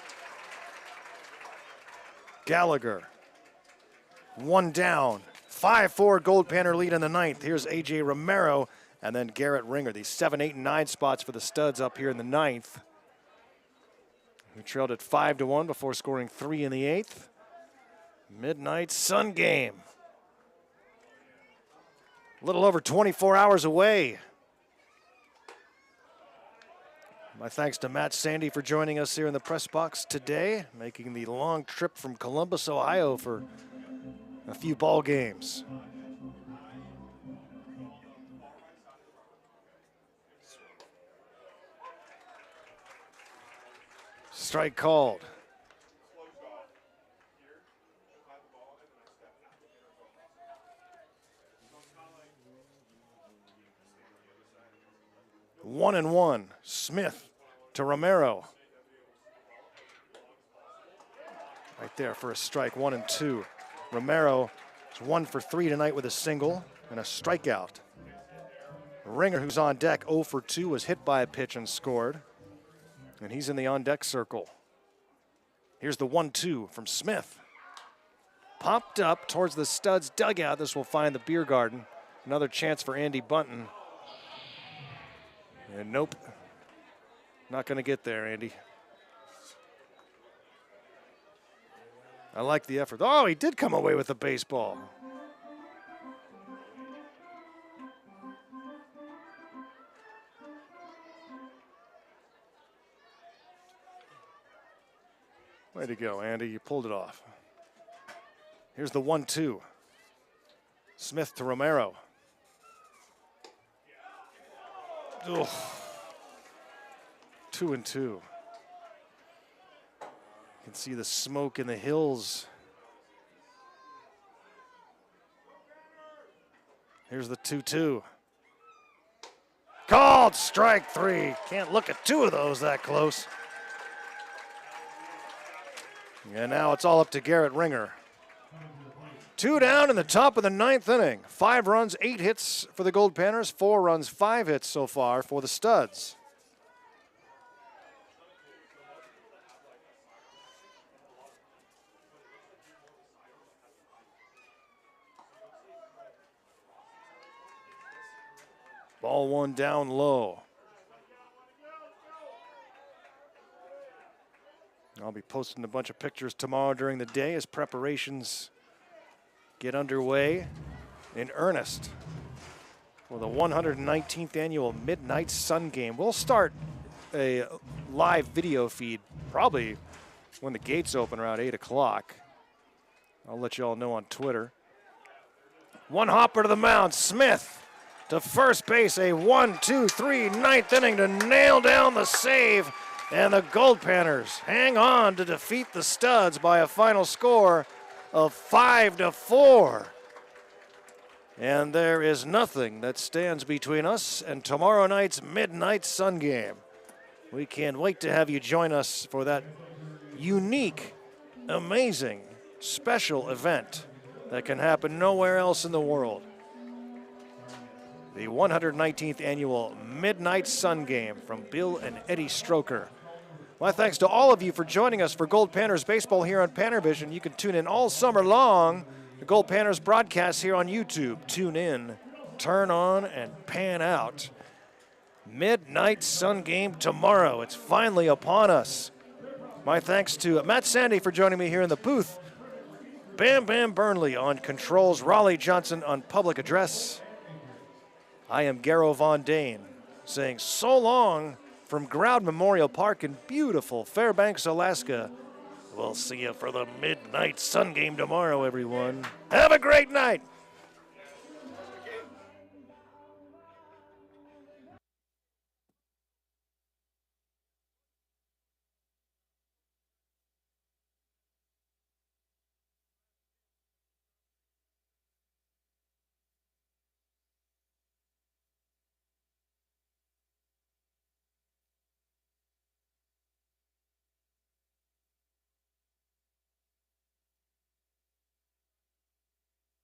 Gallagher. 1 down. 5-4 Goldpanner lead in the 9th. Here's A.J. Romero and then Garrett Ringer. These 7, 8, and 9 spots for the Studs up here in the 9th. We trailed at 5-1 before scoring 3 in the 8th. Midnight Sun game. A little over 24 hours away. My thanks to Matt Sandy for joining us here in the press box today, making the long trip from Columbus, Ohio for a few ball games. Strike called. 1-1. Smith to Romero. out there for a strike, 1-2. Romero is 1 for 3 tonight with a single and a strikeout. Ringer, who's on deck, 0 for 2, was hit by a pitch and scored. And he's in the on-deck circle. Here's the 1-2 from Smith. Popped up towards the Studs dugout. This will find the beer garden. Another chance for Andy Bunton. And nope, not going to get there, Andy. I like the effort. Oh, he did come away with the baseball. Way to go, Andy. You pulled it off. Here's the 1-2. Smith to Romero. Ugh. 2-2. You can see the smoke in the hills. Here's the 2-2. Called strike 3. Can't look at 2 of those that close. And now it's all up to Garrett Ringer. 2 down in the top of the 9th inning. 5 runs, 8 hits for the Goldpanners. 4 runs, 5 hits so far for the Studs. Ball 1 down low. I'll be posting a bunch of pictures tomorrow during the day as preparations get underway in earnest for the 119th annual Midnight Sun Game. We'll start a live video feed probably when the gates open around 8 o'clock. I'll let you all know on Twitter. One hopper to the mound. Smith to first base. A 1-2-3 9th inning to nail down the save. And the Goldpanners hang on to defeat the Studs by a final score of 5-4. And there is nothing that stands between us and tomorrow night's Midnight Sun Game. We can't wait to have you join us for that unique, amazing, special event that can happen nowhere else in the world. The 119th annual Midnight Sun Game from Bill and Eddie Stroker. My thanks to all of you for joining us for Goldpanners Baseball here on PannerVision. You can tune in all summer long to Goldpanners broadcasts here on YouTube. Tune in, turn on, and pan out. Midnight Sun Game tomorrow. It's finally upon us. My thanks to Matt Sandy for joining me here in the booth. Bam Bam Burnley on controls. Raleigh Johnson on public address. I am Garrow Von Dane saying so long from Growden Memorial Park in beautiful Fairbanks, Alaska. We'll see you for the Midnight Sun Game tomorrow, everyone. Have a great night.